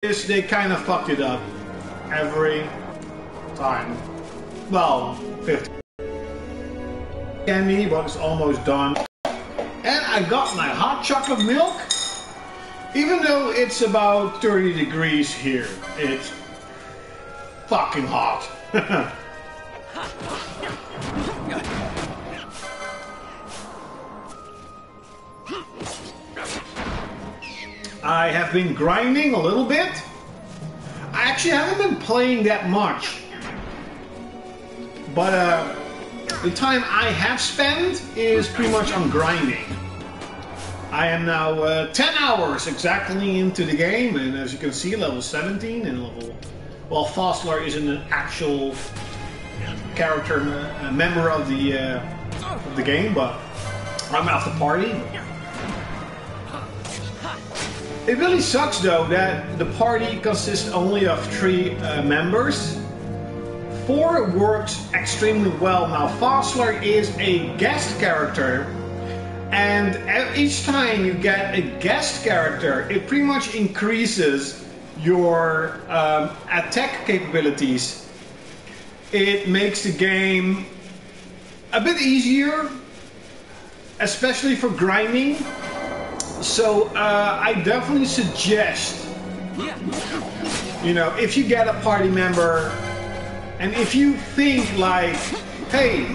is they kind of fucked it up every time. Well, 50 candy, but it's almost done. And I got my hot chocolate milk. Even though it's about 30 degrees here, it's fucking hot. I have been grinding a little bit. I actually haven't been playing that much. But the time I have spent is pretty much on grinding. I am now 10 hours exactly into the game, and as you can see, level 17 and level... Well, Fosler isn't an actual character, member of the game, but I'm at the party. It really sucks though that the party consists only of 3 members. 4 works extremely well. Now Fosler is a guest character, and each time you get a guest character, it pretty much increases your attack capabilities. It makes the game a bit easier, especially for grinding. So I definitely suggest, you know, if you get a party member and if you think like, hey,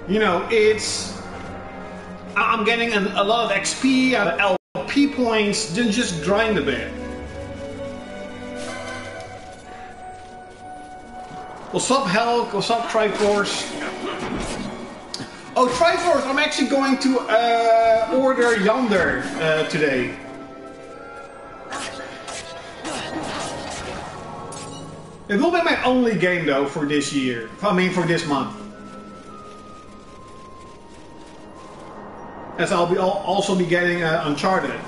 you know, I'm getting a lot of XP, LP points, then just grind a bit. What's up, Helk? What's up, Triforce? Oh, Triforce, I'm actually going to order Yonder today. It will be my only game though for this year. I mean for this month. As I'll be also be getting Uncharted.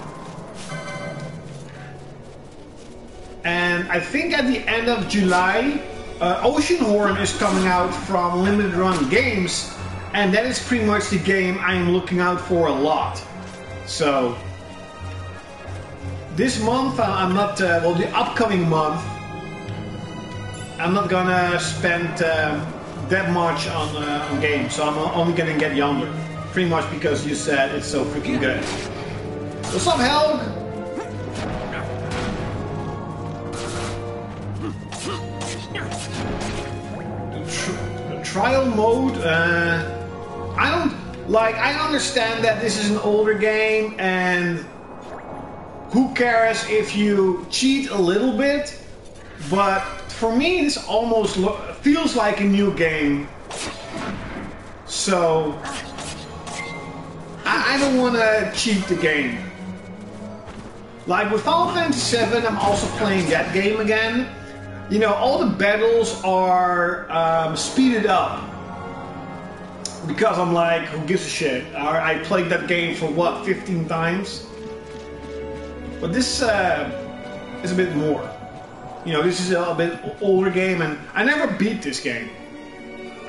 And I think at the end of July, Oceanhorn is coming out from Limited Run Games. And that is pretty much the game I'm looking out for a lot. So, this month, I'm not, well, the upcoming month, I'm not gonna spend that much on games. So I'm only gonna get Yonder. Pretty much because you said it's so freaking good. What's up, Helg? The trial mode, I understand that this is an older game and who cares if you cheat a little bit, but for me this almost feels like a new game. So I don't want to cheat the game. Like with Final Fantasy VII, I'm also playing that game again. You know, all the battles are speeded up. Because I'm like, who gives a shit? I played that game for what, 15 times? But this is a bit more. You know, this is a bit older game, and I never beat this game.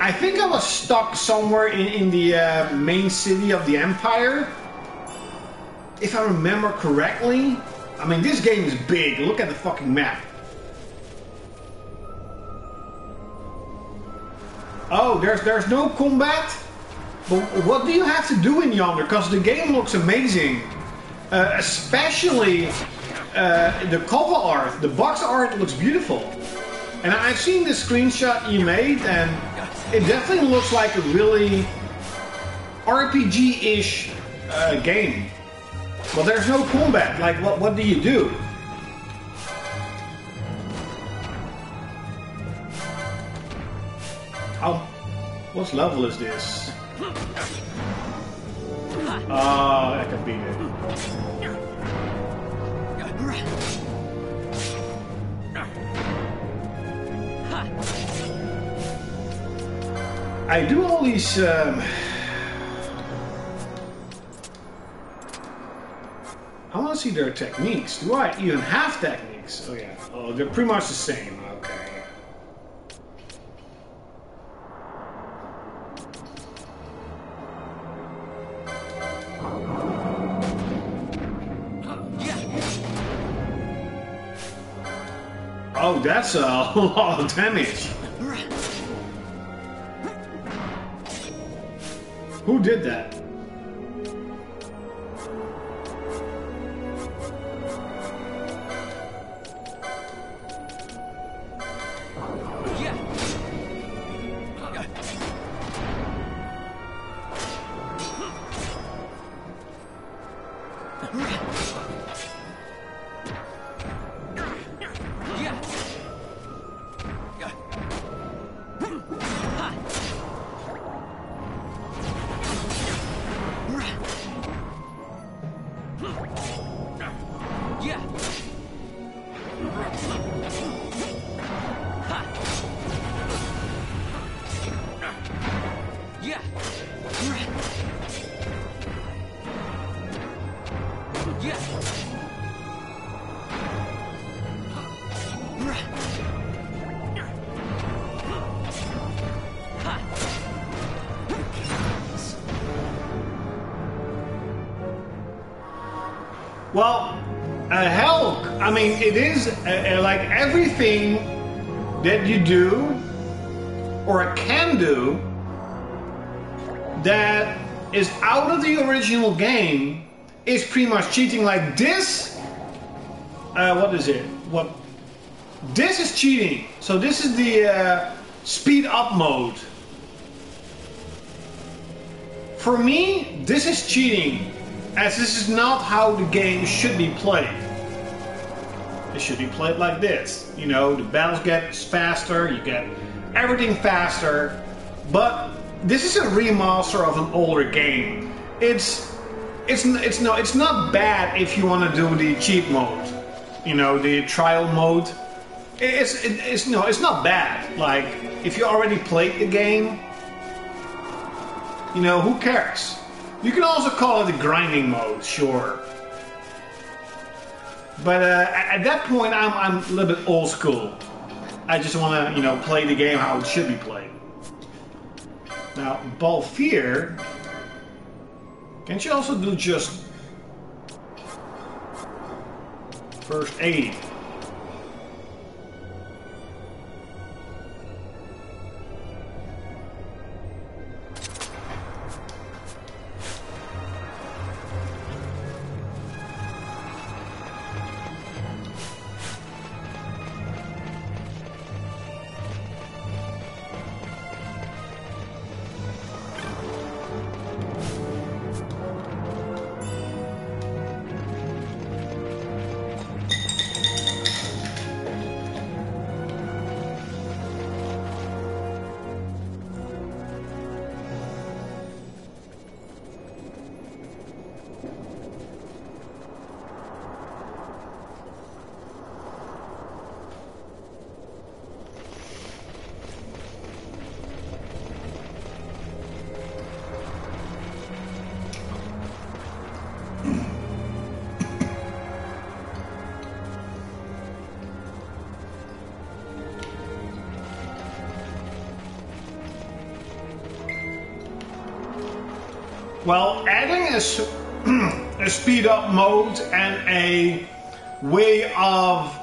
I think I was stuck somewhere in the main city of the Empire. If I remember correctly. I mean, this game is big. Look at the fucking map. Oh, there's no combat? But what do you have to do in Yonder? Because the game looks amazing. Especially the cover art. The box art looks beautiful. And I've seen the screenshot you made, and it definitely looks like a really RPG-ish game. But there's no combat. Like, what do you do? What level is this? Oh, I can beat it. I do all these... I want to see their techniques. Do I even have techniques? Oh yeah. Oh, they're pretty much the same. Okay. Oh, that's a lot of damage. Who did that? Well, hell, I mean, it is like everything that you do or can do that is out of the original game is pretty much cheating. Like this, what is it? What? This is cheating. So this is the speed up mode. For me, this is cheating, as this is not how the game should be played. It should be played like this. You know, the battles get faster, you get everything faster, but this is a remaster of an older game. It's not bad if you want to do the cheat mode, you know, the trial mode. It's not bad. Like, if you already played the game, you know, who cares? You can also call it a grinding mode, sure. But at that point, I'm a little bit old school. I just want to, you know, play the game how it should be played. Now, Balfear, can't you also do just first aid? Well, adding a speed up mode and a way of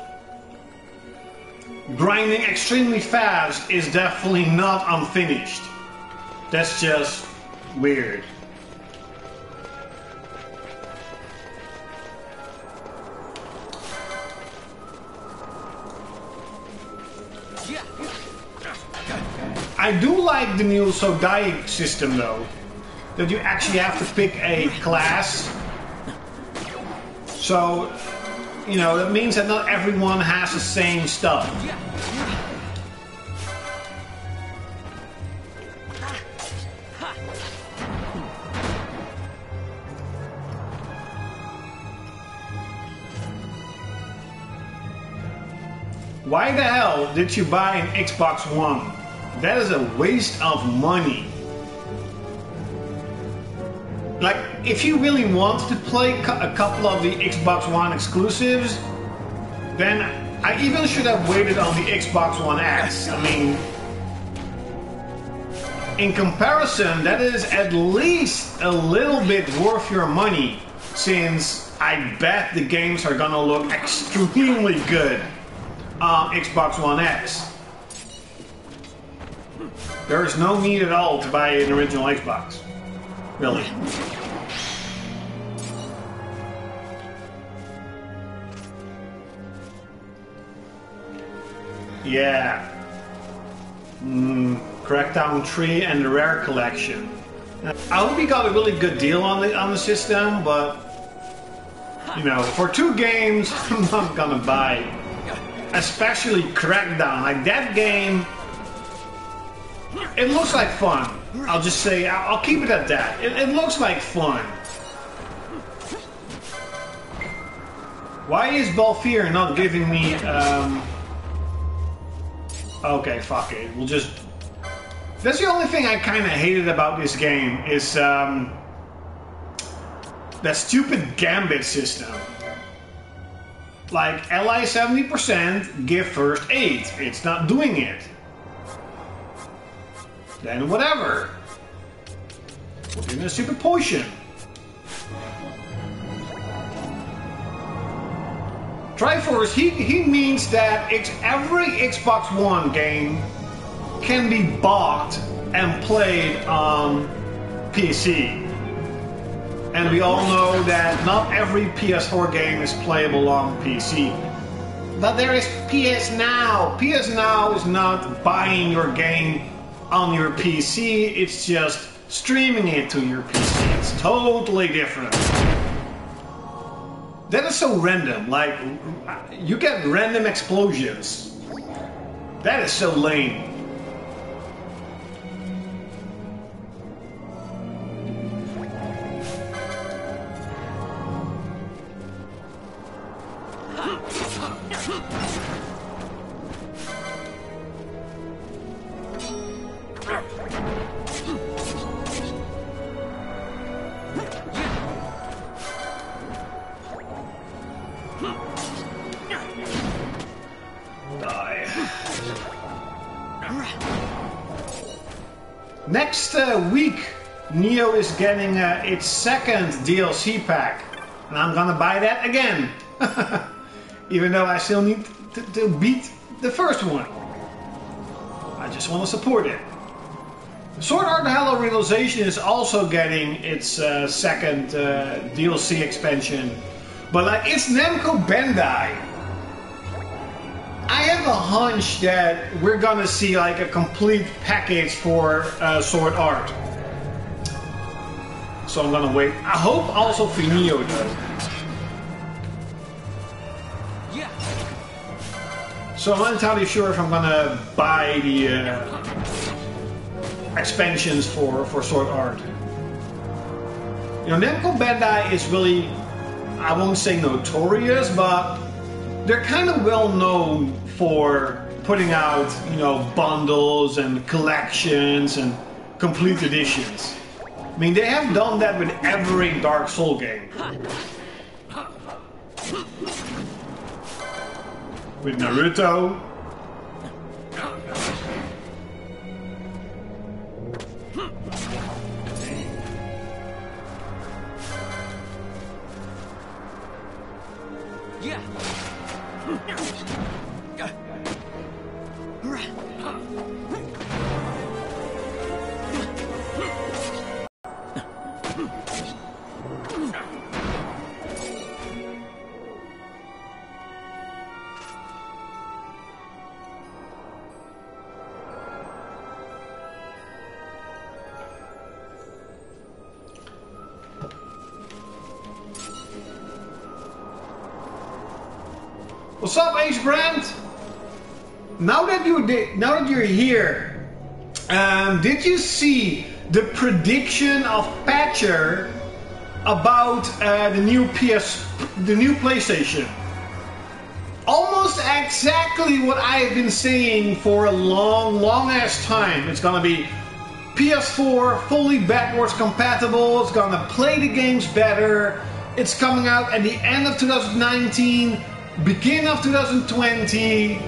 grinding extremely fast is definitely not unfinished. That's just weird. I do like the new Sodai system though, that you actually have to pick a class. So, you know, that means that not everyone has the same stuff. Why the hell did you buy an Xbox One? That is a waste of money. Like, if you really want to play a couple of the Xbox One exclusives, then I even should have waited on the Xbox One X. I mean, in comparison, that is at least a little bit worth your money, since I bet the games are gonna look extremely good on Xbox One X. There is no need at all to buy an original Xbox. Really. Yeah. Crackdown 3 and the Rare Collection. I hope he got a really good deal on the system, but you know, for 2 games, I'm not gonna buy. Especially Crackdown. Like that game, it looks like fun. I'll just say, I'll keep it at that. It looks like fun. Why is Balfour not giving me? Okay, fuck it. We'll just. That's the only thing I kind of hated about this game is that stupid gambit system. Like ally 70%, give first aid. It's not doing it. Then whatever. Put in a stupid potion. Triforce, he means that every Xbox One game can be bought and played on PC. And we all know that not every PS4 game is playable on PC. But there is PS Now. PS Now is not buying your game on your PC, it's just streaming it to your PC. It's totally different. That is so random, like, you get random explosions. That is so lame. Next week, Neo is getting its second DLC pack, and I'm gonna buy that again. Even though I still need to beat the first one. I just want to support it. Sword Art Hollow Realization is also getting its second DLC expansion, but like it's Namco Bandai. I have a hunch that we're gonna see like a complete package for Sword Art. So I'm gonna wait. I hope also for Neo does. Yeah. So I'm not entirely sure if I'm gonna buy the expansions for Sword Art. You know, Namco Bandai is really, I won't say notorious, but they're kind of well known for putting out, you know, bundles and collections and complete editions. I mean, they have done that with every Dark Souls game. With Naruto. Yeah. What's up, Ace Brand? Now that you're here, did you see the prediction of Patcher about the new PlayStation? Almost exactly what I have been saying for a long ass time. It's gonna be PS4 fully backwards compatible. It's gonna play the games better. It's coming out at the end of 2019. Beginning of 2020.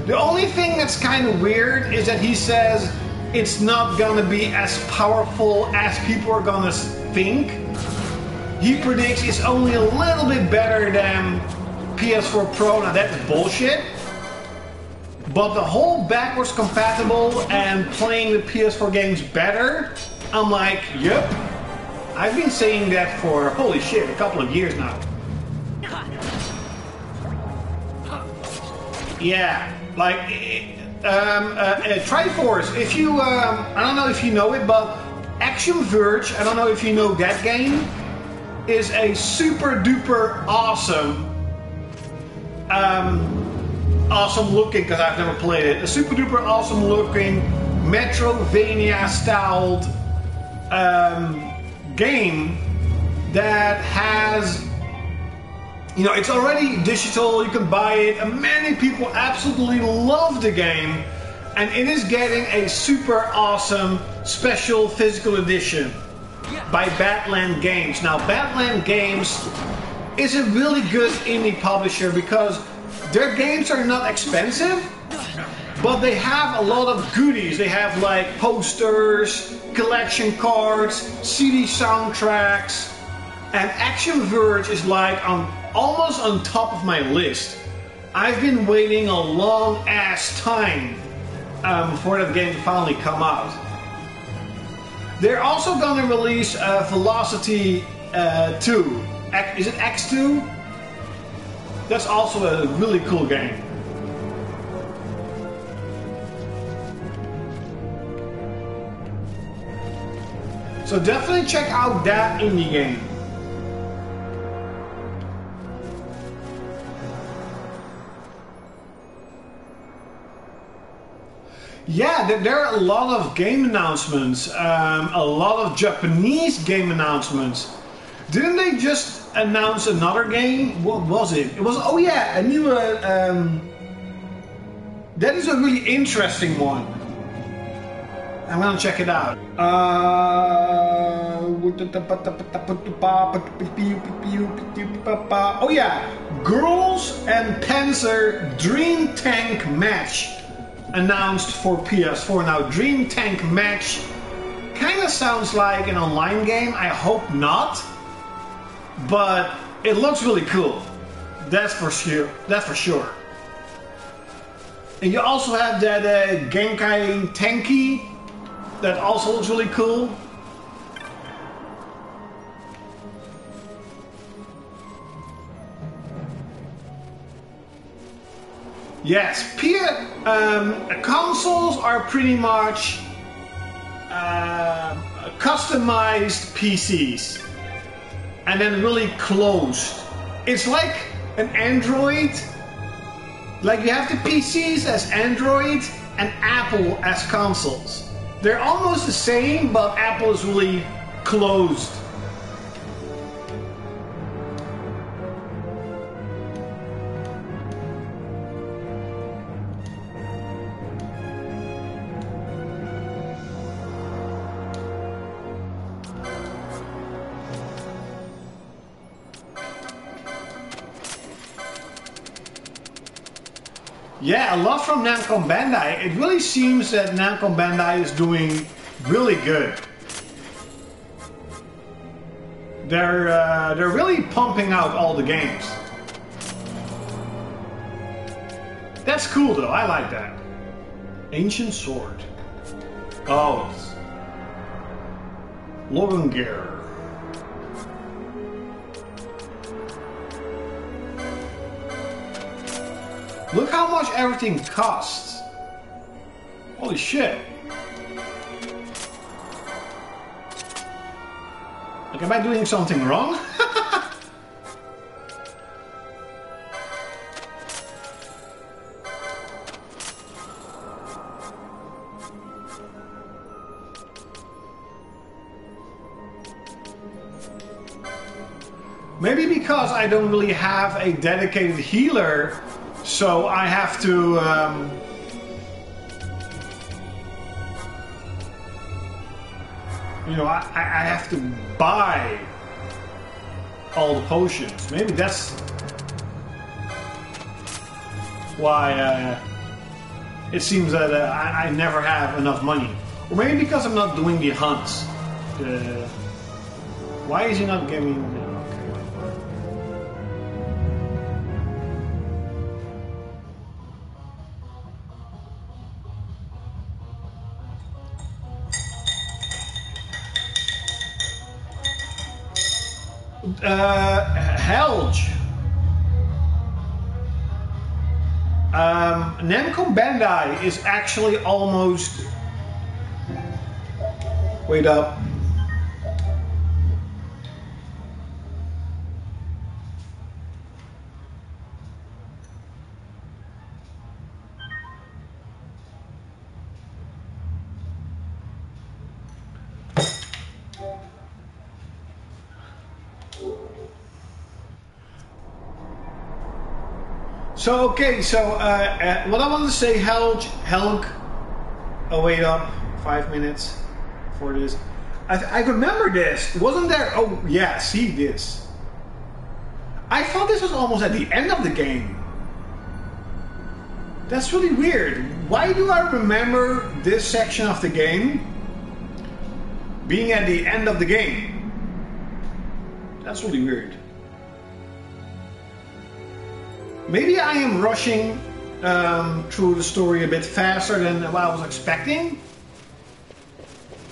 The only thing that's kind of weird is that he says it's not gonna be as powerful as people are gonna think. He predicts it's only a little bit better than PS4 Pro. Now that's bullshit. But the whole backwards compatible and playing the PS4 games better, I'm like, yep. I've been saying that for, holy shit, a couple of years now. Yeah, like, Triforce, if you, I don't know if you know it, but Action Verge, I don't know if you know that game, is a super duper awesome, awesome looking, because I've never played it, a super duper awesome looking Metrovania styled game that has, you know, it's already digital, you can buy it, and many people absolutely love the game, and it is getting a super awesome special physical edition by Badland Games. Now, Badland Games is a really good indie publisher because their games are not expensive, but they have a lot of goodies. They have like posters, collection cards, CD soundtracks, and Action Verge is like almost on top of my list. I've been waiting a long ass time for that game to finally come out. They're also gonna release Velocity 2. Is it X2? That's also a really cool game. So definitely check out that indie game. Yeah, there are a lot of game announcements, a lot of Japanese game announcements. Didn't they just announce another game? What was it? It was, oh yeah, a new, that is a really interesting one. I'm gonna check it out. Oh yeah, Girls and Panzer Dream Tank Match announced for PS4. Now, Dream Tank Match kind of sounds like an online game. I hope not, but it looks really cool. That's for sure. That's for sure. And you also have that Genkai Tenki that also looks really cool. Yes, consoles are pretty much customized PCs and then really closed. It's like an Android. Like you have the PCs as Android and Apple as consoles. They're almost the same, but Apple is really closed. Yeah, a lot from Namco Bandai. It really seems that Namco Bandai is doing really good. They're really pumping out all the games. That's cool though, I like that. Ancient Sword. Oh, it's Logangear. Look how much everything costs. Holy shit. Like, am I doing something wrong? Maybe because I don't really have a dedicated healer, so I have to you know, I have to buy all the potions. Maybe that's why it seems that I never have enough money. Or maybe because I'm not doing the hunts. Why is he not giving... Helge. Namco Bandai is actually almost... Wait up. So, okay, so what I want to say, Helge, oh wait up, 5 minutes for this. I remember this, wasn't there? Oh yeah, see this. I thought this was almost at the end of the game. That's really weird. Why do I remember this section of the game being at the end of the game? That's really weird. Maybe I am rushing through the story a bit faster than what I was expecting.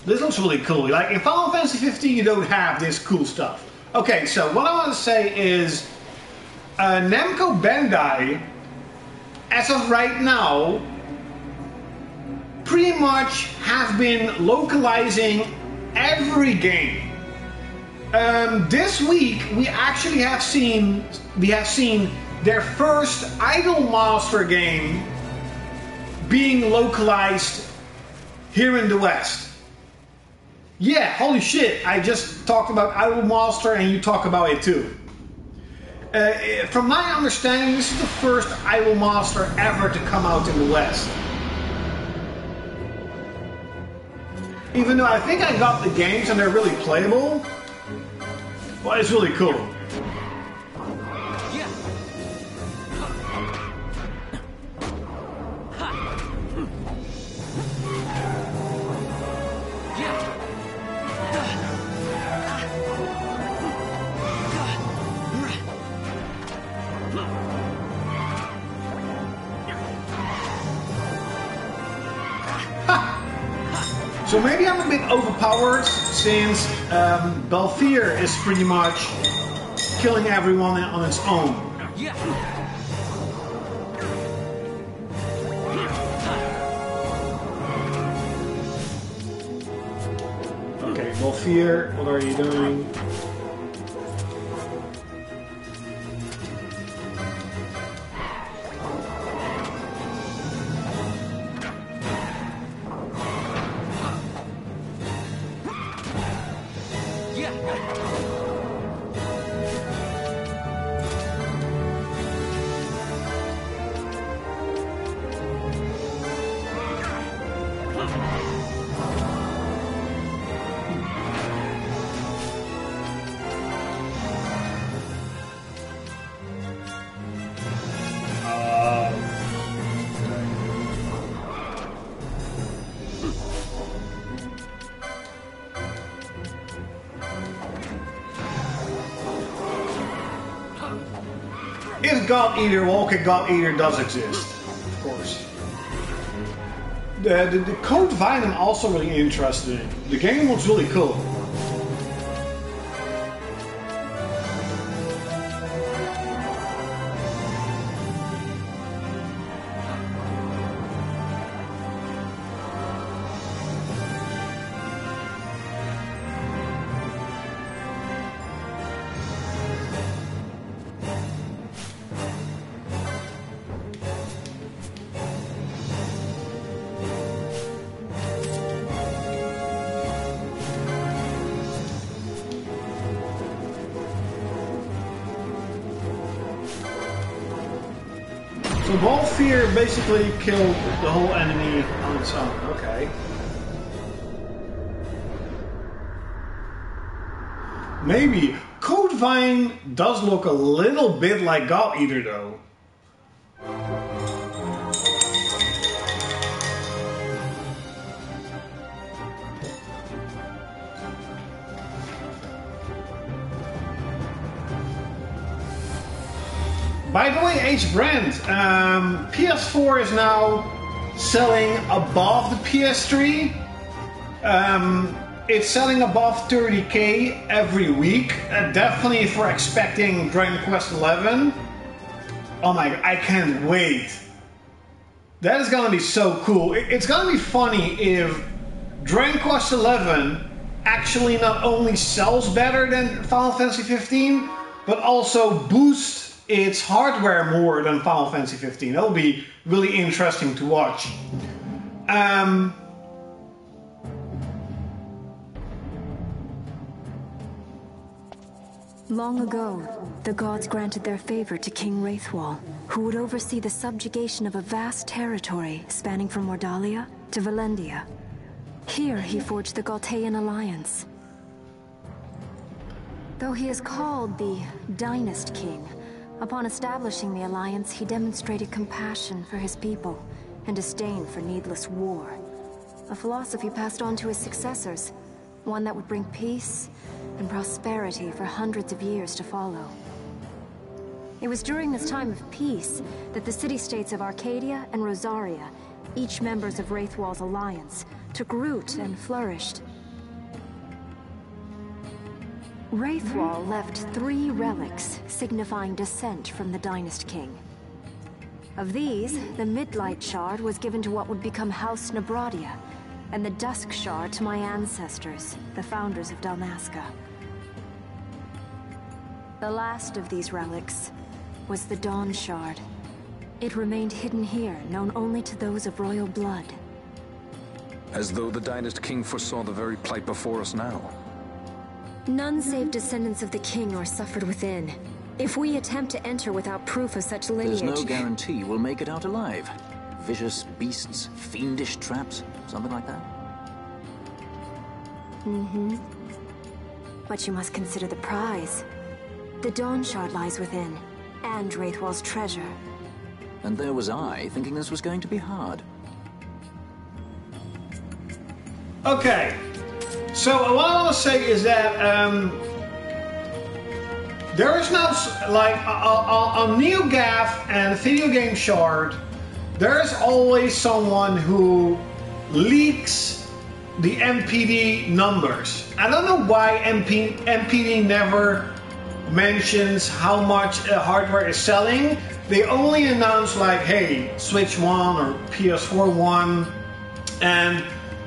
This looks really cool. Like in Final Fantasy 15 you don't have this cool stuff. Okay, so what I want to say is Namco Bandai, as of right now, pretty much have been localizing every game. This week we actually have seen their first Idolmaster game being localized here in the West. Yeah, holy shit, I just talked about Idolmaster and you talk about it too. From my understanding, this is the first Idolmaster ever to come out in the West. Even though I think I got the games and they're really playable, well, it's really cool. So maybe I'm a bit overpowered since Balthier is pretty much killing everyone on its own. Okay, Balthier, what are you doing? If God Eater, well, okay, God Eater does exist, of course. The Code Vein I'm also really interested in. The game looks really cool. So Balthier basically killed the whole enemy on its own. Okay. Maybe. Code Vein does look a little bit like God Eater though. By the way, H-Brand, PS4 is now selling above the PS3. It's selling above 30k every week. Definitely for expecting Dragon Quest XI. Oh my, I can't wait. That is gonna be so cool. It's gonna be funny if Dragon Quest XI actually not only sells better than Final Fantasy 15, but also boosts its hardware more than Final Fantasy 15. That'll be really interesting to watch. Long ago, the gods granted their favor to King Wraithwall, who would oversee the subjugation of a vast territory spanning from Mordalia to Valendia. Here he forged the Galtean Alliance. Though he is called the Dynast King, upon establishing the alliance he demonstrated compassion for his people and disdain for needless war. A philosophy passed on to his successors, one that would bring peace and prosperity for hundreds of years to follow. It was during this time of peace that the city-states of Arcadia and Rosaria, each members of Wraithwall's alliance, took root and flourished. Wraithwall left 3 relics signifying descent from the Dynast King. Of these, the Midlight Shard was given to what would become House Nabradia, and the Dusk Shard to my ancestors, the founders of Dalmasca. The last of these relics was the Dawn Shard. It remained hidden here, known only to those of royal blood. As though the Dynast King foresaw the very plight before us now. None save descendants of the king are suffered within. If we attempt to enter without proof of such lineage... There's no guarantee we'll make it out alive. Vicious beasts, fiendish traps, something like that. Mm-hmm. But you must consider the prize. The Dawn Shard lies within, and Wraithwall's treasure. And there was I, thinking this was going to be hard. Okay, so what I want to say is that there is now, like, on NeoGAF and Video Game Shard, there is always someone who leaks the MPD numbers. I don't know why MPD never mentions how much hardware is selling. They only announce like, hey, Switch 1 or PS4 1, and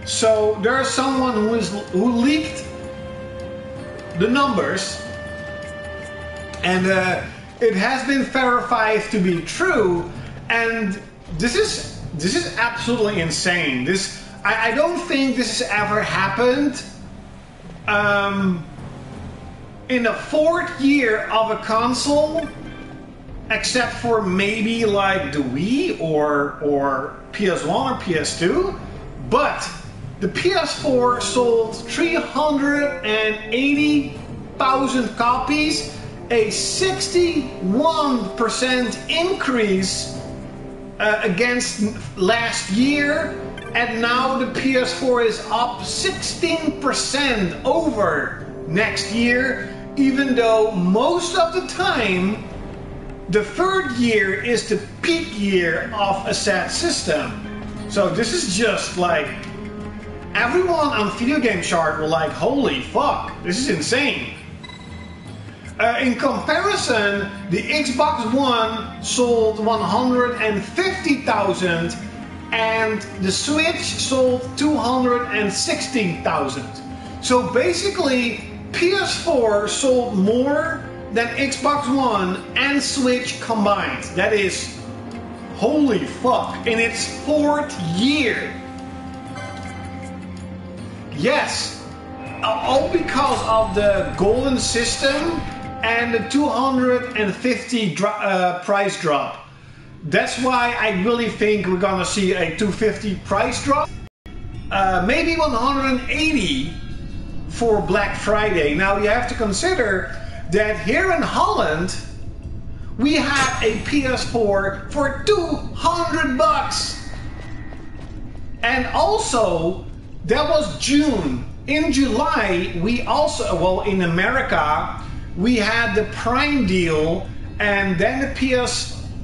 so there's someone who leaked the numbers, and it has been verified to be true. And this is absolutely insane. I don't think this has ever happened in the 4th year of a console, except for maybe like the Wii or PS1 or PS2. But the PS4 sold 380,000 copies, a 61% increase against last year, and now the PS4 is up 16% over next year, even though most of the time the 3rd year is the peak year of a said system. So this is just like, everyone on Video Game Shard were like, holy fuck, this is insane. In comparison, the Xbox One sold 150,000 and the Switch sold 260,000. So basically, PS4 sold more than Xbox One and Switch combined. That is, holy fuck, in its 4th year. Yes, all because of the golden system and the 250 price drop. That's why I really think we're gonna see a 250 price drop. Maybe 180 for Black Friday. Now you have to consider that here in Holland we have a PS4 for 200 bucks. And also, that was June. In July, we also, well, in America, we had the Prime deal, and then the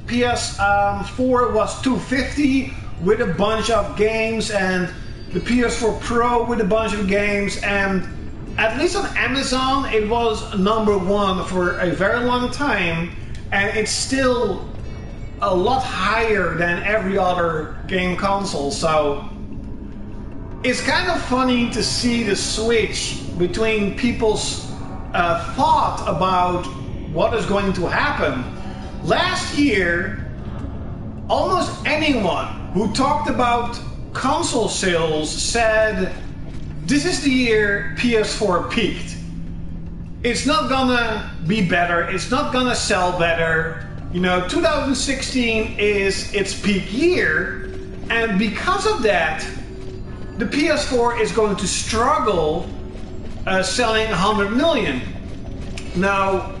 PS4 was $250 with a bunch of games, and the PS4 Pro with a bunch of games, and at least on Amazon it was #1 for a very long time, and it's still a lot higher than every other game console. So it's kind of funny to see the switch between people's thought about what is going to happen. Last year, almost anyone who talked about console sales said, this is the year PS4 peaked. It's not gonna be better, it's not gonna sell better. You know, 2016 is its peak year, and because of that, the PS4 is going to struggle selling 100 million. Now,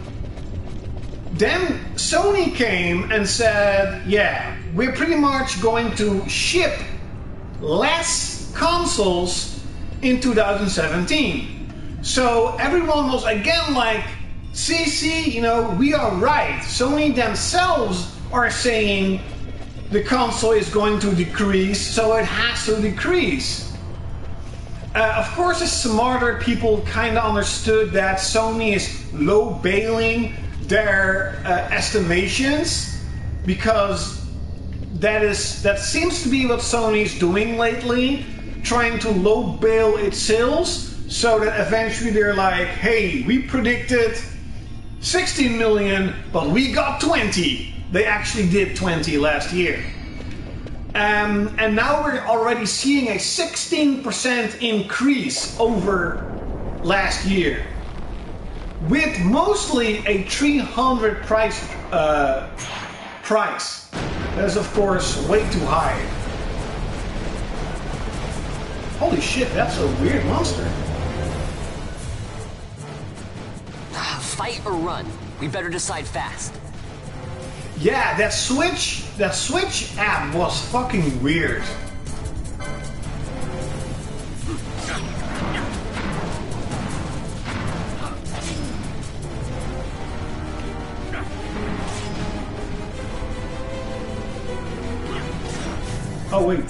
then Sony came and said, yeah, we're pretty much going to ship less consoles in 2017. So everyone was again like, see, you know, we are right. Sony themselves are saying the console is going to decrease, so it has to decrease. Of course, the smarter people kind of understood that Sony is low bailing their estimations, because that seems to be what Sony's doing lately, trying to low bail its sales, so that eventually they're like, hey, we predicted 16 million, but we got 20. They actually did 20 last year. And now we're already seeing a 16% increase over last year, with mostly a 300 price. That is, of course, way too high. Holy shit, that's a weird monster. Fight or run? We better decide fast. Yeah, that Switch app was fucking weird. Oh wait.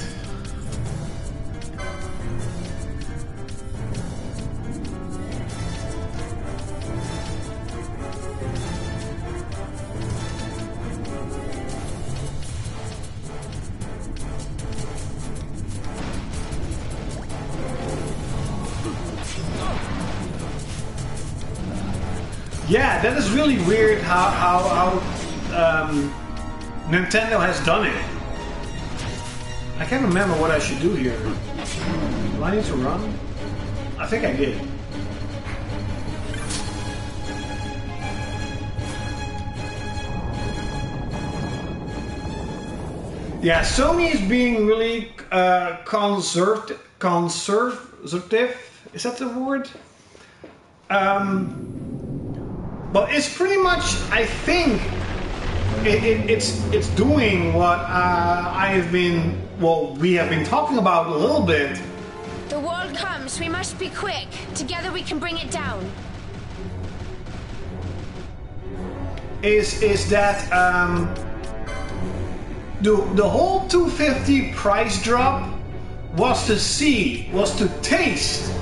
Yeah, that is really weird how Nintendo has done it. I can't remember what I should do here. Do I need to run? I think I did. Yeah, Sony is being really conservative. Is that the word? But it's pretty much, I think, it's doing what we have been talking about a little bit. The wall comes, we must be quick. Together we can bring it down. Is that the whole 250 price drop was to taste.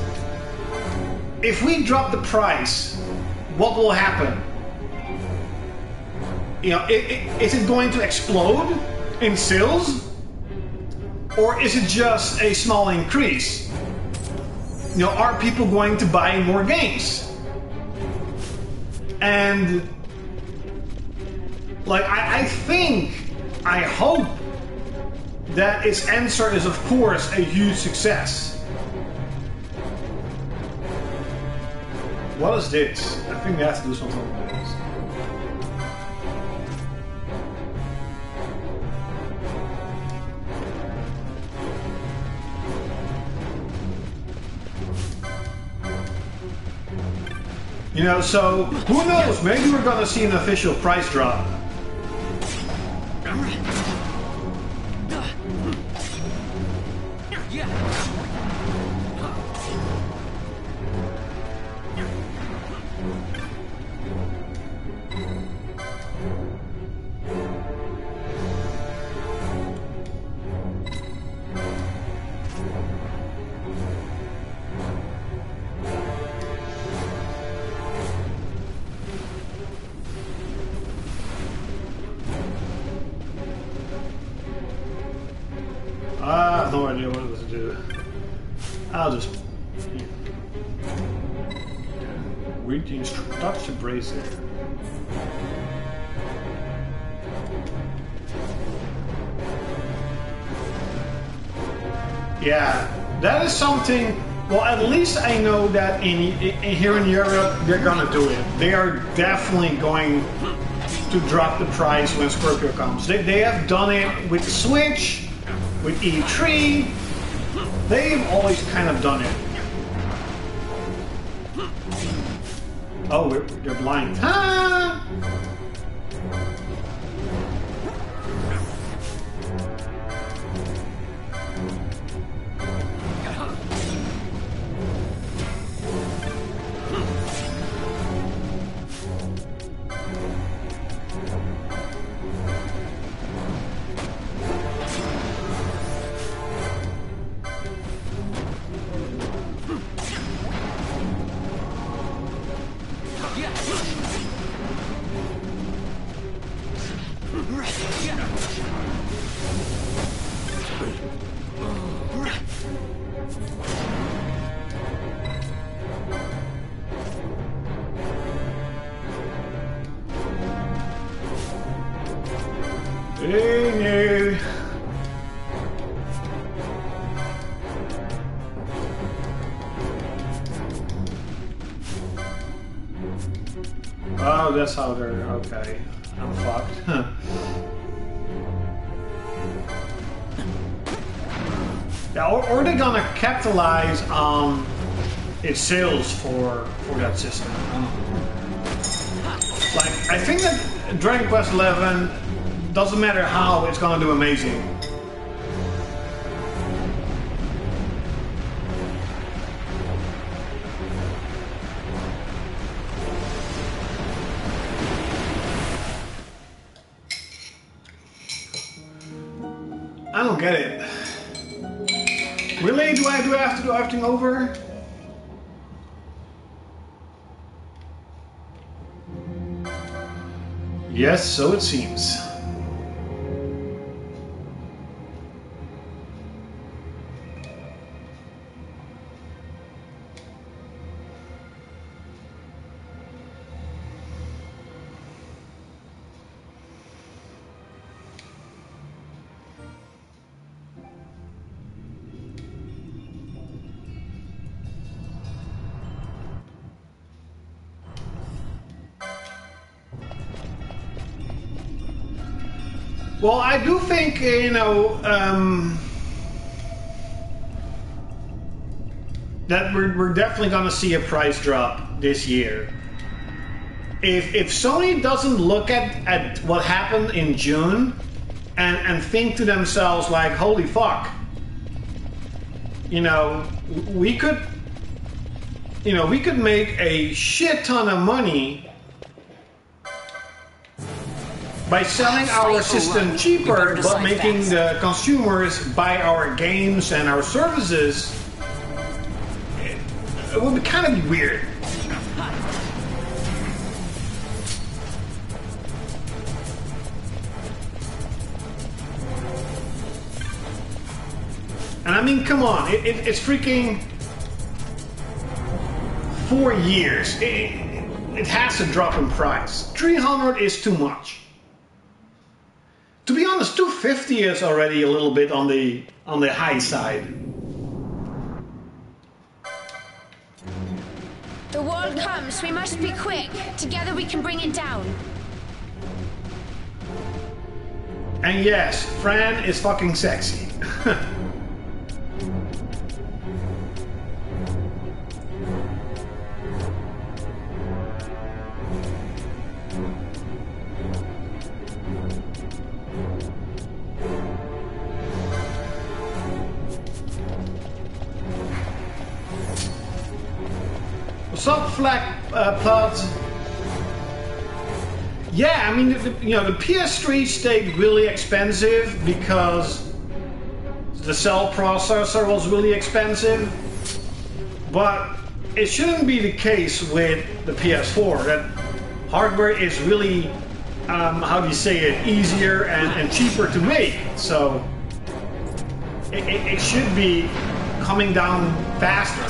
If we drop the price, what will happen? You know, is it going to explode in sales? Or is it just a small increase? You know, are people going to buy more games? And like, I hope that its answer is, of course, a huge success. What is this? I think we have to do something with this. You know, so who knows? Maybe we're gonna see an official price drop. have no idea what to do. I'll just... Read the touch the bracelet. Yeah, that is something. Well, at least I know that here in Europe they're gonna do it. They are definitely going to drop the price when Scorpio comes. They have done it with the Switch, with E3. They've always kind of done it. Oh, they're blind. Ah! Hey, oh, that's how they're... okay. I'm fucked. Yeah, or they're gonna capitalize on its sales for that system. Like, I think that Dragon Quest XI, doesn't matter how, it's gonna do amazing. I don't get it. Really? Do I have to do everything over? Yes, so it seems. Well, I do think, you know, that we're definitely going to see a price drop this year. If Sony doesn't look at what happened in June and think to themselves like, holy fuck, you know, we could make a shit ton of money by selling our system cheaper, but making the consumers buy our games and our services, it would kind of be weird. And I mean, come on, it's freaking 4 years. It has to drop in price. 300 is too much. To be honest, 250 is already a little bit on the high side. The wall comes. We must be quick. Together we can bring it down. And yes, Fran is fucking sexy. What's up, Flack Pod? Yeah, I mean, you know, the PS3 stayed really expensive because the cell processor was really expensive, but it shouldn't be the case with the PS4. That hardware is really, how do you say it, easier and cheaper to make. So It should be coming down faster.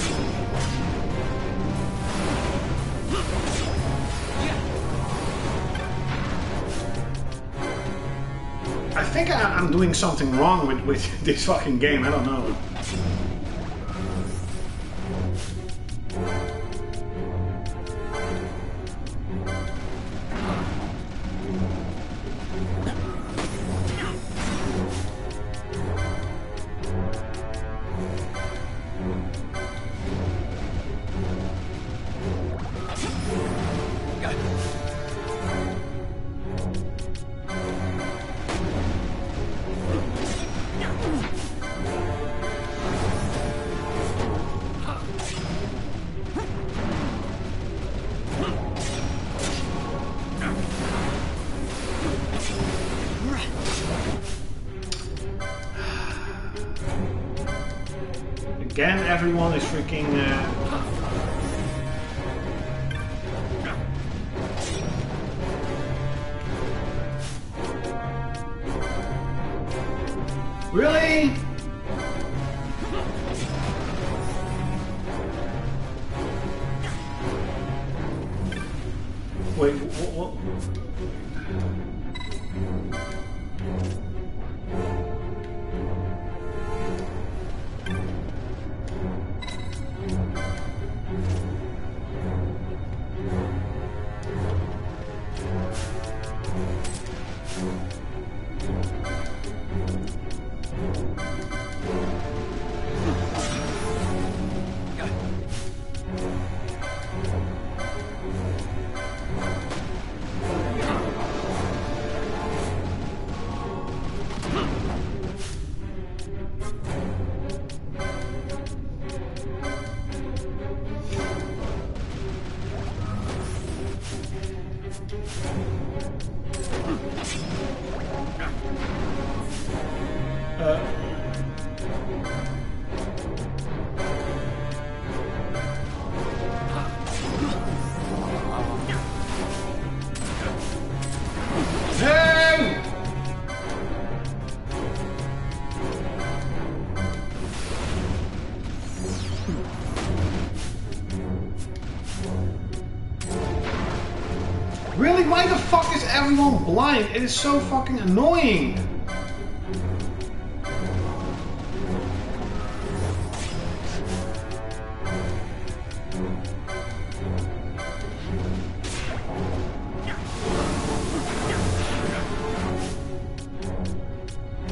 I think I'm doing something wrong with this fucking game, I don't know. Again, everyone is freaking... Really? Wait, what? Really? Why the fuck is everyone blind? It is so fucking annoying.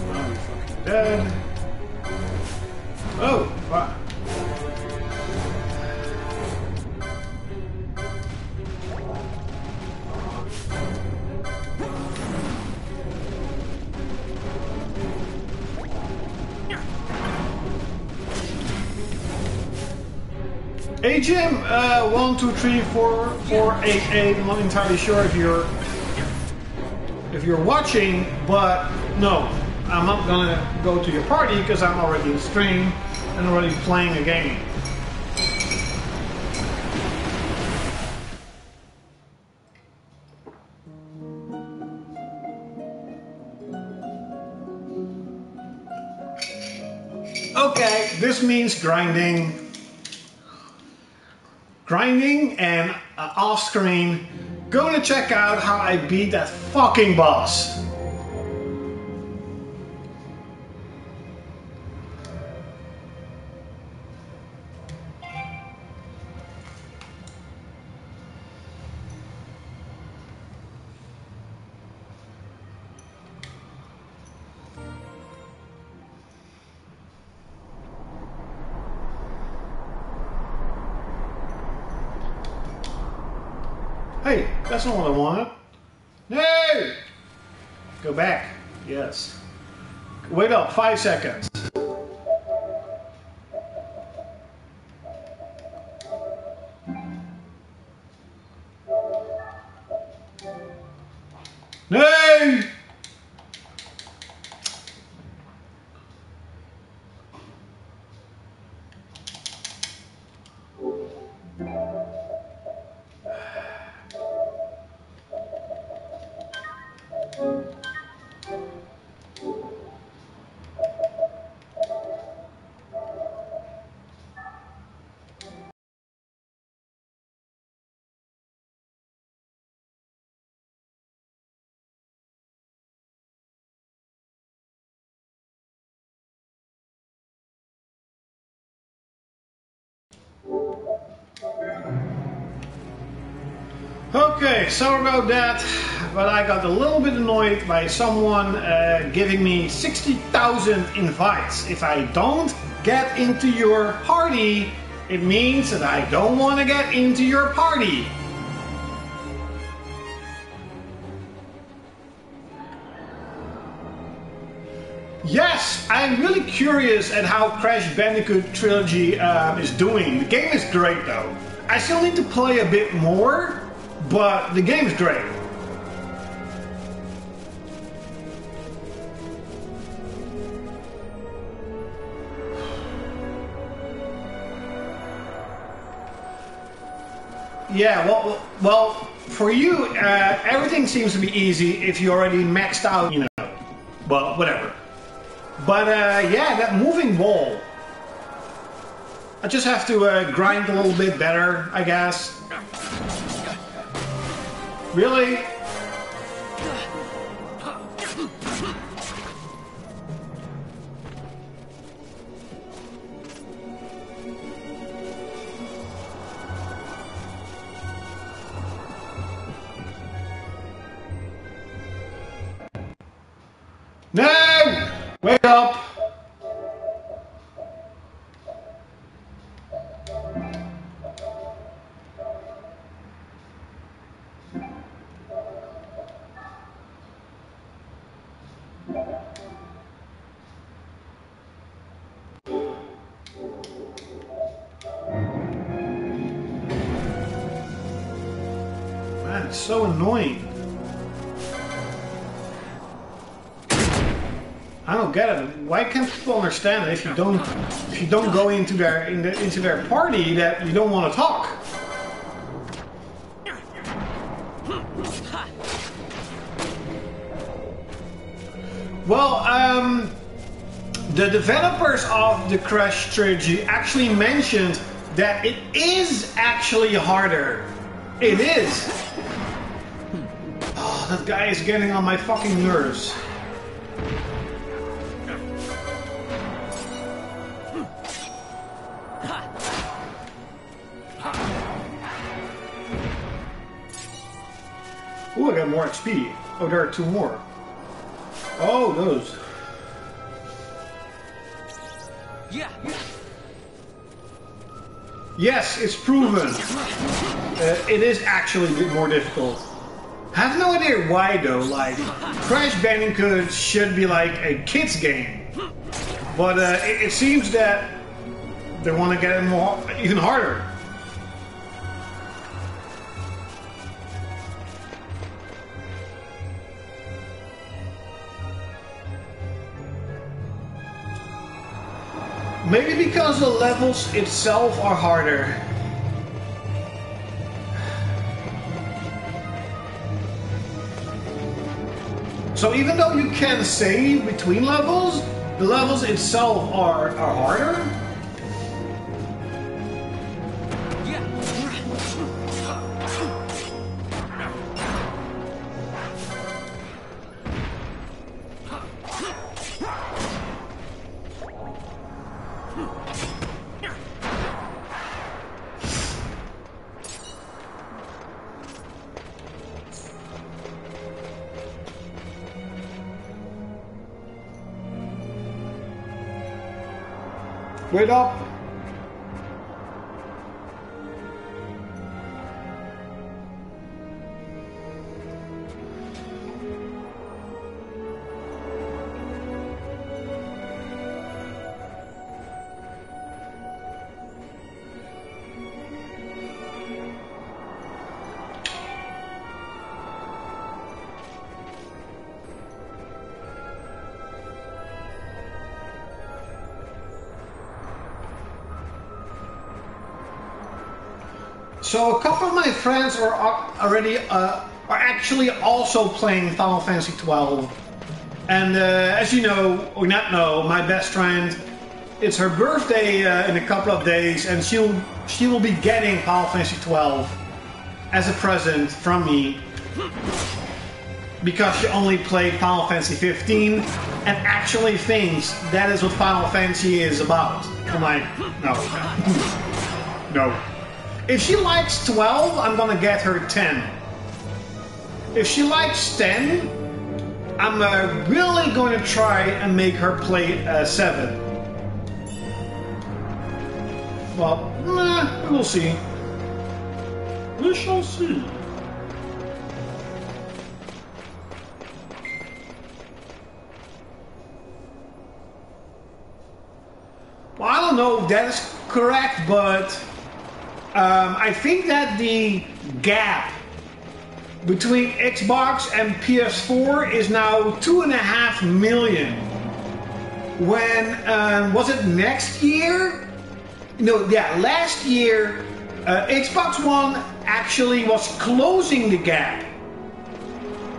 Oh, you're fucking dead. Oh, fuck. Hey Jim, 1, 2, 3, 4, 4, 8, 8. I'm not entirely sure if you're watching, but no, I'm not gonna go to your party because I'm already in stream and already playing a game. Okay, this means grinding and off screen, going to check out how I beat that fucking boss. Hey, that's not what I wanted. No! Go back. Yes. Wait up, 5 seconds. No! Okay, sorry about that, but I got a little bit annoyed by someone giving me 60,000 invites. If I don't get into your party, it means that I don't want to get into your party. Yes, I'm really curious at how Crash Bandicoot Trilogy is doing. The game is great though. I still need to play a bit more, but the game is great. Yeah, well, for you, everything seems to be easy if you already maxed out, you know. Well, whatever. But yeah, that moving wall. I just have to grind a little bit better, I guess. Really? No! Wake up! Man, it's so annoying. I don't get it. Why can't people understand that if you don't go into their party that you don't want to talk? Well, the developers of the Crash trilogy actually mentioned that it is actually harder. It is. Oh, that guy is getting on my fucking nerves. Ooh, I got more XP. Oh, there are two more. Oh, those. Yeah. Yes, it's proven. It is actually a bit more difficult. I have no idea why though. Like, Crash Bandicoot should be like a kids game, but it seems that they want to get it even harder. Maybe because the levels itself are harder. So even though you can save between levels, the levels itself are harder. Wait up! So a couple of my friends are actually also playing Final Fantasy XII, and as you know or not know, my best friend, it's her birthday in a couple of days, and she will be getting Final Fantasy XII as a present from me because she only played Final Fantasy 15 and actually thinks that is what Final Fantasy is about. I'm like, no. No. If she likes 12, I'm gonna get her 10. If she likes 10, I'm really going to try and make her play 7. Well, we'll see. We shall see. Well, I don't know if that is correct, but I think that the gap between Xbox and PS4 is now 2.5 million. When was it next year? No, yeah, last year Xbox One actually was closing the gap.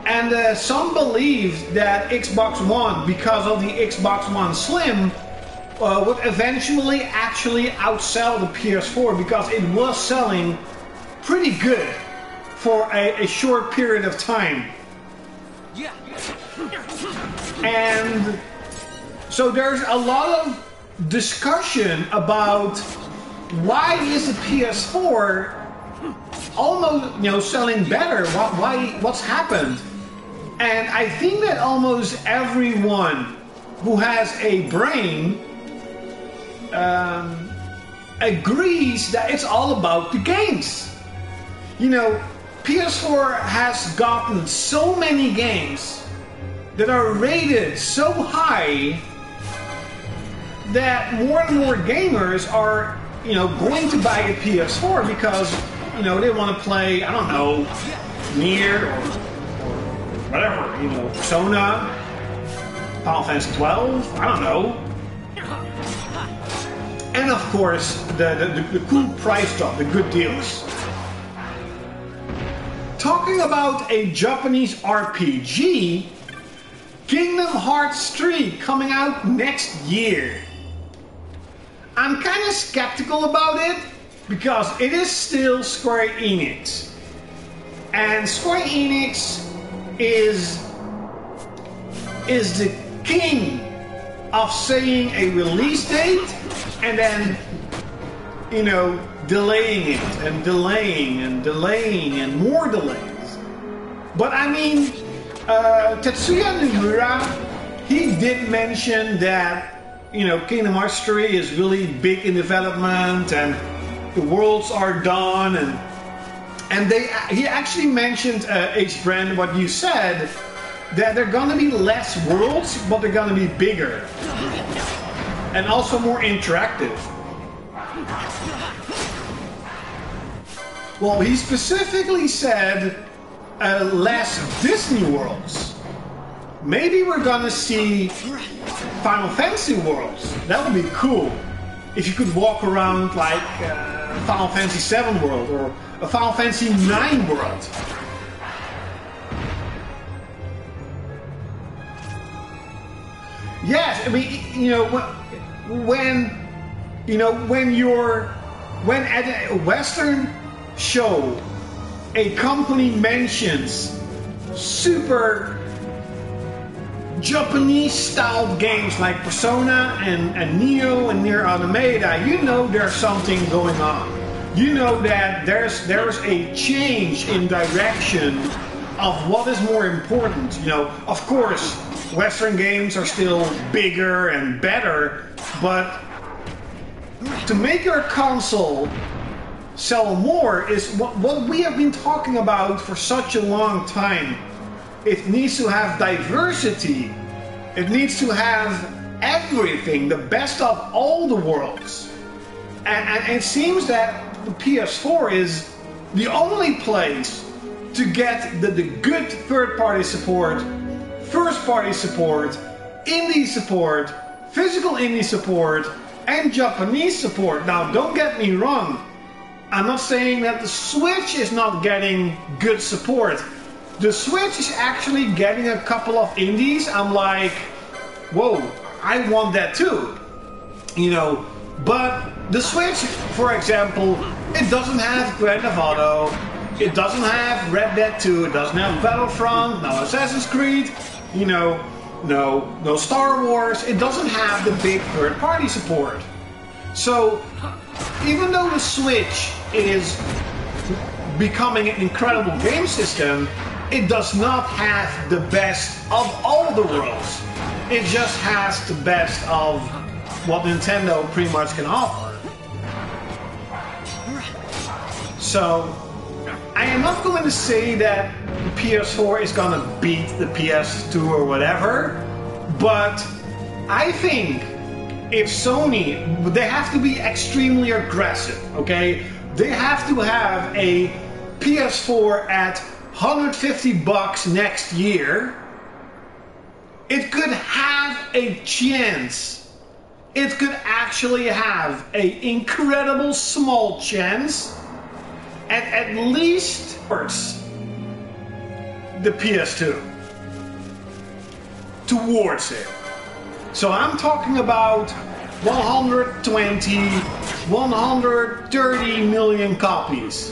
And some believe that Xbox One, because of the Xbox One Slim, would eventually actually outsell the PS4 because it was selling pretty good for a short period of time. And so there's a lot of discussion about why is the PS4 almost selling better? What's happened? And I think that almost everyone who has a brain agrees that it's all about the games. PS4 has gotten so many games that are rated so high that more and more gamers are, going to buy a PS4 because, they want to play, I don't know, Nier or whatever, Persona, Final Fantasy 12, I don't know. And of course, the cool price drop, the good deals. Talking about a Japanese RPG, Kingdom Hearts 3 coming out next year. I'm kind of skeptical about it because it is still Square Enix. And Square Enix is the king of saying a release date and then, delaying it and delaying and delaying and more delays. But I mean, Tetsuya Nomura, he did mention that, Kingdom Hearts 3 is really big in development and the worlds are done and he actually mentioned, H-Brand, what you said, that they're gonna be less worlds, but they're gonna be bigger. And also more interactive. Well, he specifically said less Disney worlds. Maybe we're gonna see Final Fantasy worlds. That would be cool. If you could walk around like Final Fantasy VII world or a Final Fantasy IX world. Yes, I mean, when at a Western show a company mentions super Japanese styled games like Persona and Neo and Nier Automata, there's something going on. That there's a change in direction of what is more important. Of course, Western games are still bigger and better, but to make your console sell more is what we have been talking about for such a long time. It needs to have diversity. It needs to have everything, the best of all the worlds. And it seems that the PS4 is the only place to get the good third-party support, first-party support, indie support, physical indie support, and Japanese support. Now, don't get me wrong. I'm not saying that the Switch is not getting good support. The Switch is actually getting a couple of indies. I'm like, whoa, I want that too. But the Switch, for example, it doesn't have Grand Theft Auto, it doesn't have Red Dead 2, it doesn't have Battlefront, no Assassin's Creed, no Star Wars. It doesn't have the big third-party support. So, even though the Switch is becoming an incredible game system, it does not have the best of all the worlds. It just has the best of what Nintendo pretty much can offer. So, I am not going to say that the PS4 is gonna beat the PS2 or whatever, but I think if Sony, they have to be extremely aggressive, okay? They have to have a PS4 at $150 next year. It could have a chance. It could actually have an incredible small chance at least the PS2 towards it. So I'm talking about 120, 130 million copies.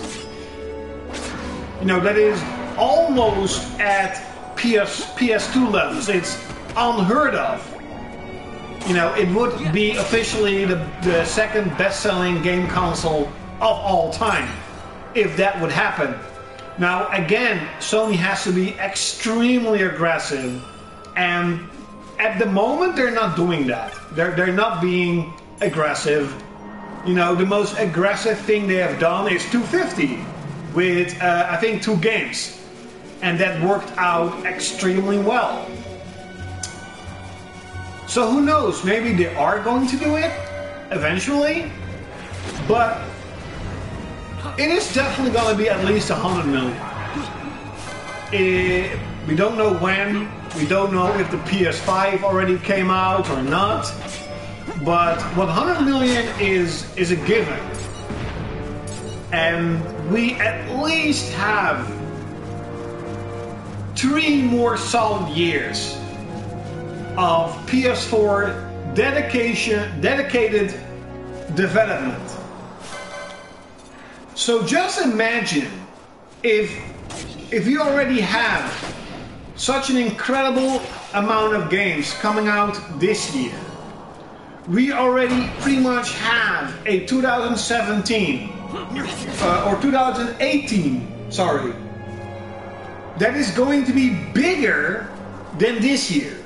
You know, that is almost at PS2 levels. It's unheard of. You know, it would be officially the second best-selling game console of all time if that would happen. Now, again, Sony has to be extremely aggressive, and at the moment they're not doing that. They're not being aggressive. You know, the most aggressive thing they have done is 250 with I think 2 games, and that worked out extremely well. So who knows, maybe they are going to do it eventually, but it is definitely going to be at least 100 million. We don't know when, we don't know if the PS5 already came out or not, but 100 million is a given. And we at least have 3 more solid years of PS4 dedicated development. So just imagine if you already have such an incredible amount of games coming out this year. We already pretty much have a 2017 or 2018, sorry, that is going to be bigger than this year.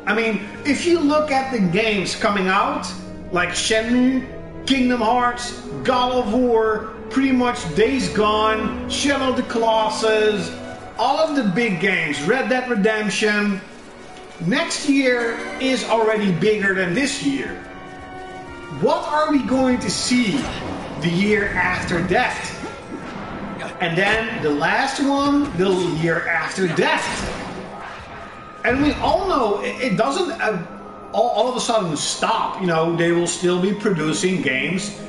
I mean, if you look at the games coming out, like Shenmue, Kingdom Hearts, God of War, pretty much Days Gone, Shadow of the Colossus, all of the big games, Red Dead Redemption, next year is already bigger than this year. What are we going to see the year after that? And then the last one, the year after that. And we all know it doesn't all of a sudden stop. You know, they will still be producing games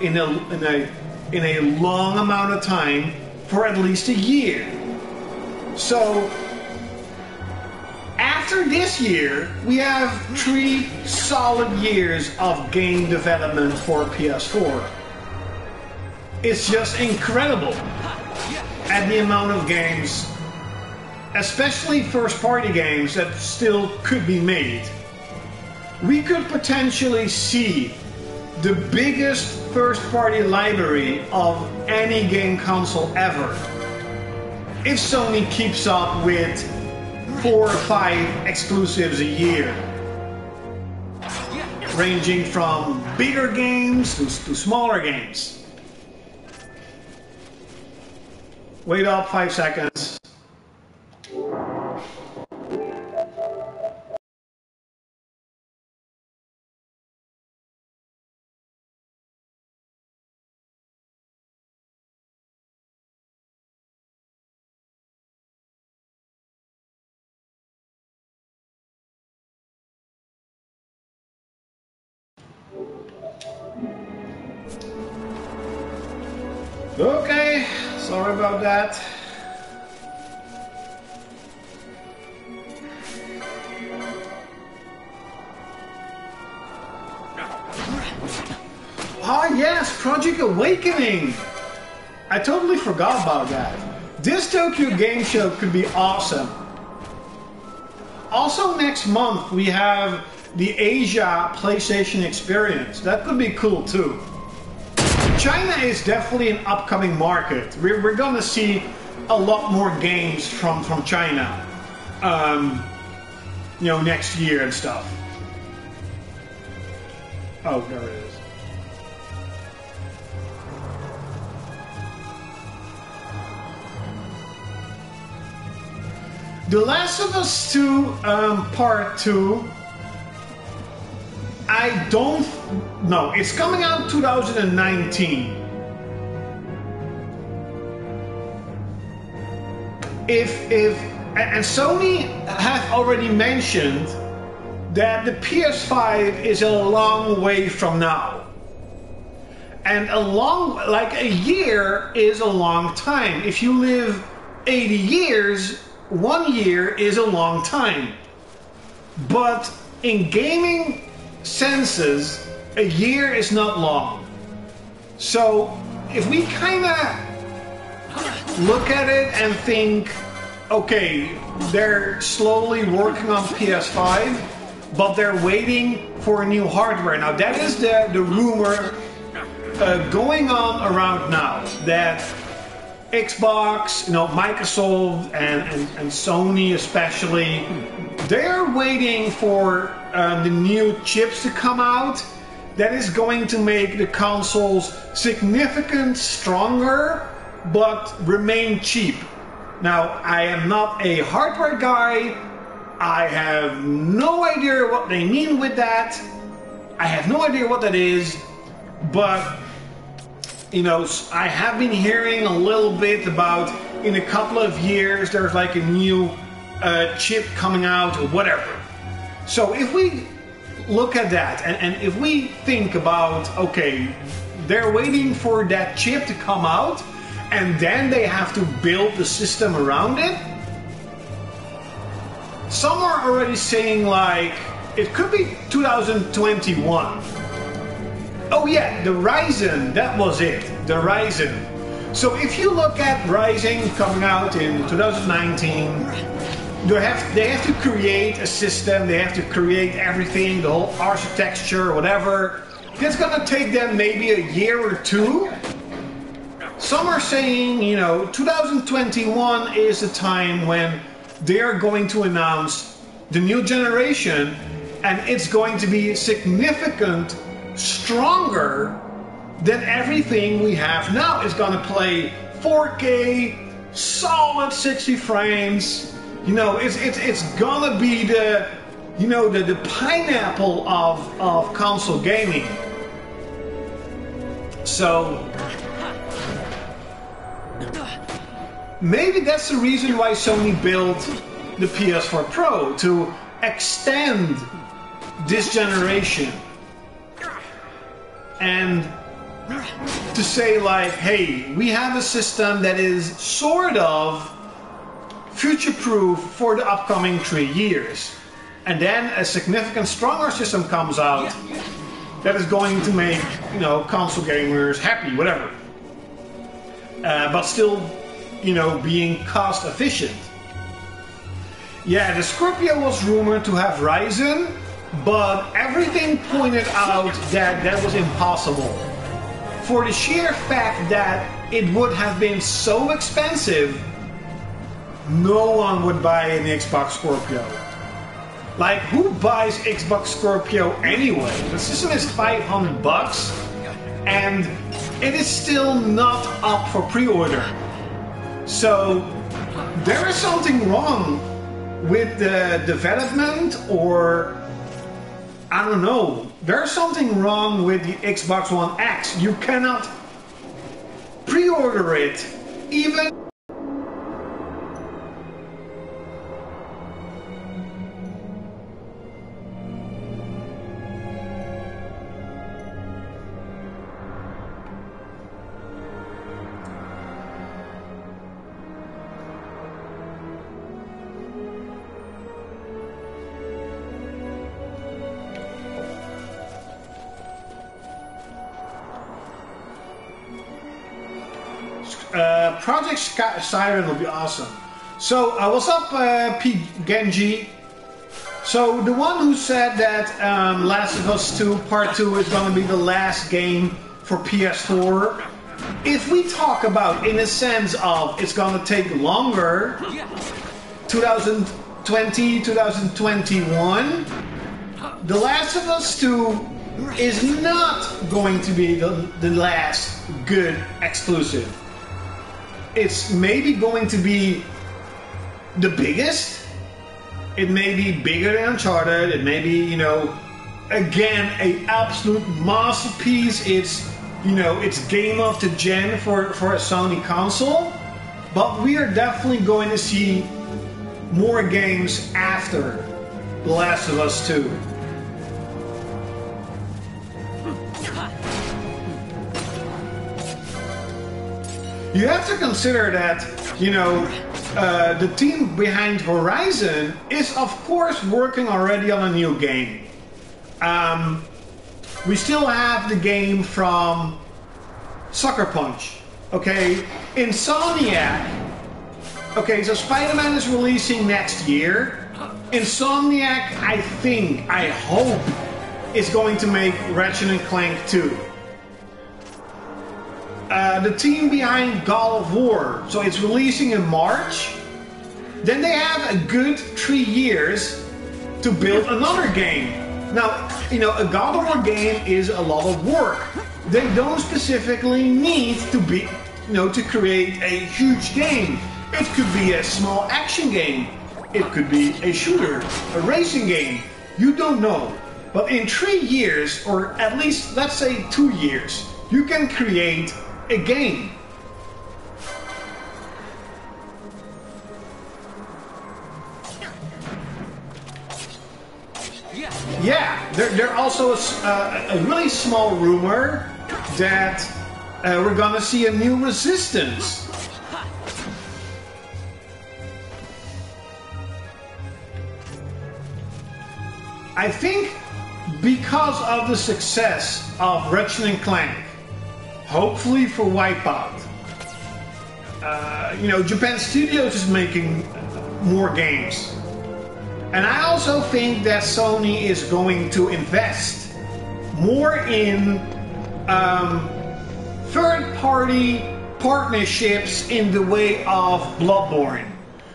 in a long amount of time for at least a year. So after this year, we have 3 solid years of game development for PS4. It's just incredible at the amount of games, especially first-party games, that still could be made. We could potentially see the biggest first-party library of any game console ever if Sony keeps up with 4 or 5 exclusives a year, ranging from bigger games to smaller games. Wait up 5 seconds. Okay, sorry about that. Ah yes, Project Awakening! I totally forgot about that. This Tokyo Game Show could be awesome. Also next month we have the Asia PlayStation experience. That could be cool too. China is definitely an upcoming market. We're gonna see a lot more games from China, you know, next year and stuff. Oh, there it is. The Last of Us 2 Part 2, I don't know. It's coming out 2019. And Sony have already mentioned that the PS5 is a long way from now. And like a year is a long time. If you live 80 years, 1 year is a long time. But in gaming senses, a year is not long. So if we kind of look at it and think, okay, they're slowly working on PS5, but they're waiting for new hardware. Now that is the rumor going on around now, that Xbox, you know, Microsoft and Sony especially, they're waiting for the new chips to come out that is going to make the consoles significantly stronger but remain cheap. Now, I am not a hardware guy. I have no idea what they mean with that. I have no idea what that is, but you know, I have been hearing a little bit about in a couple of years there's like a new chip coming out or whatever. So if we look at that and if we think about, okay, they're waiting for that chip to come out and then they have to build the system around it. Some are already saying like it could be 2021. Oh yeah, the Ryzen, that was it, the Ryzen. So if you look at Ryzen coming out in 2019, they have to create a system, they have to create everything, the whole architecture, whatever. It's gonna take them maybe a year or two. Some are saying, you know, 2021 is the time when they are going to announce the new generation and it's going to be significant stronger than everything we have now. It's gonna play 4K, solid 60 frames. You know, it's gonna be the, you know, the pineapple of console gaming. So maybe that's the reason why Sony built the PS4 Pro, to extend this generation. And to say like, hey, we have a system that is sort of future-proof for the upcoming 3 years. And then a significant stronger system comes out that is going to make, you know, console gamers happy, whatever. But still, you know, being cost efficient. Yeah, the Scorpio was rumored to have Ryzen, but everything pointed out that that was impossible. For the sheer fact that it would have been so expensive, no one would buy an Xbox Scorpio. Like, who buys Xbox Scorpio anyway? The system is $500 and it is still not up for pre-order. So there is something wrong with the development, or I don't know, there's something wrong with the Xbox One X. You cannot pre-order it, even Project Siren will be awesome. So what's up, P Genji? So the one who said that Last of Us 2 Part 2 is going to be the last game for PS4, if we talk about in a sense of it's going to take longer, 2020, 2021, The Last of Us 2 is not going to be the last good exclusive. It's maybe going to be the biggest. It may be bigger than Uncharted. It may be, you know, again, an absolute masterpiece. It's, you know, it's game of the gen for a Sony console. But we are definitely going to see more games after The Last of Us 2. You have to consider that, you know, the team behind Horizon is of course working already on a new game. We still have the game from Sucker Punch, okay? Insomniac, okay, so Spider-Man is releasing next year. Insomniac, I hope, is going to make Ratchet & Clank 2. The team behind God of War, so it's releasing in March. Then they have a good 3 years to build another game. Now, you know, a God of War game is a lot of work. They don't specifically need to be, you know, to create a huge game. It could be a small action game. It could be a shooter, a racing game. You don't know. But in 3 years, or at least let's say 2 years, you can create a game. Yeah, there also is a really small rumor that we're gonna see a new Resistance. I think because of the success of Ratchet & Clank, hopefully for Wipeout, you know, Japan Studios is making more games. And I also think that Sony is going to invest more in third-party partnerships in the way of Bloodborne,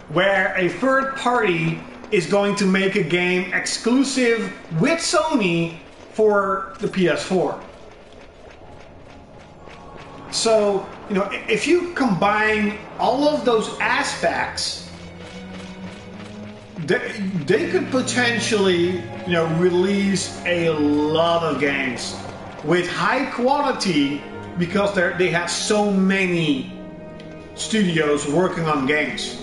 where a third party is going to make a game exclusive with Sony for the PS4. So, you know, if you combine all of those aspects, they could potentially, you know, release a lot of games with high quality because they have so many studios working on games.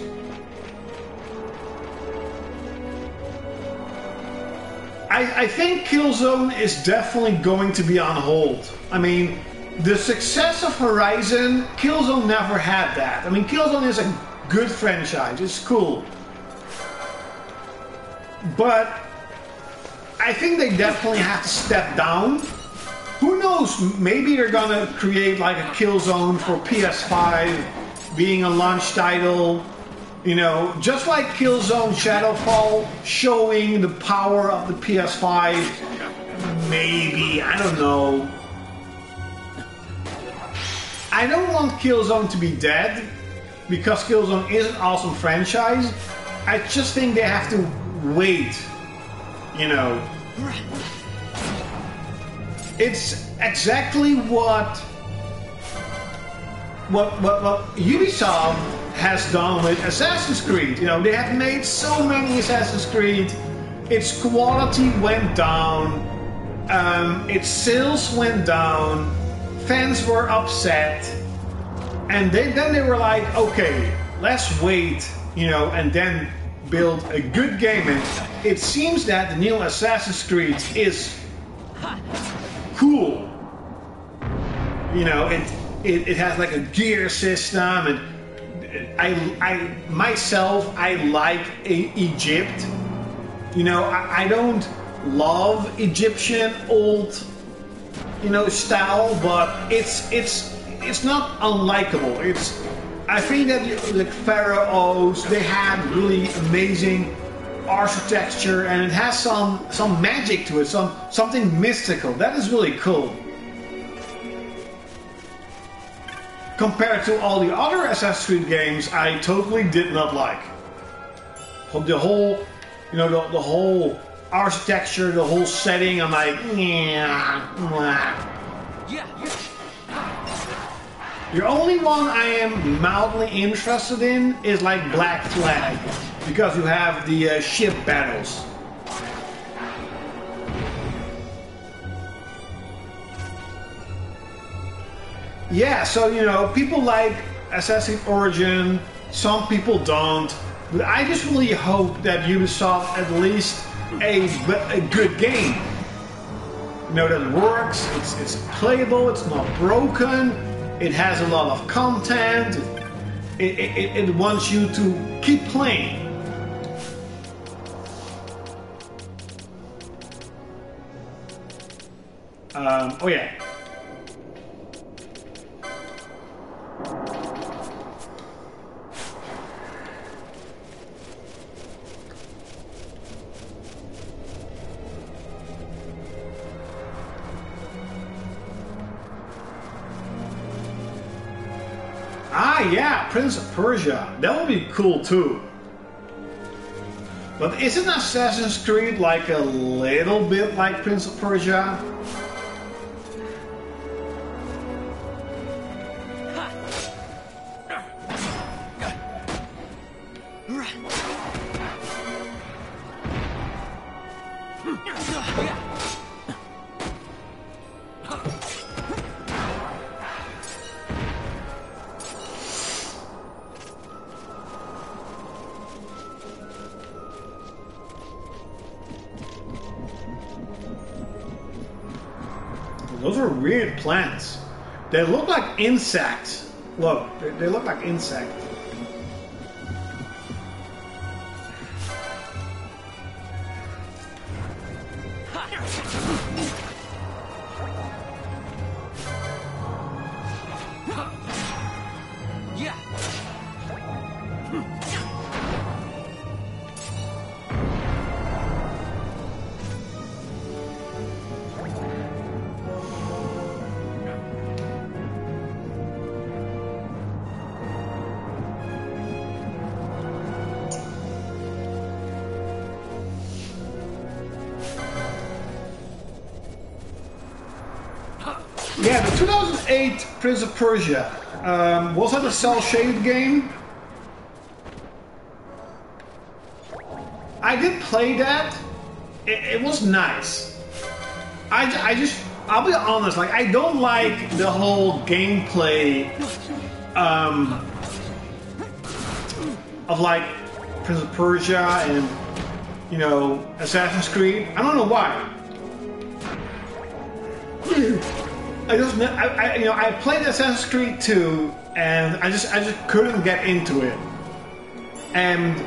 I think Killzone is definitely going to be on hold. I mean, the success of Horizon, Killzone never had that. I mean, Killzone is a good franchise. It's cool. But I think they definitely have to step down. Who knows? Maybe they're gonna create like a Killzone for PS5, being a launch title. You know, just like Killzone Shadowfall, showing the power of the PS5. Maybe, I don't know. I don't want Killzone to be dead, because Killzone is an awesome franchise. I just think they have to wait, you know. It's exactly what Ubisoft has done with Assassin's Creed. You know, they have made so many Assassin's Creed. Its quality went down, its sales went down, fans were upset, and then they were like, okay, let's wait, you know, and then build a good game. And it seems that the new Assassin's Creed is cool. You know, it has like a gear system, and I myself like Egypt. You know, I don't love Egyptian old, you know, style, but it's not unlikable. I think that the pharaohs, they had really amazing architecture, and it has some magic to it, something mystical. That is really cool. Compared to all the other Assassin's Creed games, I totally did not like. The whole, you know, the whole architecture, the whole setting. I'm like, The only one I am mildly interested in is like Black Flag, because you have the ship battles. Yeah, so you know, people like Assassin's Origin, some people don't, but I just really hope that Ubisoft at least a good game. You know, that works, it's playable, it's not broken. It has a lot of content. It wants you to keep playing. Oh yeah. Ah, yeah, Prince of Persia. That would be cool too. But isn't Assassin's Creed like a little bit like Prince of Persia? Those are weird plants. They look like insects. Look, they look like insects. Yeah, the 2008 Prince of Persia. Was that a cel-shaded game? I did play that. It was nice. I'll be honest, like, I don't like the whole gameplay of like Prince of Persia and, you know, Assassin's Creed. I don't know why. I played Assassin's Creed 2 and I just couldn't get into it. And,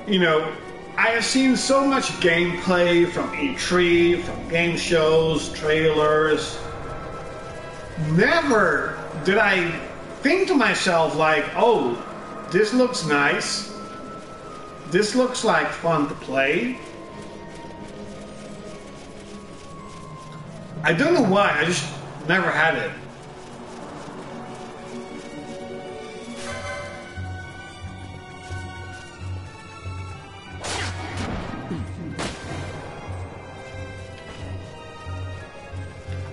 you know, I have seen so much gameplay from E3, from game shows, trailers. Never did I think to myself like, oh, this looks nice. This looks like fun to play. I don't know why, I just never had it.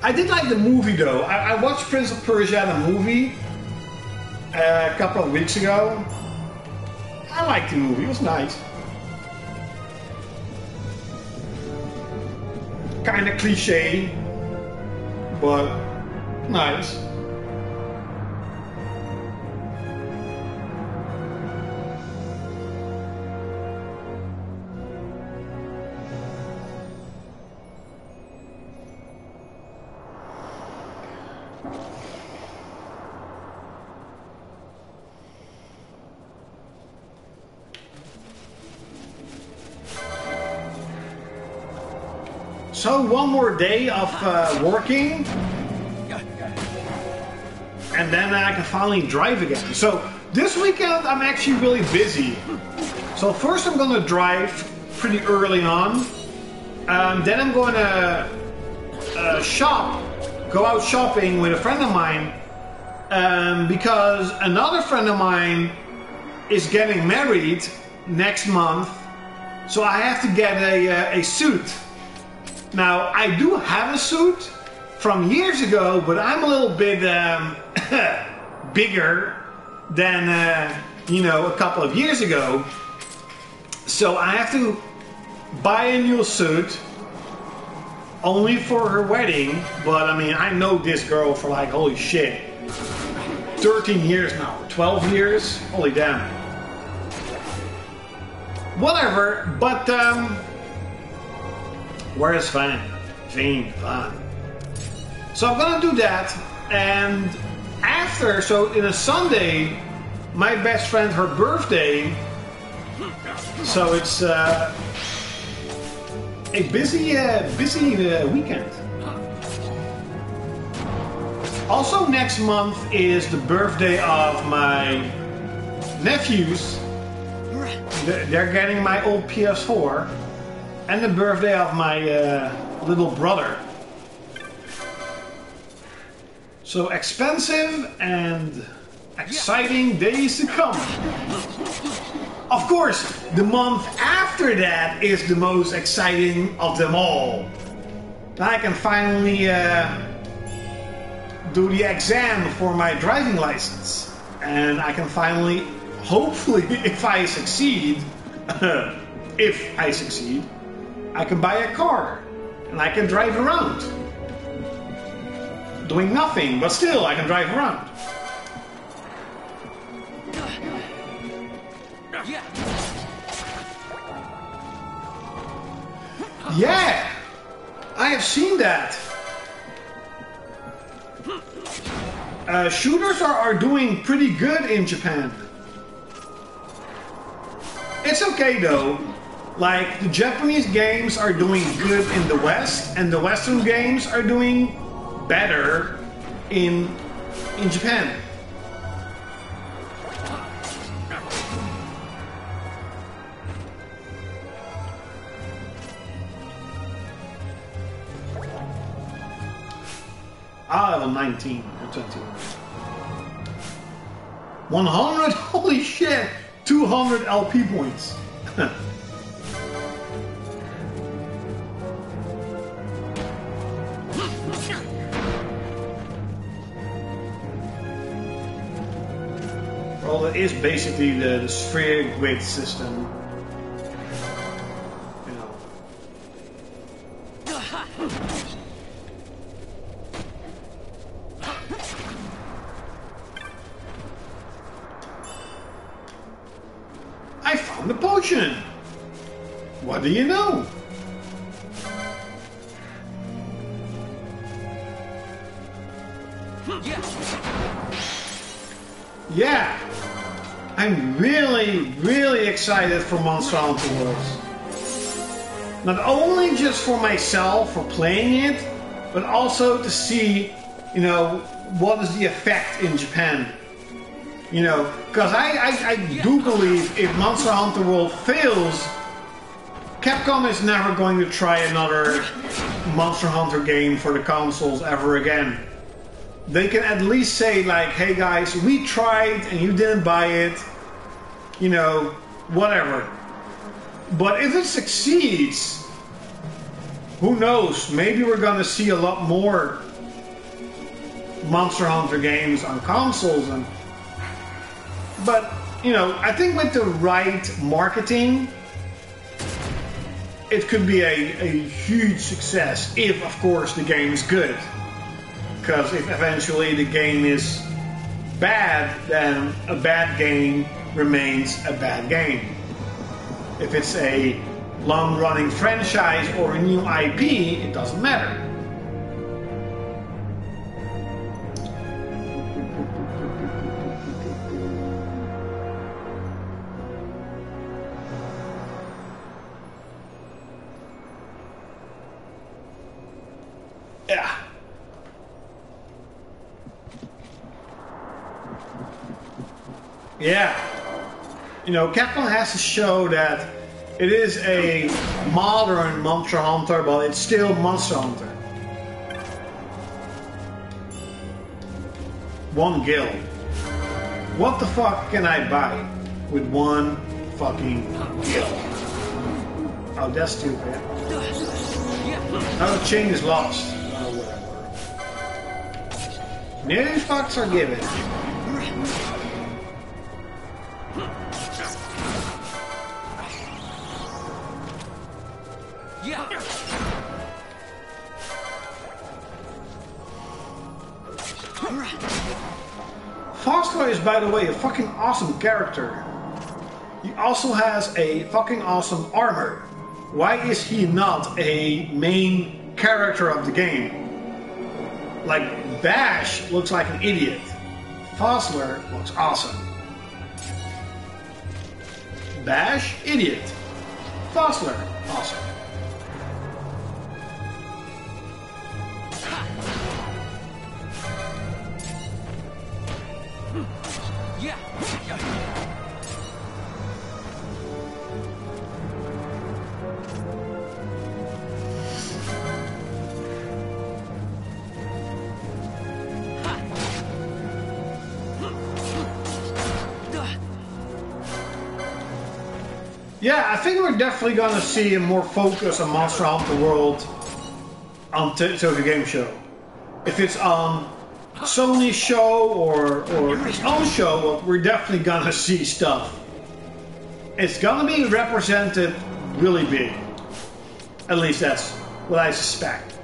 I did like the movie though. I watched Prince of Persia, the movie, a couple of weeks ago. I liked the movie, it was nice. Kinda cliche, but nice. So one more day of working, and then I can finally drive again. So this weekend I'm actually really busy. So first I'm gonna drive pretty early on. Then I'm going to go out shopping with a friend of mine, because another friend of mine is getting married next month, so I have to get a suit. Now, I do have a suit from years ago, but I'm a little bit bigger than, you know, a couple of years ago. So I have to buy a new suit only for her wedding. But I mean, I know this girl for like, holy shit, 13 years now, 12 years, holy damn. Whatever, but where is Van? So I'm gonna do that, and after, so in a Sunday, my best friend, her birthday, so it's a busy weekend. Also next month is the birthday of my nephews. They're getting my old PS4, and the birthday of my little brother. So expensive and exciting days to come. Of course, the month after that is the most exciting of them all. I can finally do the exam for my driving license, and I can finally, hopefully, if I succeed, I can buy a car and I can drive around. Doing nothing, but still I can drive around. Yeah, I have seen that. Shooters are doing pretty good in Japan. It's okay though. Like, the Japanese games are doing good in the West, and the Western games are doing better in Japan. I level 19 or 21. 100? Holy shit! 200 LP points. Well, it is basically the sphere grid system. You know. I found the potion! What do you know? Yeah! I'm really excited for Monster Hunter Worlds. Not only just for myself, for playing it, but also to see, you know, what is the effect in Japan. You know, because I do believe if Monster Hunter World fails, Capcom is never going to try another Monster Hunter game for the consoles ever again. They can at least say, like, hey guys, we tried and you didn't buy it, you know, whatever. But if it succeeds, who knows, maybe we're gonna see a lot more Monster Hunter games on consoles. But, you know, I think with the right marketing, it could be a huge success if, of course, the game is good. Because if eventually the game is bad, then a bad game remains a bad game. If it's a long-running franchise or a new IP, it doesn't matter. Yeah. Yeah. You know, Capcom has to show that It is a modern Monster Hunter, but it's still Monster Hunter. 1 gil. What the fuck can I buy with 1 fucking gil? Oh, that's stupid. Oh, the chain is lost. Oh, whatever. New fucks are given. Fosler is, by the way, a fucking awesome character. He also has a fucking awesome armor. Why is he not a main character of the game? Like, Bash looks like an idiot. Fosler looks awesome. Bash, idiot. Fosler, awesome. Yeah, I think we're definitely gonna see a more focus on Monster Hunter World on Tokyo Game Show. If it's on Sony's show or its own show, we're definitely gonna see stuff. It's gonna be represented really big. At least that's what I suspect.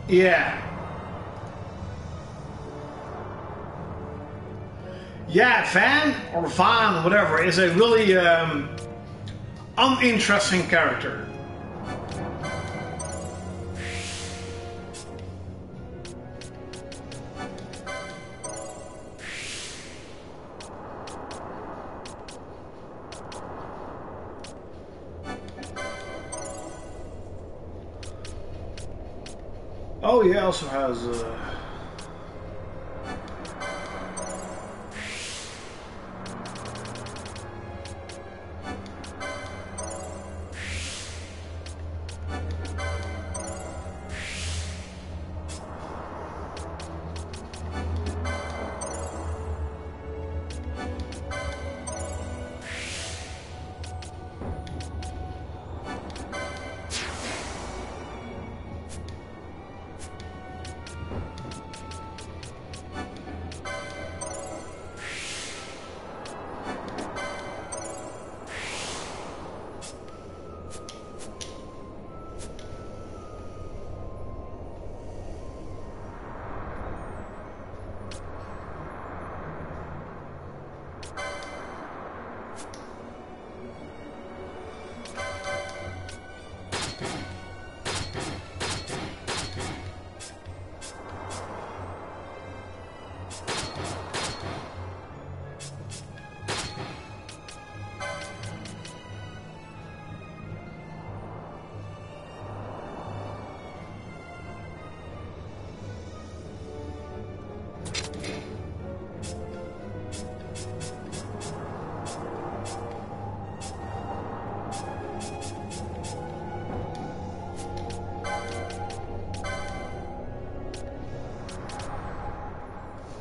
Yeah. Yeah, Van or Van, whatever, is a really uninteresting character. Oh, he also has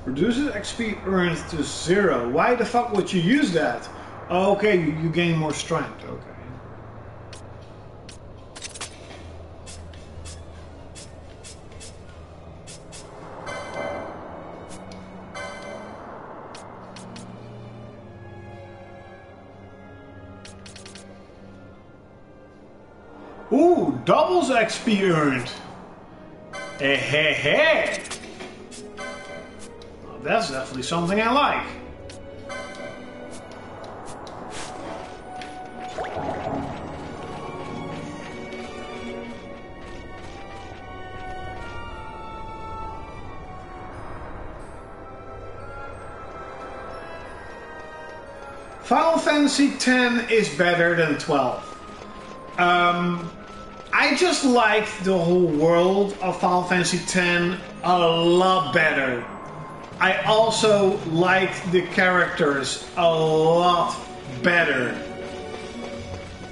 Reduces XP earned to 0. Why the fuck would you use that? Oh, okay, you gain more strength. Okay. Ooh, doubles XP earned. Hey, hey, hey. Well, that's definitely something I like. Final Fantasy X is better than 12. I just liked the whole world of Final Fantasy X a lot better. I also liked the characters a lot better.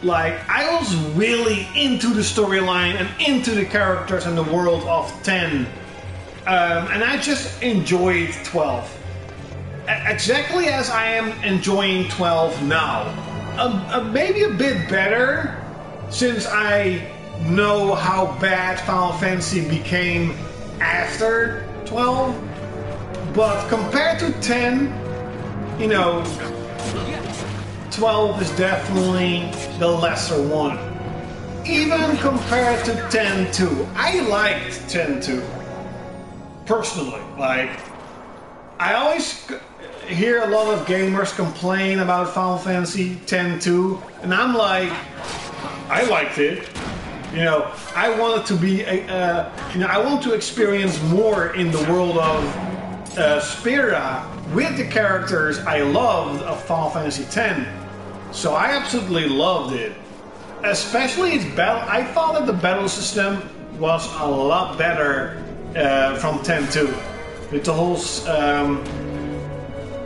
Like, I was really into the storyline and into the characters and the world of 10. And I just enjoyed 12. Exactly as I am enjoying 12 now. Maybe a bit better, since I know how bad Final Fantasy became after 12. But compared to 10, you know, 12 is definitely the lesser one. Even compared to 10 too. I liked 10 too. Personally, like, I always hear a lot of gamers complain about Final Fantasy X too, and I'm like, I liked it. You know, I wanted to be, I want to experience more in the world of Psvita with the characters I loved of Final Fantasy X. So I absolutely loved it. Especially its battle. I thought that the battle system was a lot better from 10 too. With the whole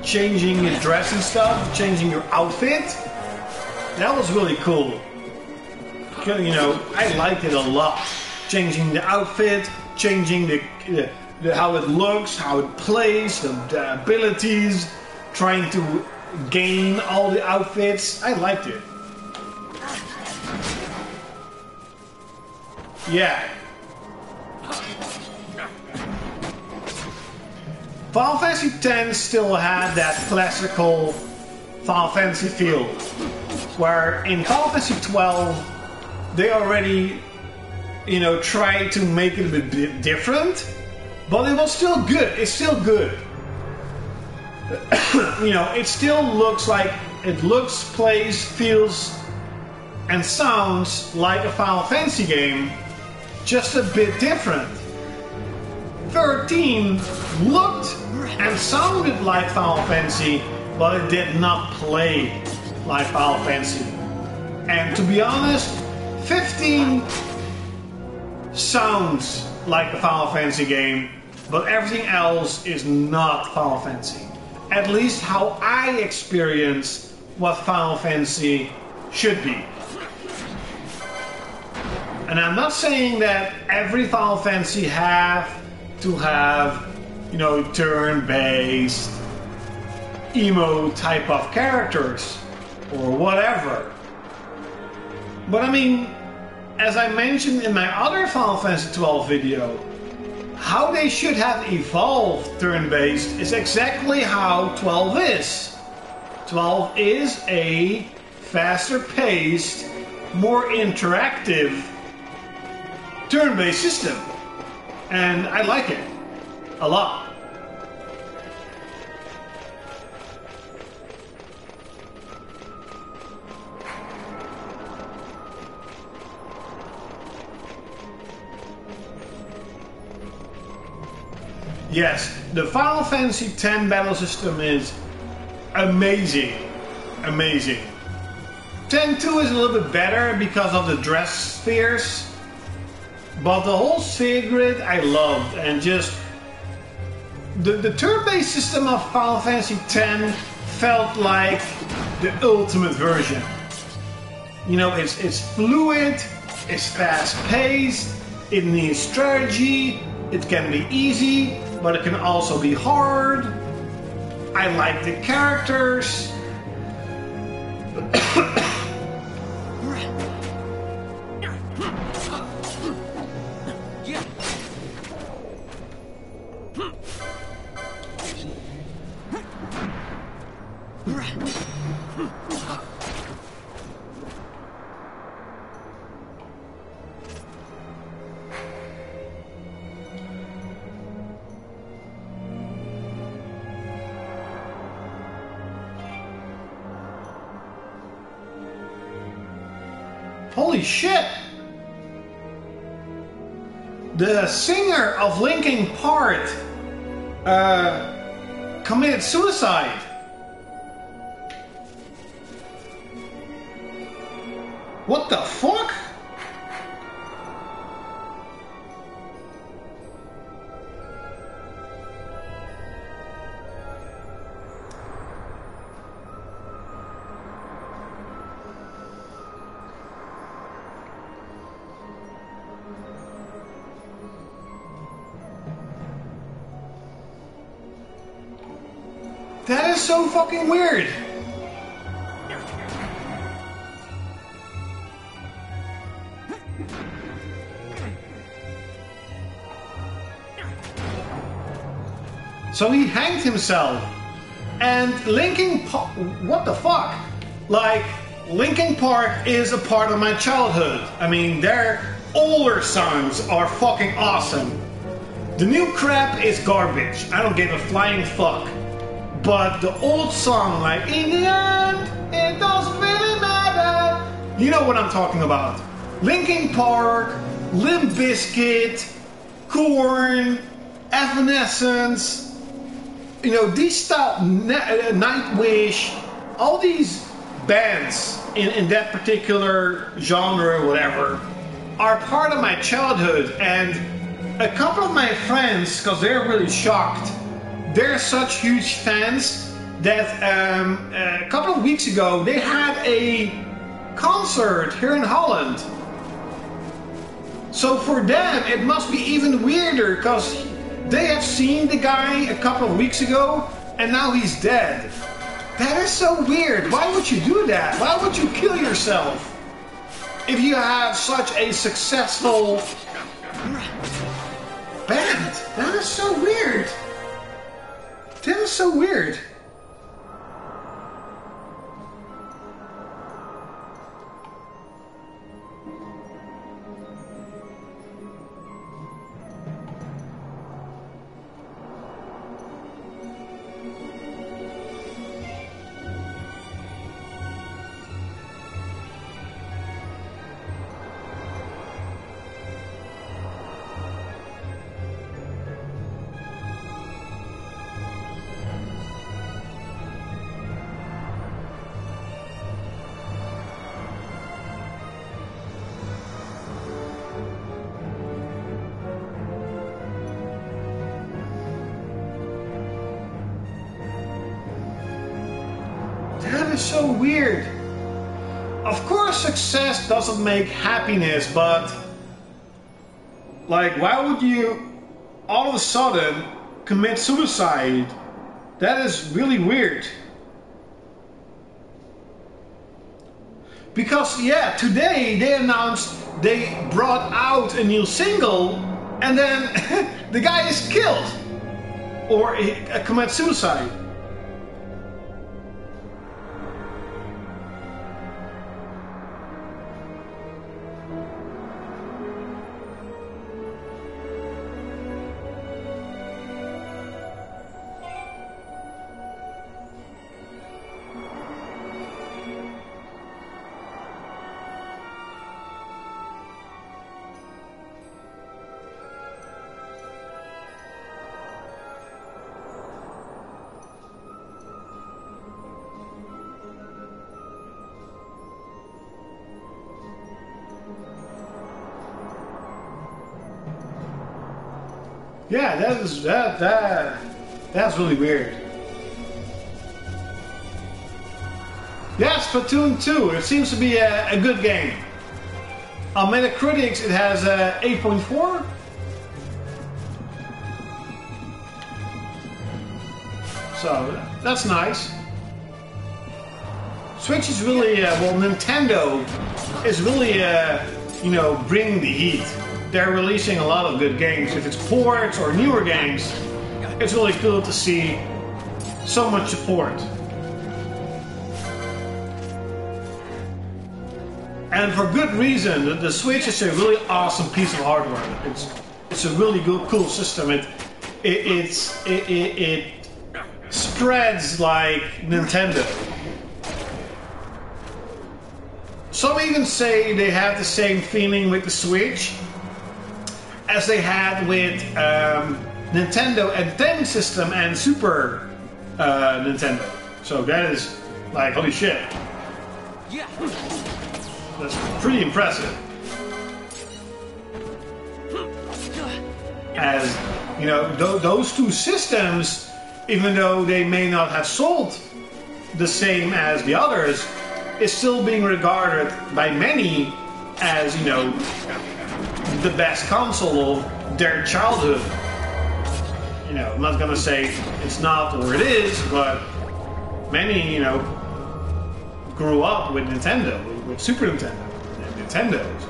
changing your dress and stuff, changing your outfit. That was really cool. You know, I liked it a lot. Changing the outfit, changing the how it looks, how it plays, the abilities, trying to gain all the outfits. I liked it. Yeah. Final Fantasy X still had that classical Final Fantasy feel, where in Final Fantasy XII they already, you know, tried to make it a bit different, but it was still good. It's still good. You know, it still looks like, it looks, plays, feels, and sounds like a Final Fantasy game, just a bit different. 13 looked and sounded like Final Fantasy, but it did not play like Final Fantasy. And to be honest, 15 sounds like a Final Fantasy game, but everything else is not Final Fantasy. At least how I experience what Final Fantasy should be. And I'm not saying that every Final Fantasy have to have, you know, turn-based, emo type of characters, or whatever. But I mean, as I mentioned in my other Final Fantasy XII video, how they should have evolved turn-based is exactly how 12 is. 12 is a faster-paced, more interactive turn-based system. And I like it a lot. Yes, the Final Fantasy X battle system is amazing. Amazing. 10-2 is a little bit better because of the dress spheres. But the whole sphere grid I loved, and just the turn-based system of Final Fantasy X felt like the ultimate version. You know, it's fluid, it's fast-paced, it needs strategy, it can be easy, but it can also be hard. I like the characters. Holy shit! The singer of Linkin Park committed suicide. What the fuck? That is so fucking weird. So he hanged himself. And Linkin Park, what the fuck? Like, Linkin Park is a part of my childhood. I mean, their older songs are fucking awesome. The new crap is garbage. I don't give a flying fuck. But the old song, like, in the end, it doesn't really matter. You know what I'm talking about. Linkin Park, Limp Bizkit, Korn, Evanescence, you know, these stuff, Nightwish, all these bands in that particular genre or whatever are part of my childhood. And a couple of my friends, because they're really shocked, they're such huge fans that a couple of weeks ago they had a concert here in Holland. So for them it must be even weirder because they have seen the guy a couple of weeks ago and now he's dead. That is so weird. Why would you do that? Why would you kill yourself if you have such a successful band? That is so weird. That is so weird. That is so weird. Of course success doesn't make happiness, but like, why would you all of a sudden commit suicide? That is really weird. Because yeah, today they announced they brought out a new single and then the guy is killed or commits suicide. Yeah, that's really weird. Yes, Splatoon 2. It seems to be a good game. On Metacritic, it has 8.4. So that's nice. Switch is really, well, Nintendo is really, you know, bringing the heat. They're releasing a lot of good games. If it's ports or newer games, it's really cool to see so much support. And for good reason. The Switch is a really awesome piece of hardware. It's a really good, cool system. It spreads like Nintendo. Some even say they have the same feeling with the Switch as they had with Nintendo Entertainment System and Super Nintendo. So that is like, holy shit. Yeah. That's pretty impressive. As you know, those two systems, even though they may not have sold the same as the others, is still being regarded by many as, you know, the best console of their childhood. You know, I'm not gonna say it's not or it is, but many, you know, grew up with Nintendo, with Super Nintendo, and Nintendos.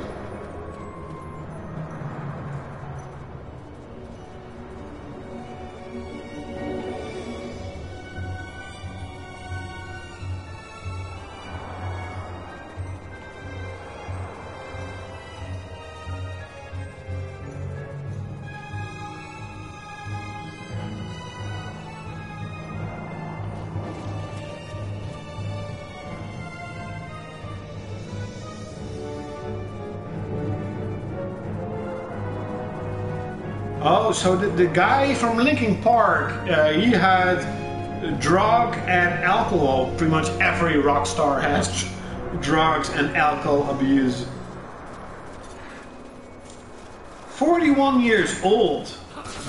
Oh, so the guy from Linkin Park, he had drug and alcohol. Pretty much every rock star has drugs and alcohol abuse. 41 years old.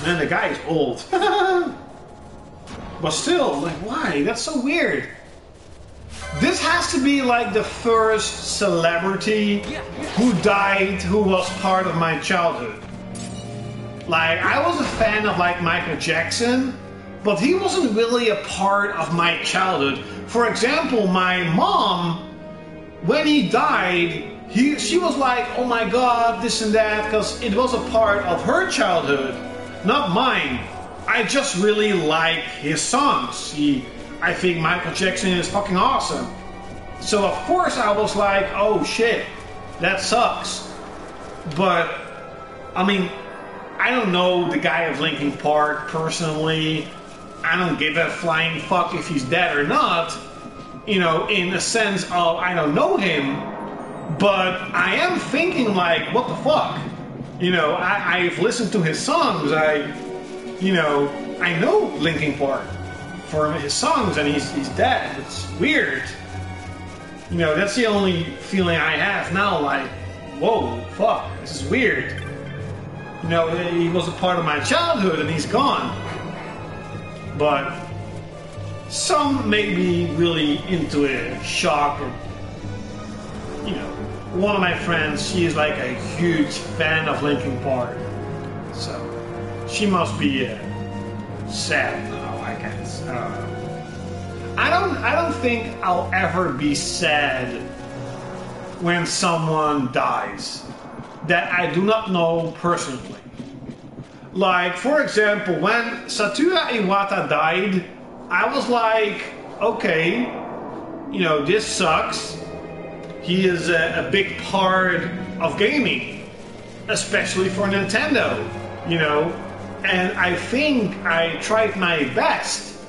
Man, the guy is old. But still, like, why? That's so weird. This has to be like the first celebrity who died who was part of my childhood. Like, I was a fan of, like, Michael Jackson, but he wasn't really a part of my childhood. For example, my mom, when he died, she was like, oh my god, this and that, because it was a part of her childhood, not mine. I just really like his songs. I think Michael Jackson is fucking awesome. So of course I was like, oh shit, that sucks. But, I mean, I don't know the guy of Linkin Park personally. I don't give a flying fuck if he's dead or not. You know, in a sense of I don't know him. But I am thinking like, what the fuck? You know, I've listened to his songs. I know Linkin Park for his songs, and he's dead. It's weird. You know, that's the only feeling I have now. Like, whoa, fuck, this is weird. You know, he was a part of my childhood and he's gone. But some may be really into it, shock. And, you know, one of my friends, she is like a huge fan of Linkin Park. So she must be sad now, I guess. I don't know. I don't think I'll ever be sad when someone dies that I do not know personally. Like, for example, when Satoru Iwata died, I was like, okay, you know, this sucks. He is a big part of gaming, especially for Nintendo, you know. And I think I tried my best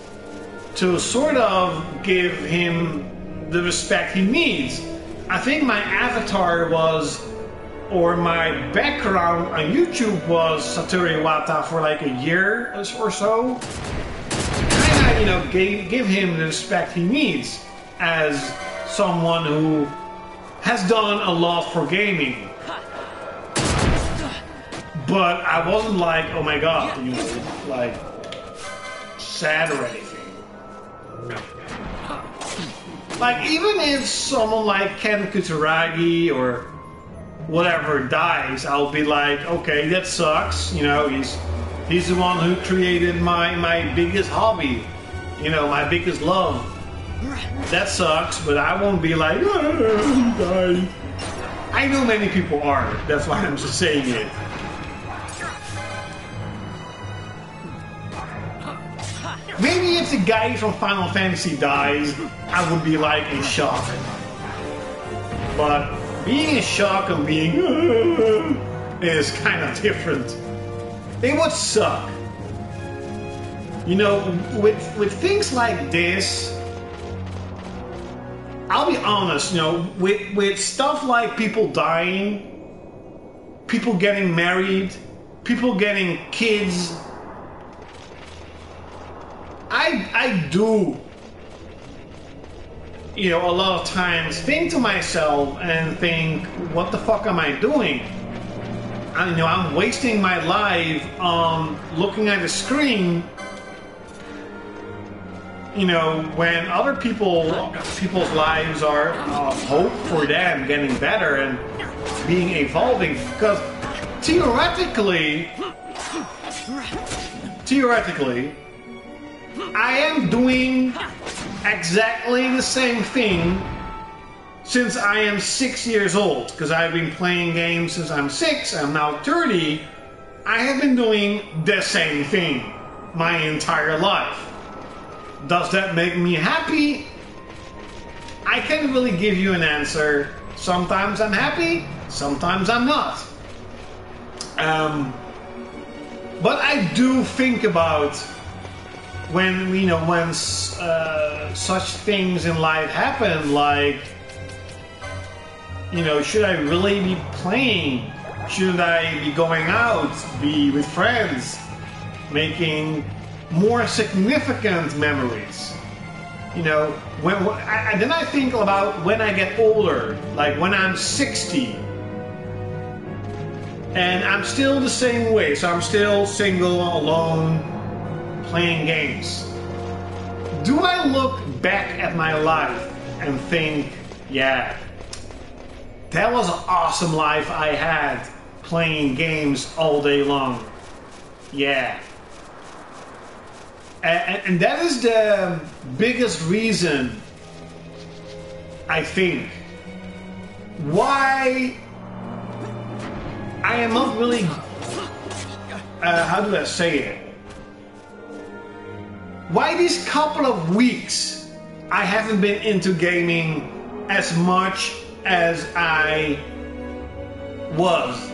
to sort of give him the respect he needs. I think my avatar was, or my background on YouTube was Satoru Iwata for like a year or so. Kinda, you know, give him the respect he needs as someone who has done a lot for gaming. But I wasn't like, oh my god, you know, like sad or anything. Like, even if someone like Ken Kutaragi or whatever dies, I'll be like, okay, that sucks. You know, he's the one who created my biggest hobby. you know, my biggest love. That sucks, but I won't be like, he died. I know many people are. That's why I'm just saying it. Maybe if the guy from Final Fantasy dies, I would be like in shock. But being in shock and being is kind of different. It would suck. You know, with things like this, I'll be honest, you know, with stuff like people dying, people getting married, people getting kids, I do, you know, a lot of times think to myself and think, what the fuck am I doing? You know, I'm wasting my life on looking at a screen, you know, when other people's lives are hope for them getting better and being evolving. Because theoretically, I am doing exactly the same thing since I am 6 years old. Because I've been playing games since I'm 6, I'm now 30. I have been doing the same thing my entire life. Does that make me happy? I can't really give you an answer. Sometimes I'm happy, sometimes I'm not. But I do think about when, you know, when such things in life happen, like, you know, should I really be playing? Should I be going out, be with friends, making more significant memories? You know, then I think about when I get older, like when I'm 60, and I'm still the same way, so I'm still single, alone, playing games. Do I look back at my life and think, yeah, that was an awesome life I had playing games all day long? Yeah. And that is the biggest reason, I think, why I am not really, how do I say it? Why these couple of weeks I haven't been into gaming as much as I was.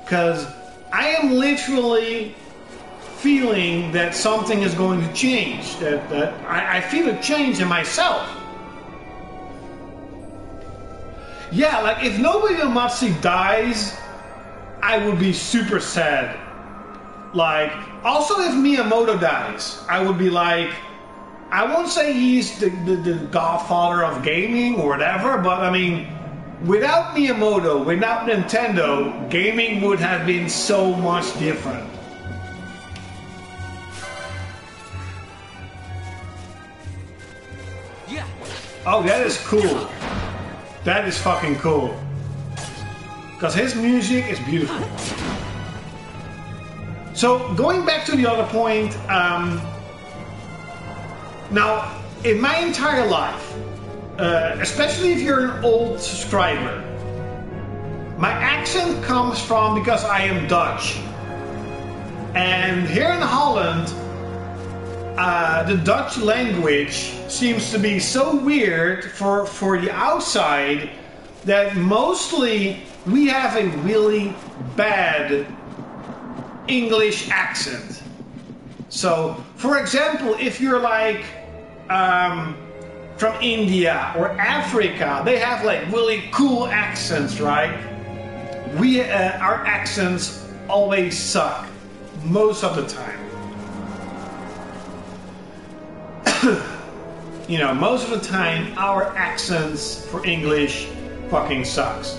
Because I am literally feeling that something is going to change, that I feel a change in myself. Yeah, like if nobody on Matsi dies, I would be super sad. Like, also if Miyamoto dies, I would be like, I won't say he's the godfather of gaming or whatever, but I mean, without Miyamoto, without Nintendo, gaming would have been so much different. Oh, that is cool. That is fucking cool. Because his music is beautiful. So, going back to the other point, now, in my entire life, especially if you're an old subscriber, my accent comes from because I am Dutch. And here in Holland, the Dutch language seems to be so weird for the outside that mostly we have a really bad English accent. So, for example, if you're like from India or Africa, they have like really cool accents, right? Our accents always suck most of the time. You know, most of the time our accents for English fucking sucks.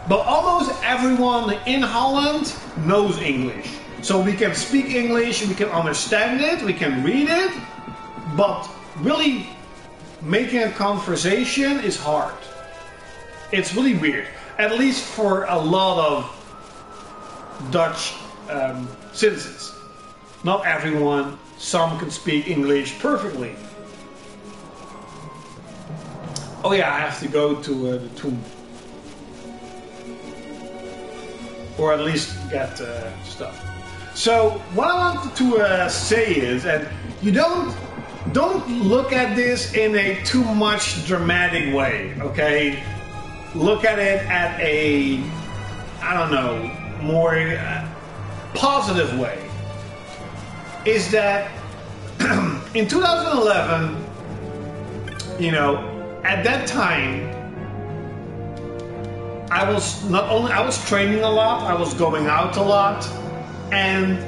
But almost everyone in Holland knows English. So we can speak English, we can understand it, we can read it, but really making a conversation is hard. It's really weird, at least for a lot of Dutch citizens. Not everyone. Some can speak English perfectly. Oh yeah, I have to go to the tomb. Or at least get stuff. So what I wanted to say is, and you don't look at this in a too much dramatic way, okay? Look at it at a, I don't know, more positive way. Is that in 2011, you know, at that time, I was training a lot, I was going out a lot, and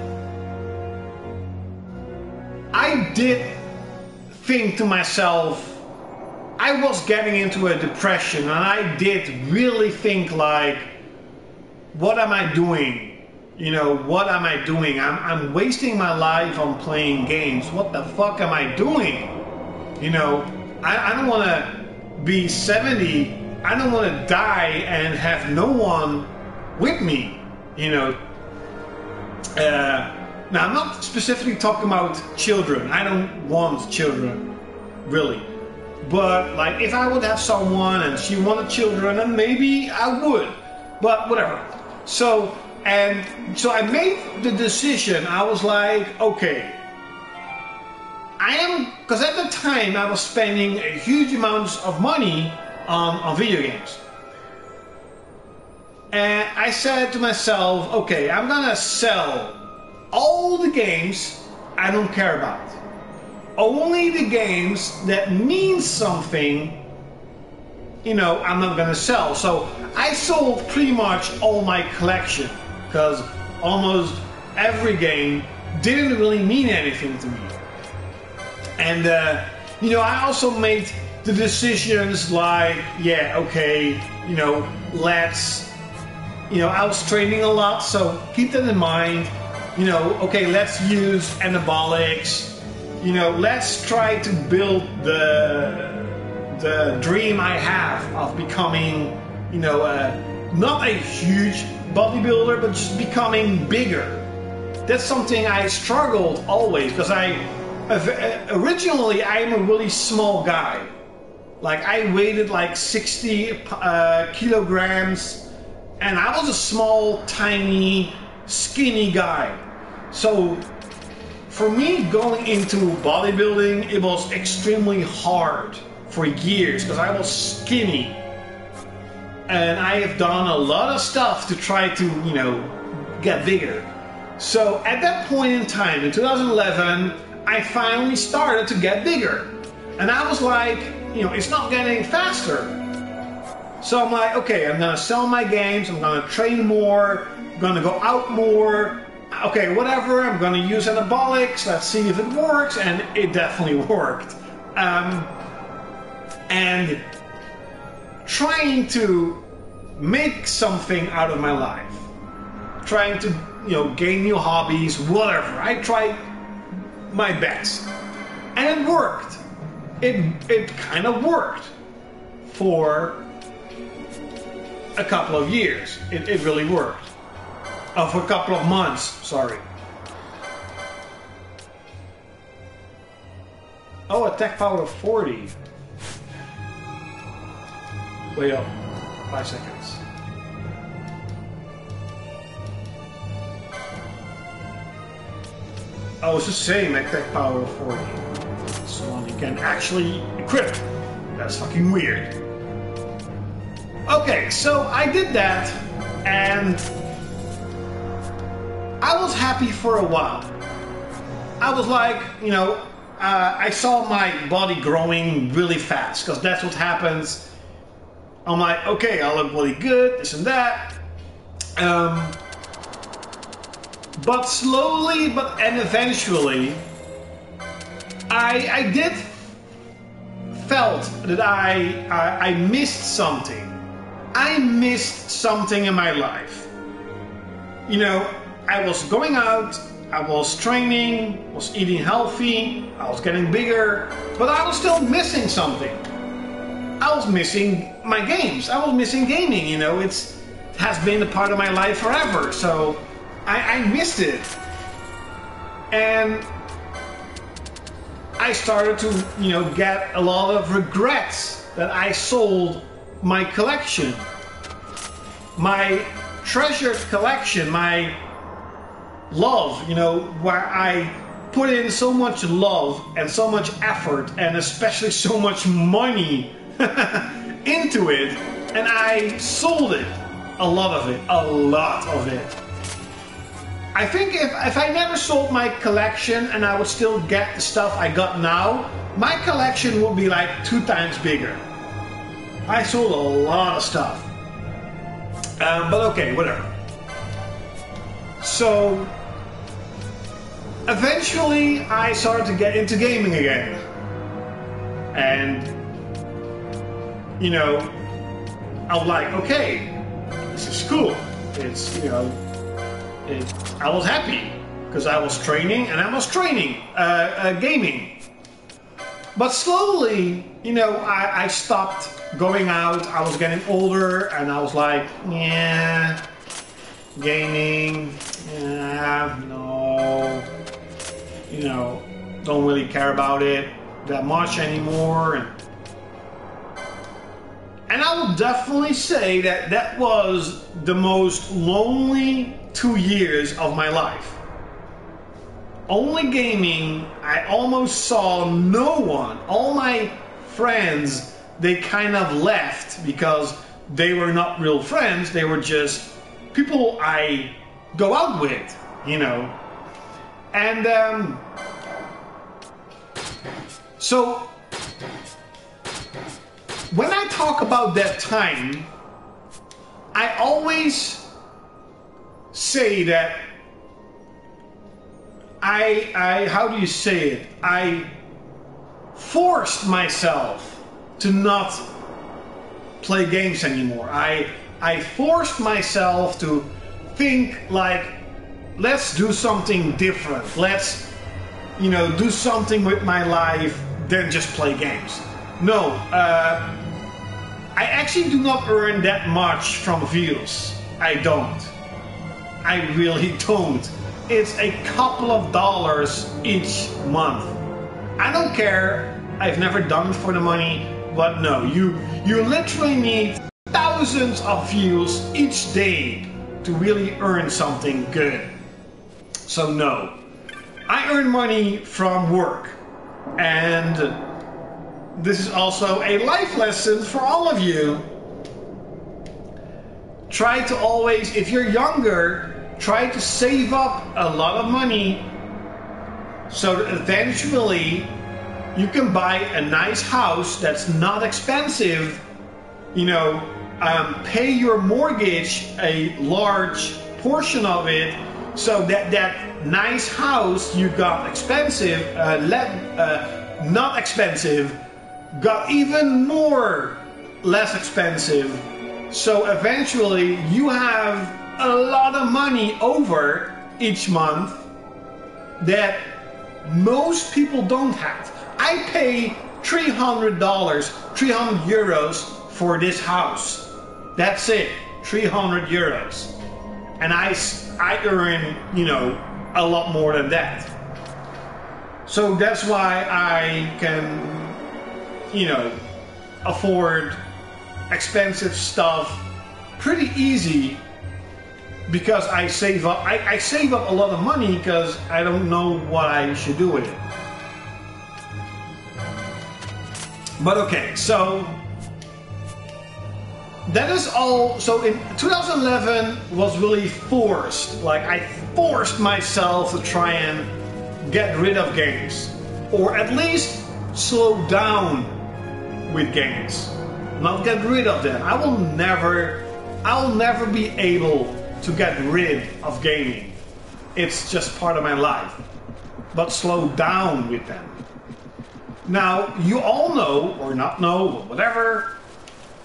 I did think to myself, I was getting into a depression, and I did really think like, what am I doing? You know, what am I doing? I'm wasting my life on playing games. What the fuck am I doing? You know, I don't want to be 70. I don't want to die and have no one with me. You know. Now, I'm not specifically talking about children. I don't want children, really. But like, if I would have someone and she wanted children, then maybe I would. But whatever. So I made the decision. I was like, okay, because at the time I was spending a huge amounts of money on video games. And I said to myself, okay, I'm gonna sell all the games I don't care about. Only the games that mean something, you know, I'm not gonna sell. So I sold pretty much all my collection, because almost every game didn't really mean anything to me. And you know, I also made the decisions like, yeah, okay, you know, I was training a lot, so keep that in mind. You know, okay, let's use anabolics. You know, let's try to build the dream I have of becoming, you know, not a huge bodybuilder, but just becoming bigger. That's something I struggled always, because originally I'm a really small guy. Like, I weighed like 60 kilograms, and I was a small, tiny, skinny guy. So for me, going into bodybuilding, it was extremely hard for years, because I was skinny. And I have done a lot of stuff to try to, you know, get bigger. So at that point in time, in 2011, I finally started to get bigger. And I was like, you know, it's not getting faster. So I'm like, okay, I'm gonna sell my games, I'm gonna train more, I'm gonna go out more. Okay, whatever, I'm gonna use anabolics, let's see if it works, and it definitely worked. And trying to make something out of my life. Trying to, you know, gain new hobbies, whatever. I tried my best. And it worked. It kind of worked for a couple of years. It really worked. For a couple of months, sorry. Oh, attack power of 40. Wait up. 5 seconds. Oh, it's the same attack power of 40. So you can actually equip. That's fucking weird. Okay, so I did that, and I was happy for a while. I was like, you know, I saw my body growing really fast, because that's what happens. I'm like, okay, I look really good, this and that. But slowly, and eventually, I did felt that I missed something. I missed something in my life. You know, I was going out, I was training, was eating healthy, I was getting bigger, but I was still missing something. I was missing my games. I was missing gaming, you know. It has been a part of my life forever, so I missed it. And I started to, get a lot of regrets that I sold my collection. My treasured collection, my love, where I put in so much love and so much effort and especially so much money into it, and I sold it. A lot of it. I think if I never sold my collection and I would still get the stuff I got now, my collection would be like 2 times bigger. I sold a lot of stuff. But okay, whatever. So eventually I started to get into gaming again. And I was like, okay, this is cool. It's I was happy because I was training and I was training gaming. But slowly, I stopped going out. I was getting older and I was like, yeah, gaming, yeah, no, don't really care about it that much anymore. And I will definitely say that that was the most lonely 2 years of my life. Only gaming, I almost saw no one. All my friends, they kind of left because they were not real friends. They were just people I go out with, And so when I talk about that time, I always say that I how do you say it? I forced myself to not play games anymore. I forced myself to think like, let's do something different. Let's, do something with my life than just play games. No, I actually do not earn that much from views. I don't. I really don't. It's a couple of dollars each month. I don't care. I've never done it for the money, but no, you literally need thousands of views each day to really earn something good. So no, I earn money from work, and this is also a life lesson for all of you. Try to always, if you're younger, try to save up a lot of money so that eventually you can buy a nice house that's not expensive, pay your mortgage a large portion of it, so that that nice house you got expensive, not expensive, got even more less expensive. So eventually you have a lot of money over each month that most people don't have. I pay $300, 300 euros for this house. That's it, 300 euros. And I earn, a lot more than that. So that's why I can, afford expensive stuff pretty easy, because I save up. I save up a lot of money because I don't know what I should do with it. But okay, so that is all. So in 2011 was really forced. Like, I forced myself to try and get rid of games, or at least slow down with games. Not get rid of them. I'll never be able to get rid of gaming. It's just part of my life. But slow down with them. Now, you all know, or not know, whatever,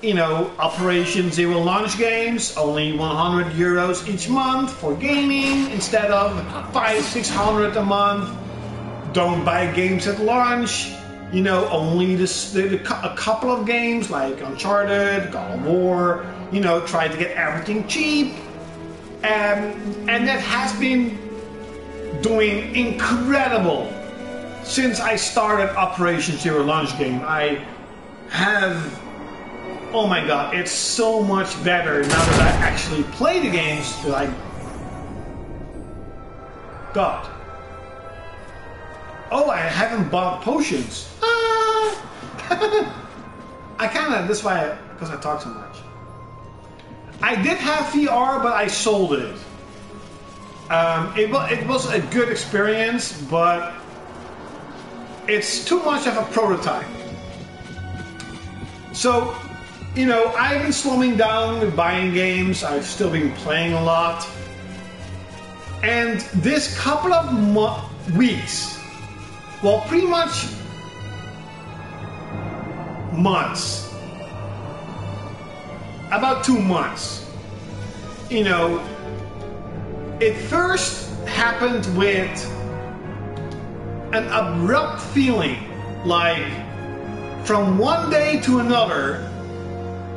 Operation Zero Launch games, only 100 euros each month for gaming instead of 500-600 a month. Don't buy games at launch. Only a couple of games like Uncharted, God of War, try to get everything cheap. And that has been doing incredible. Since I started Operation Zero Launch Game, I have... Oh my god, it's so much better now that I actually play the games. Like... God. Oh, I haven't bought potions. I kinda... That's why... Because I talk so much. I did have VR, but I sold it. It was a good experience, but it's too much of a prototype. So, you know, I've been slowing down with buying games. I've still been playing a lot. And this couple of weeks, well, pretty much months, about 2 months, you know, it first happened with an abrupt feeling like from one day to another,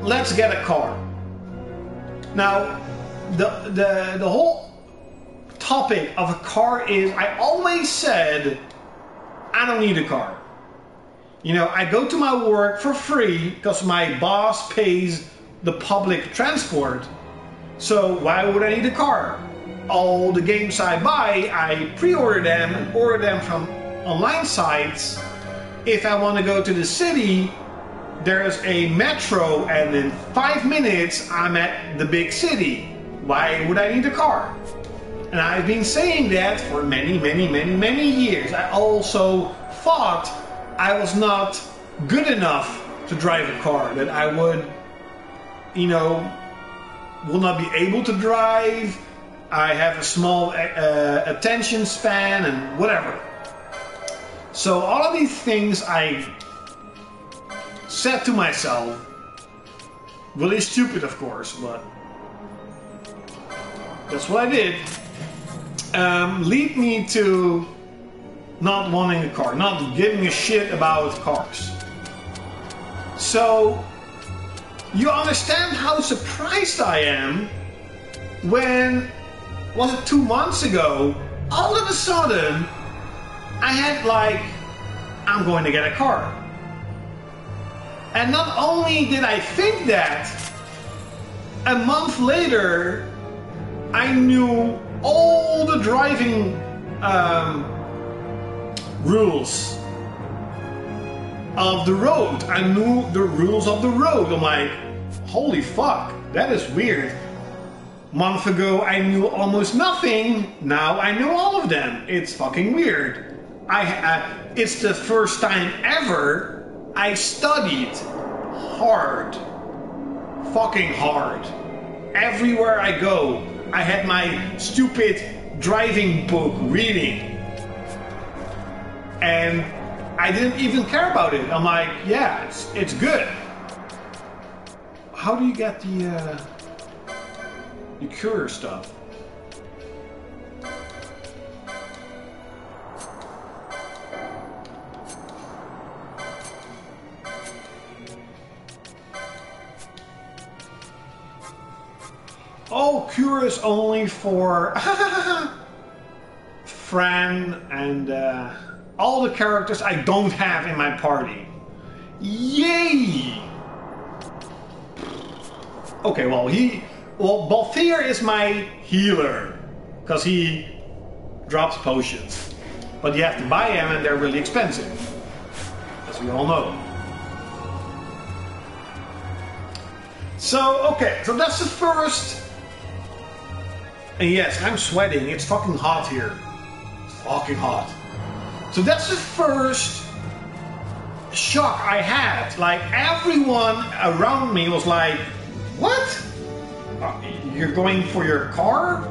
let's get a car. Now, the whole topic of a car is, I always said, I don't need a car. You know, I go to my work for free because my boss pays the public transport. So why would I need a car? All the games I buy, I pre-order them and order them from online sites. If I want to go to the city, there's a metro and in 5 minutes I'm at the big city. Why would I need a car? And I've been saying that for many years. I also thought I was not good enough to drive a car, that I would, you know, will not be able to drive. I have a small attention span and whatever. So all of these things I said to myself, really stupid of course, but that's what I did, lead me to not wanting a car, not giving a shit about cars. So you understand how surprised I am when, was it 2 months ago, all of a sudden I had like, I'm going to get a car. And not only did I think that, a month later I knew all the driving rules of the road. I knew the rules of the road. I'm like, holy fuck, that is weird. A month ago I knew almost nothing, now I know all of them. It's fucking weird. It's the first time ever I studied hard. Fucking hard. Everywhere I go, I had my stupid driving book reading. And I didn't even care about it. I'm like, yeah, it's good. How do you get the courier stuff? Oh, courier is only for Fran and all the characters I don't have in my party. Yay! Okay, well Balthier is my healer, because he drops potions. But you have to buy them and they're really expensive, as we all know. So, okay, so that's the first. And yes, I'm sweating, it's fucking hot here. It's fucking hot. So that's the first shock I had. Like, everyone around me was like, what? You're going for your car?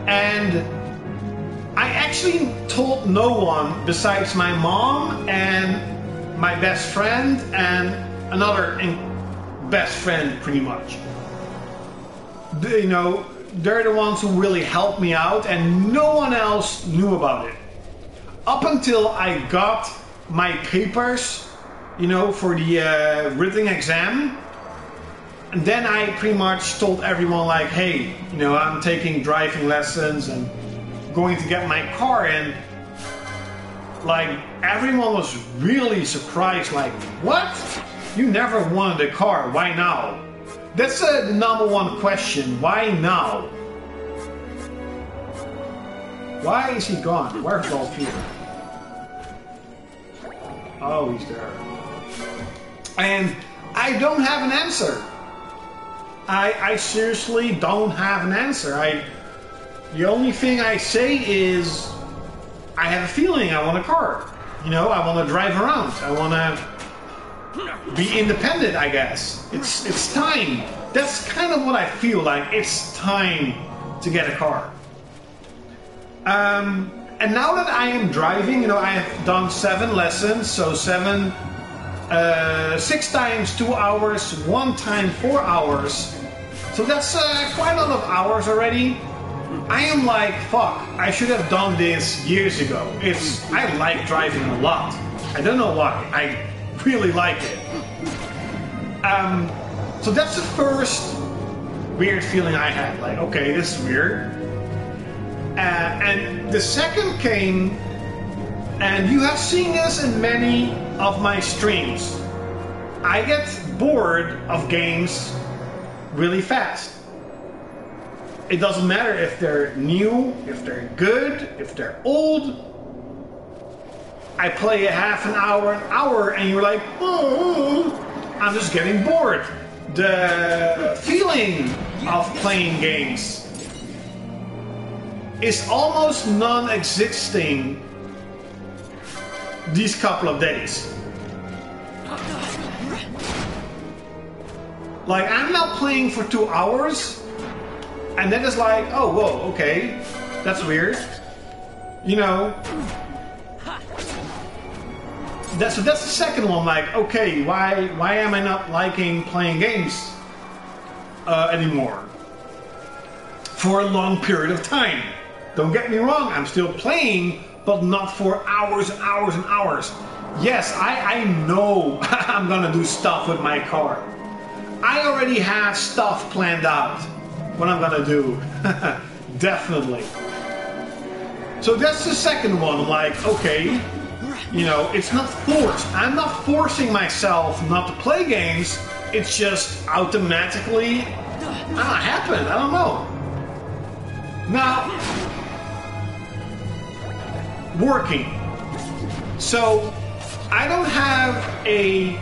And I actually told no one besides my mom and my best friend and another best friend, pretty much. You know, they're the ones who really helped me out, and no one else knew about it. Up until I got my papers, you know, for the written exam. And then I pretty much told everyone like, hey, you know, I'm taking driving lessons and going to get my car, and like everyone was really surprised, like, what? You never wanted a car, why now? That's the number one question, why now? Why is he gone? Where's Dolph here? Oh, he's there. And I don't have an answer. I seriously don't have an answer. The only thing I say is I have a feeling I want a car. You know, I want to drive around. I want to be independent, I guess. It's time. That's kind of what I feel like. It's time to get a car. And now that I am driving, you know, I have done 7 lessons, so 6 times 2 hours, 1 time 4 hours. So that's quite a lot of hours already. I am like, fuck, I should have done this years ago. I like driving a lot. I don't know why. I really like it. So that's the first weird feeling I had. Like, okay, this is weird. And the second came, and you have seen this in many of my streams. I get bored of games really fast. It doesn't matter if they're new, if they're good, if they're old. I play a half an hour, and you're like, oh, I'm just getting bored. The feeling of playing games is almost non-existing these couple of days. Like, I'm now playing for 2 hours, and then it's like, oh, whoa, okay, that's weird. You know, that's the second one. Like, okay, why am I not liking playing games anymore for a long period of time? Don't get me wrong, I'm still playing, but not for hours and hours and hours. Yes, I know I'm gonna do stuff with my car. I already have stuff planned out what I'm gonna do. Definitely. So that's the second one. I'm like, okay, you know, it's not forced. I'm not forcing myself not to play games. It's just automatically happened. I don't know. Now, working. So I don't have a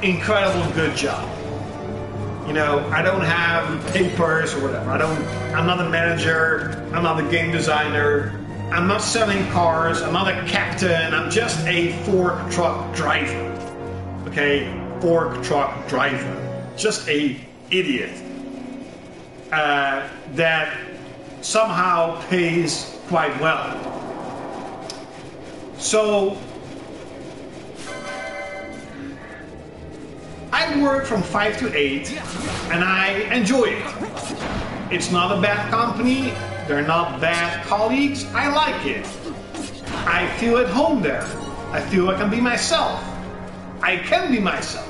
incredible good job. You know, I don't have papers or whatever. I'm not a manager. I'm not a game designer. I'm not selling cars. I'm not a captain. I'm just a fork truck driver. Okay, fork truck driver. Just a idiot that somehow pays quite well. So I work from 5 to 8, and I enjoy it. It's not a bad company. They're not bad colleagues. I like it. I feel at home there. I feel I can be myself. I can be myself.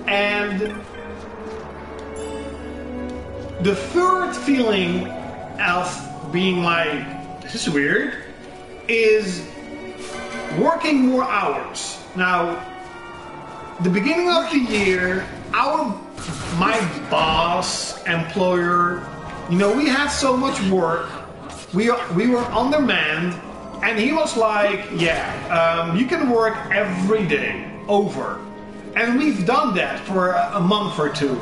And the third feeling of being like, this is weird, is working more hours. Now, the beginning of the year, my boss, employer, you know, we had so much work, we were undermanned, and he was like, yeah, you can work every day, over. And we've done that for a month or two.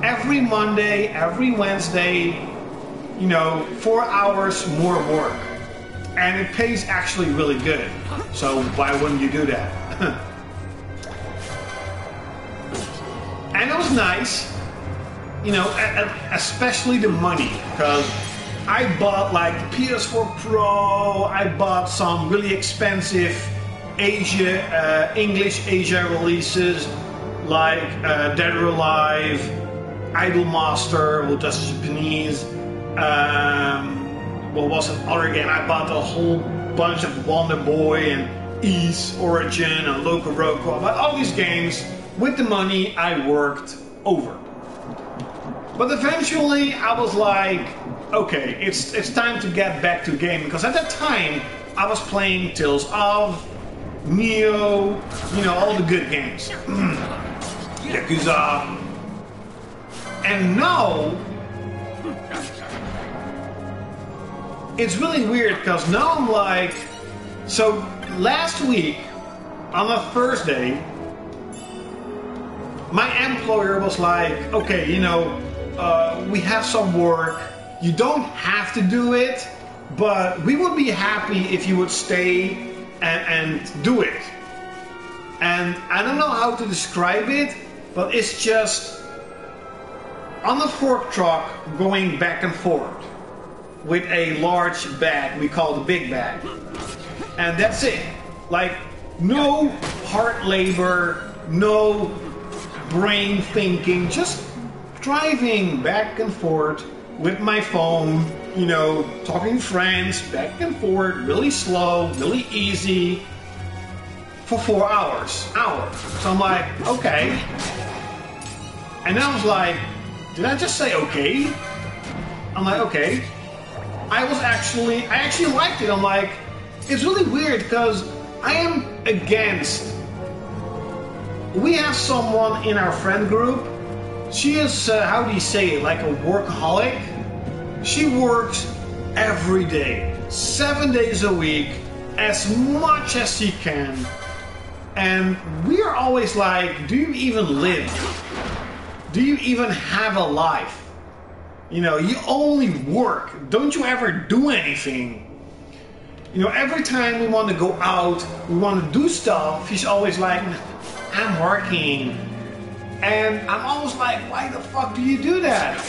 Every Monday, every Wednesday, you know, 4 hours more work. And it pays actually really good. So why wouldn't you do that? And it was nice, you know, especially the money, because I bought like the PS4 Pro, I bought some really expensive English Asia releases like Dead or Alive, Idolmaster, well, just Japanese. What was another game? I bought a whole bunch of Wonder Boy and Ys, Origin, and Loco Roco. I bought all these games with the money I worked over. But eventually I was like, okay, it's time to get back to game, because at that time I was playing Tales of, Neo, you know, all the good games. Yakuza. And now it's really weird, because now I'm like, so last week on a Thursday, my employer was like, okay, you know, we have some work, you don't have to do it, but we would be happy if you would stay and do it. And I don't know how to describe it, but it's just on a fork truck going back and forth with a large bag, we call the big bag. And that's it. Like, no hard labor, no brain thinking, just driving back and forth with my phone, you know, talking to friends, back and forth, really slow, really easy, for 4 hours. So I'm like, okay. And I was like, did I just say okay? I'm like, okay. I actually liked it. I'm like, it's really weird, because I am against, we have someone in our friend group, she is, how do you say it, like a workaholic. She works every day, 7 days a week, as much as she can. And we are always like, do you even live? Do you even have a life? You know, you only work. Don't you ever do anything? You know, every time we want to go out, we want to do stuff, she's always like, I'm working. And I'm always like, why the fuck do you do that?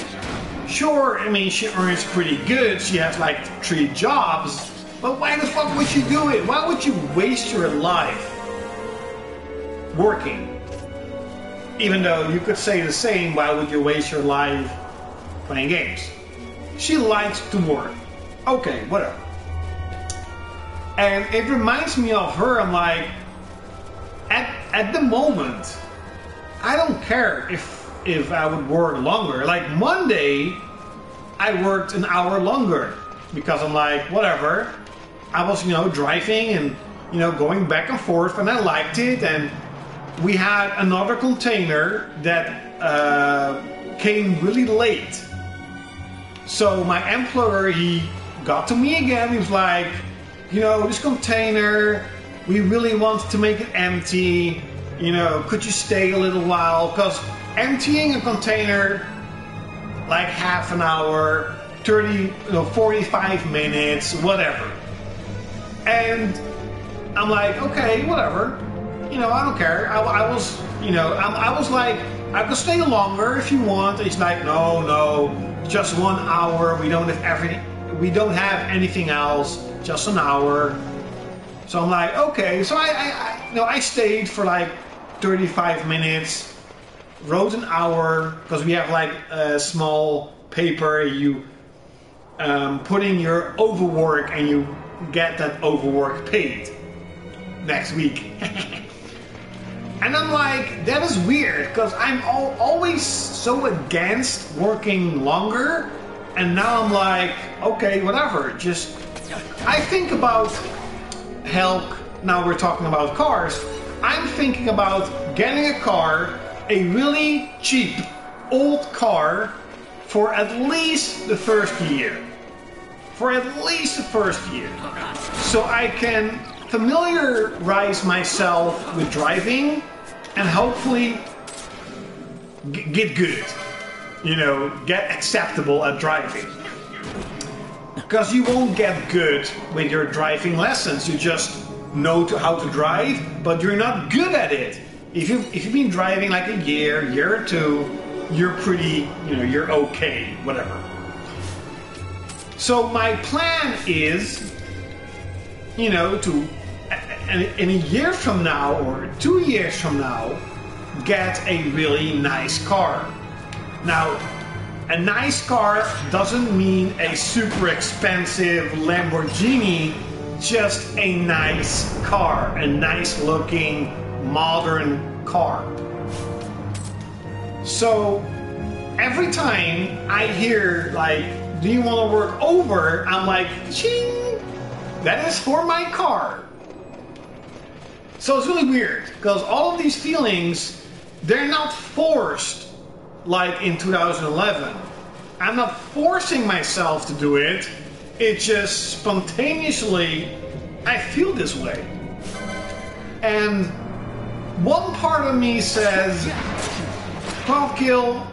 Sure, I mean, she earns pretty good. She has like 3 jobs. But why the fuck would you do it? Why would you waste your life working? Even though you could say the same, why would you waste your life playing games? She likes to work. Okay, whatever. And it reminds me of her. I'm like, at the moment, I don't care if I would work longer. Like Monday, I worked an hour longer because I'm like, whatever. I was, you know, driving and, you know, going back and forth, and I liked it. And we had another container that came really late. So my employer, he got to me again. He was like, you know, this container, we really want to make it empty. You know, could you stay a little while? Because emptying a container, like half an hour, 45 minutes, whatever. And I'm like, okay, whatever. You know, I don't care. I was, you know, I was like, I could stay longer if you want. He's like, no, just 1 hour. We don't have anything else. Just an hour. So I'm like, okay. So I stayed for like 35 minutes. Wrote an hour because we have like a small paper. You put in your overwork and you get that overwork paid next week. And I'm like, that is weird, because I'm always so against working longer, and now I'm like, okay, whatever, just, I think about, hell, now we're talking about cars, I'm thinking about getting a car, a really cheap, old car, for at least the first year. So I can familiarize myself with driving and hopefully get good, you know, get acceptable at driving. Because you won't get good with your driving lessons. You just know how to drive, but you're not good at it. If you've been driving like a year or two, you're pretty, you know, you're okay, whatever. So my plan is, you know, to in a year from now or 2 years from now, get a really nice car. Now, a nice car doesn't mean a super expensive Lamborghini, just a nice car, a nice looking modern car. So every time I hear like, do you want to work over? I'm like, ching, that is for my car. So it's really weird because all of these feelings, they're not forced like in 2011. I'm not forcing myself to do it. It just spontaneously, I feel this way. And one part of me says, XL-klaudkil,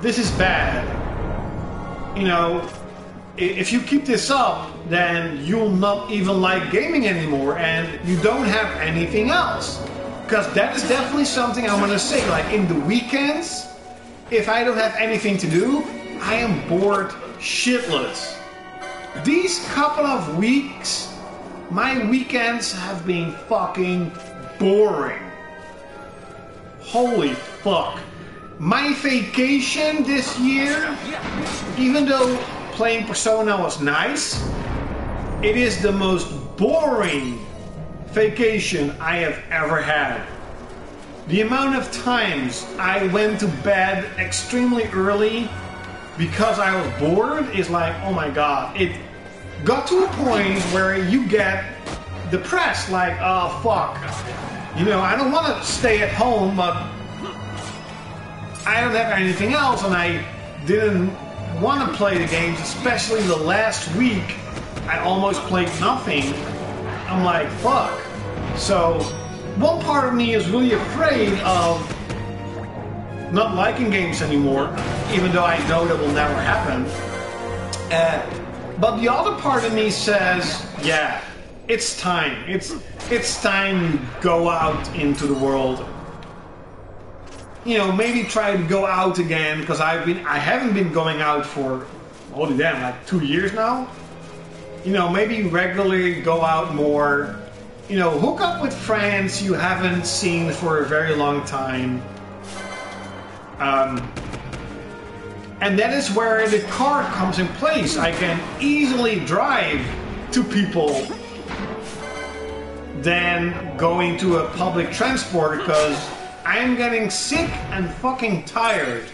this is bad. You know, if you keep this up, then you'll not even like gaming anymore and you don't have anything else. Because that is definitely something I'm gonna say. Like in the weekends, if I don't have anything to do, I am bored shitless. These couple of weeks, my weekends have been fucking boring. Holy fuck. My vacation this year, even though playing Persona was nice, it is the most boring vacation I have ever had. The amount of times I went to bed extremely early because I was bored is like, oh my god. It got to a point where you get depressed, like, oh fuck. You know, I don't want to stay at home, but I don't have anything else, and I didn't want to play the games, especially the last week. I almost played nothing. I'm like, fuck. So, one part of me is really afraid of not liking games anymore, even though I know that will never happen. But the other part of me says, yeah, it's time. It's time to go out into the world. You know, maybe try to go out again, because I haven't been going out for, holy damn, like 2 years now. You know, maybe regularly go out more. You know, hook up with friends you haven't seen for a very long time. And that is where the car comes in place. I can easily drive to people than going to a public transport, because I am getting sick and fucking tired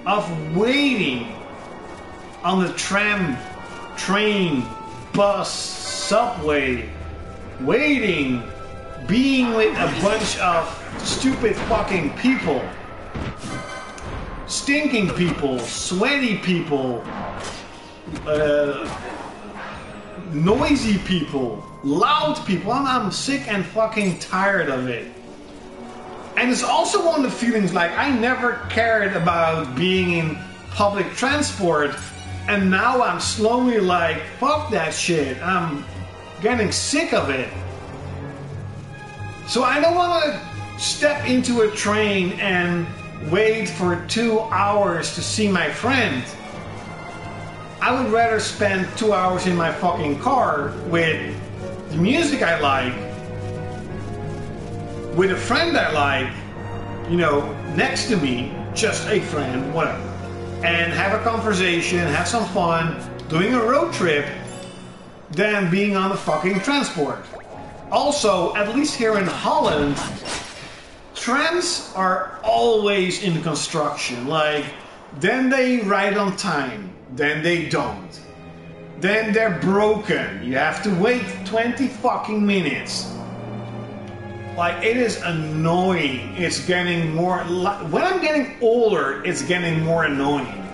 of waiting on the tram, train, bus, subway, waiting, being with a bunch of stupid fucking people. Stinking people, sweaty people, noisy people, loud people. I'm sick and fucking tired of it. And it's also one of the feelings like I never cared about being in public transport, and now I'm slowly like, fuck that shit. I'm getting sick of it. So I don't want to step into a train and wait for 2 hours to see my friend. I would rather spend 2 hours in my fucking car with the music I like, with a friend I like, you know, next to me, just a friend, whatever, and have a conversation, have some fun, doing a road trip, than being on the fucking transport. Also, at least here in Holland, trams are always in construction. Like, then they ride on time, then they don't. Then they're broken. You have to wait 20 fucking minutes. Like, it is annoying. It's getting more... When I'm getting older, it's getting more annoying.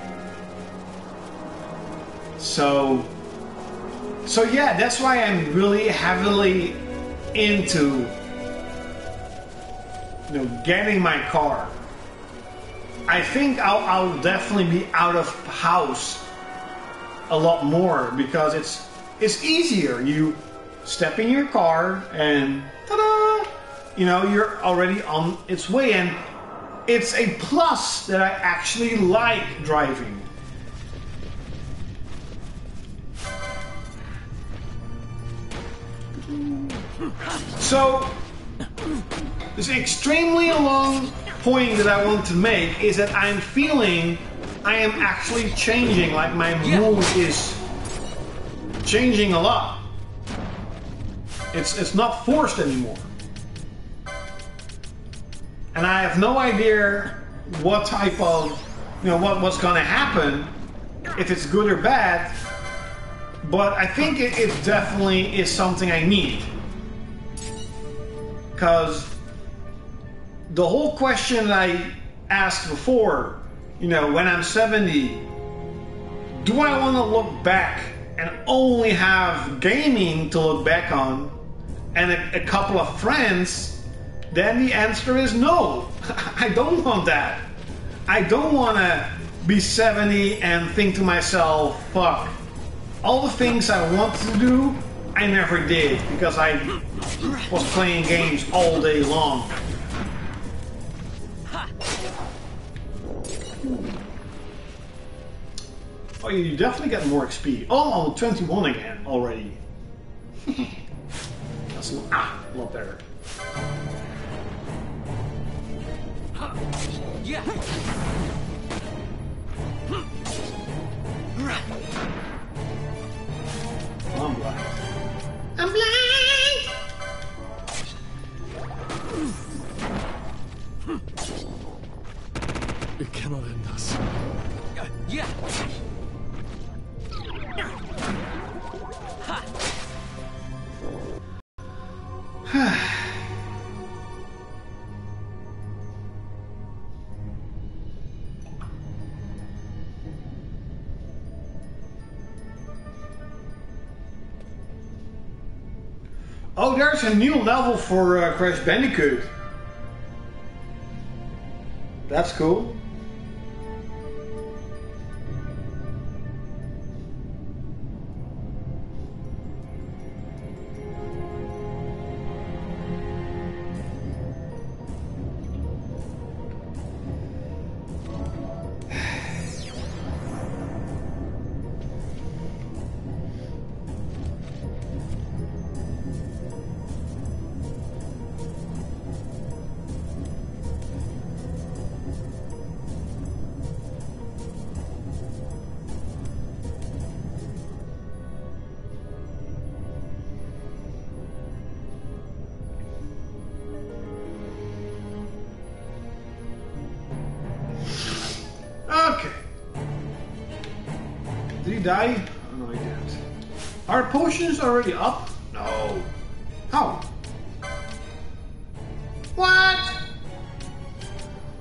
So yeah, that's why I'm really heavily into, you know, getting my car. I think I'll definitely be out of house a lot more, because it's easier. You step in your car and ta-da! You know, you're already on its way, and it's a plus that I actually like driving. So, this extremely long point that I want to make is that I'm feeling I am actually changing, like my mood is changing a lot. It's not forced anymore. And I have no idea what type of, you know, what's gonna happen, if it's good or bad. But I think it definitely is something I need. Because the whole question that I asked before, you know, when I'm 70, do I want to look back and only have gaming to look back on and a couple of friends? Then the answer is no. I don't want that. I don't want to be 70 and think to myself, fuck, all the things I wanted to do, I never did because I was playing games all day long. Oh, you definitely get more XP. Oh, I'm 21 again already. That's a lot better. Yeah. I'm blind. I'm blind! It cannot end us. Yeah. Oh, there's a new level for Crash Bandicoot. That's cool. Okay. Did he die? Oh, no, he didn't. Are potions already up? No. How? What?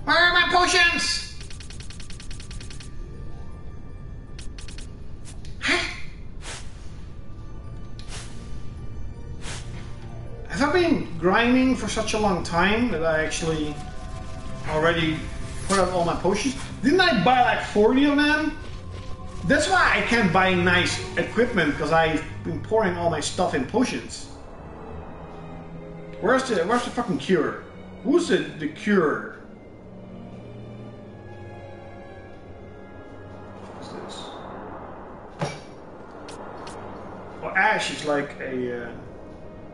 Where are my potions? Huh? Have I been grinding for such a long time that I actually already put up all my potions? Didn't I buy like 40 of them? That's why I can't buy nice equipment, because I've been pouring all my stuff in potions. Where's the fucking cure? Who's the cure? What's this? Oh, Ash is like a...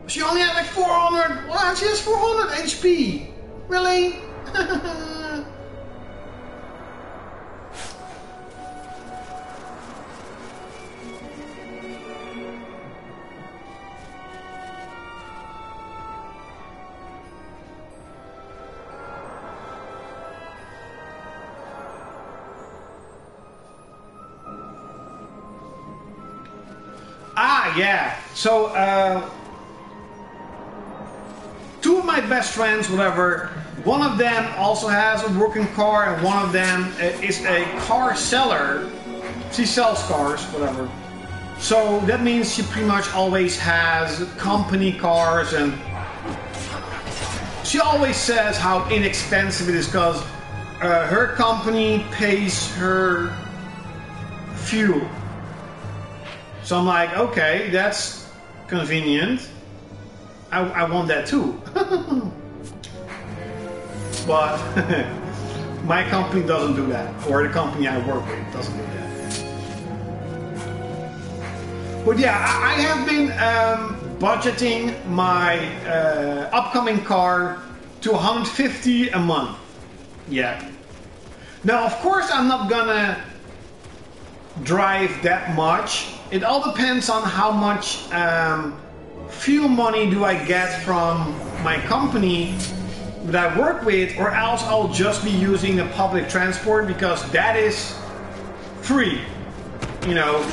She only had like 400... What? She has 400 HP! Really? Ah, yeah. So, two of my best friends, whatever, one of them also has a working car, and one of them is a car seller. She sells cars, whatever. So that means she pretty much always has company cars, and she always says how inexpensive it is because her company pays her fuel. So I'm like, okay, that's convenient. I want that too. But my company doesn't do that, or the company I work with doesn't do that. But yeah, I have been budgeting my upcoming car to 150 a month. Yeah. Now, of course, I'm not gonna drive that much. It all depends on how much fuel money do I get from my company that I work with, or else I'll just be using the public transport because that is free. You know,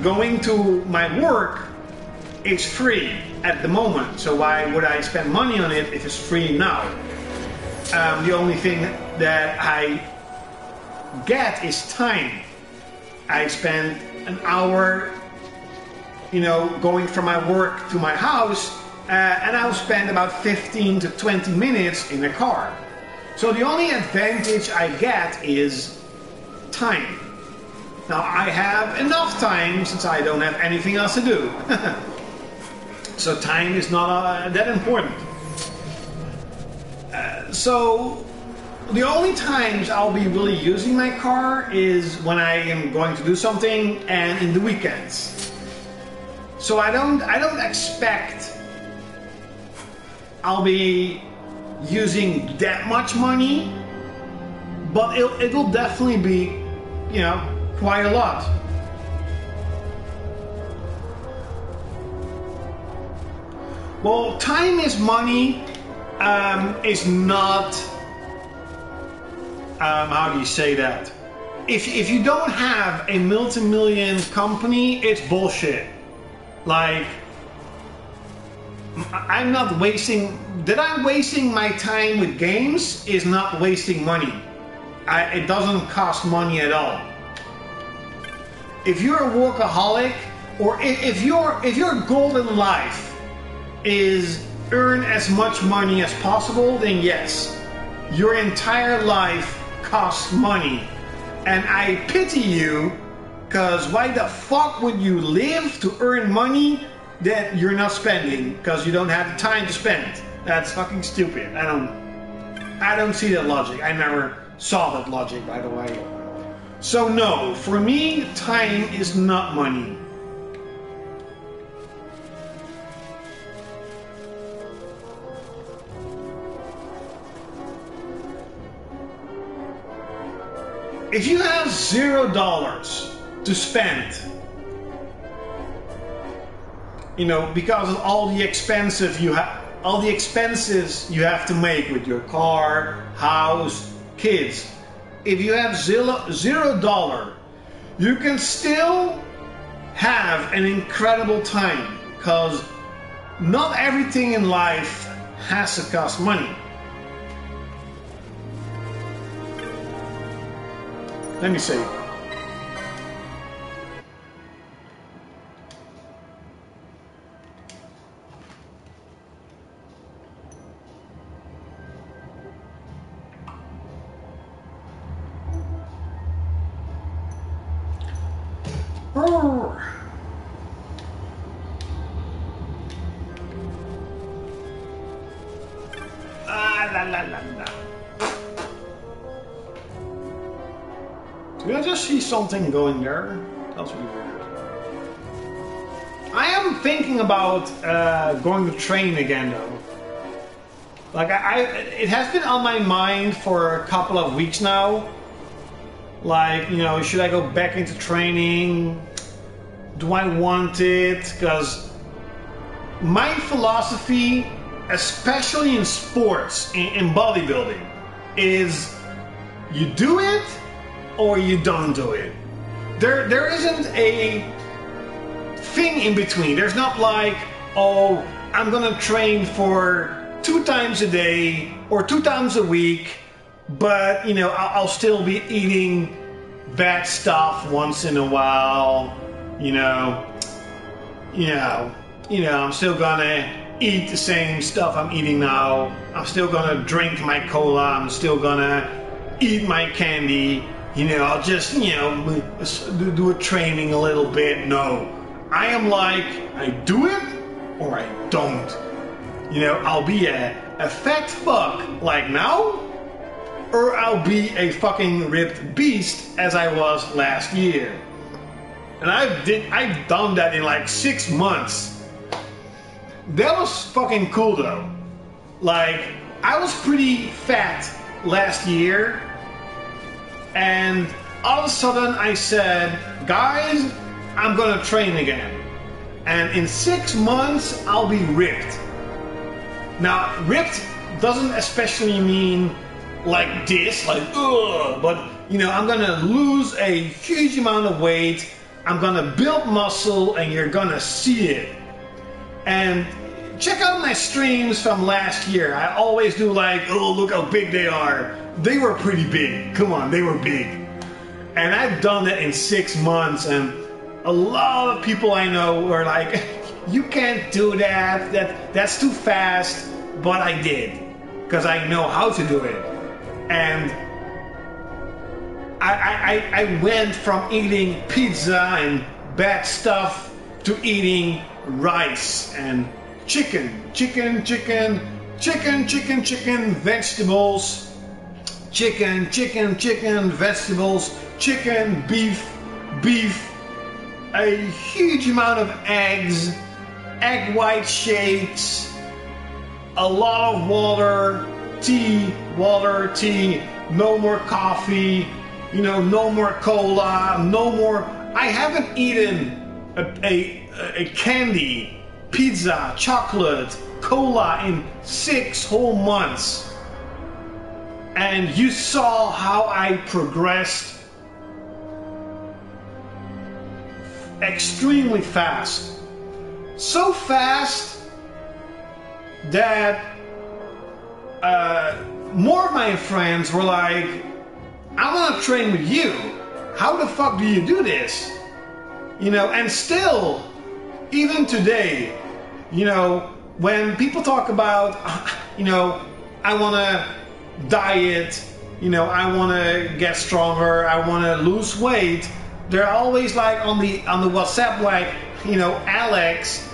going to my work is free at the moment, so why would I spend money on it if it's free now? The only thing that I get is time. I spend an hour, you know, going from my work to my house, and I'll spend about 15 to 20 minutes in the car. So the only advantage I get is time. Now I have enough time since I don't have anything else to do. So time is not that important. So the only times I'll be really using my car is when I am going to do something and in the weekends. So I don't expect I'll be using that much money, but it'll definitely be, you know, quite a lot. Well, time is money. Is not, how do you say that? If you don't have a multi-million company, it's bullshit. Like, I'm not wasting, that I'm wasting my time with games is not wasting money. It doesn't cost money at all. If you're a workaholic, or if your goal in life is earn as much money as possible, then yes, your entire life costs money. And I pity you, because why the fuck would you live to earn money that you're not spending because you don't have the time to spend? That's fucking stupid. I don't see that logic. I never saw that logic, by the way. So no, for me, time is not money. If you have $0 to spend, you know, because of all the expenses you have to make with your car, house, kids. If you have $0, you can still have an incredible time, because not everything in life has to cost money. Let me see. Did I just see something going there? That's weird. I am thinking about going to train again, though. Like it has been on my mind for a couple of weeks now. Like, you know, should I go back into training? Do I want it? Because my philosophy, especially in sports, in bodybuilding, is you do it or you don't do it. There isn't a thing in between. There's not like, oh, I'm gonna train for 2 times a day or 2 times a week, but you know, I'll still be eating bad stuff once in a while. I'm still gonna eat the same stuff I'm eating now. I'm still gonna drink my cola. I'm still gonna eat my candy. I'll just, do a training a little bit. No, I am like, I do it or I don't. I'll be a fat fuck like now, or I'll be a fucking ripped beast as I was last year. And I've done that in like 6 months. That was fucking cool though. Like, I was pretty fat last year, and all of a sudden I said, guys, I'm gonna train again. And in 6 months, I'll be ripped. Now, ripped doesn't especially mean like this, like ugh, but you know, I'm gonna lose a huge amount of weight, I'm gonna build muscle, and you're gonna see it. And check out my streams from last year. I always do like, oh, look how big they are. They were pretty big. Come on, they were big. And I've done that in 6 months, and a lot of people I know were like, you can't do that, that's too fast. But I did, because I know how to do it. And I went from eating pizza and bad stuff to eating rice and chicken, vegetables, vegetables, chicken, beef, a huge amount of eggs, egg white shakes, a lot of water, tea, no more coffee, you know, no more cola, no more. I haven't eaten a candy, pizza, chocolate, cola in 6 whole months. And you saw how I progressed extremely fast. So fast that more of my friends were like, I want to train with you. How the fuck do you do this? You know, and still, even today, you know, when people talk about, you know, I want to diet, you know, I want to get stronger, I want to lose weight, they're always like on the WhatsApp, like, you know, Alex,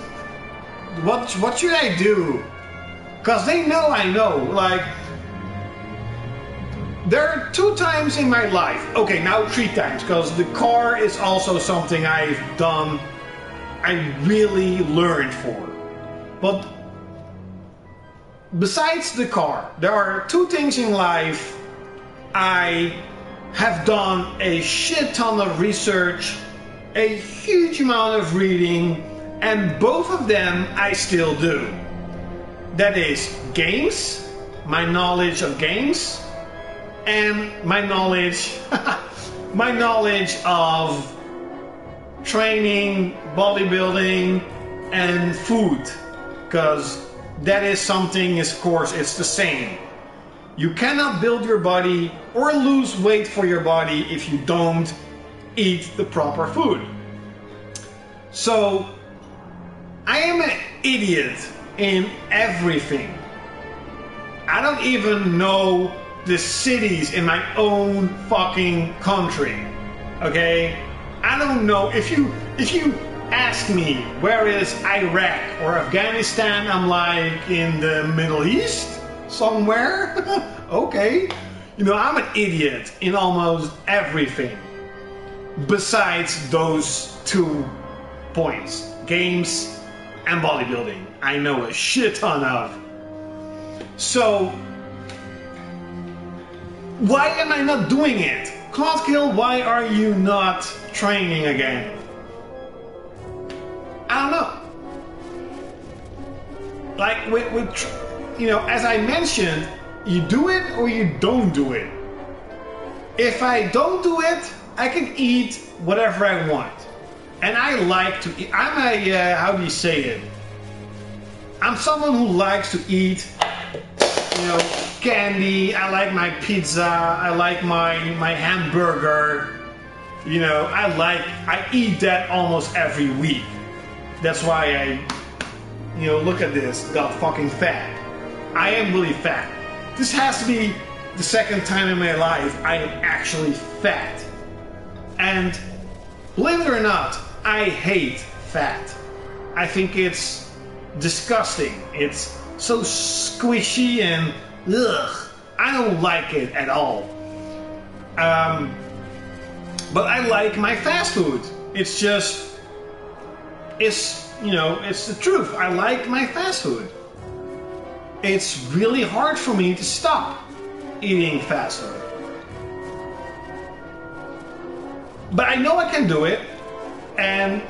what should I do? Because they know I know, like, there are 2 times in my life, okay, now 3 times, because the car is also something I've done, I really learned for. But besides the car, there are 2 things in life I have done a shit ton of research, a huge amount of reading, and both of them I still do. That is games, my knowledge of games, and my knowledge of training, bodybuilding, and food, because that is something, of course, it's the same. You cannot build your body or lose weight for your body if you don't eat the proper food. So I am an idiot in everything. I don't even know the cities in my own fucking country. Okay? I don't know. If you ask me where is Iraq or Afghanistan, I'm like in the Middle East somewhere. Okay. You know, I'm an idiot in almost everything besides those 2 points, games and bodybuilding. I know a shit ton of. So why am I not doing it? Klaudkil, why are you not training again? I don't know. Like with you know, as I mentioned, you do it or you don't do it. If I don't do it, I can eat whatever I want. And I like to eat. I'm a, how do you say it? I'm someone who likes to eat, you know, candy. I like my pizza. I like my hamburger. You know, I eat that almost every week. That's why I, you know, look at this, got fucking fat. I am really fat. This has to be the 2nd time in my life I am actually fat. And believe it or not, I hate fat. I think it's disgusting. It's so squishy and ugh. I don't like it at all. But I like my fast food. It's just, it's, you know, it's the truth. I like my fast food. It's really hard for me to stop eating fast food. But I know I can do it. And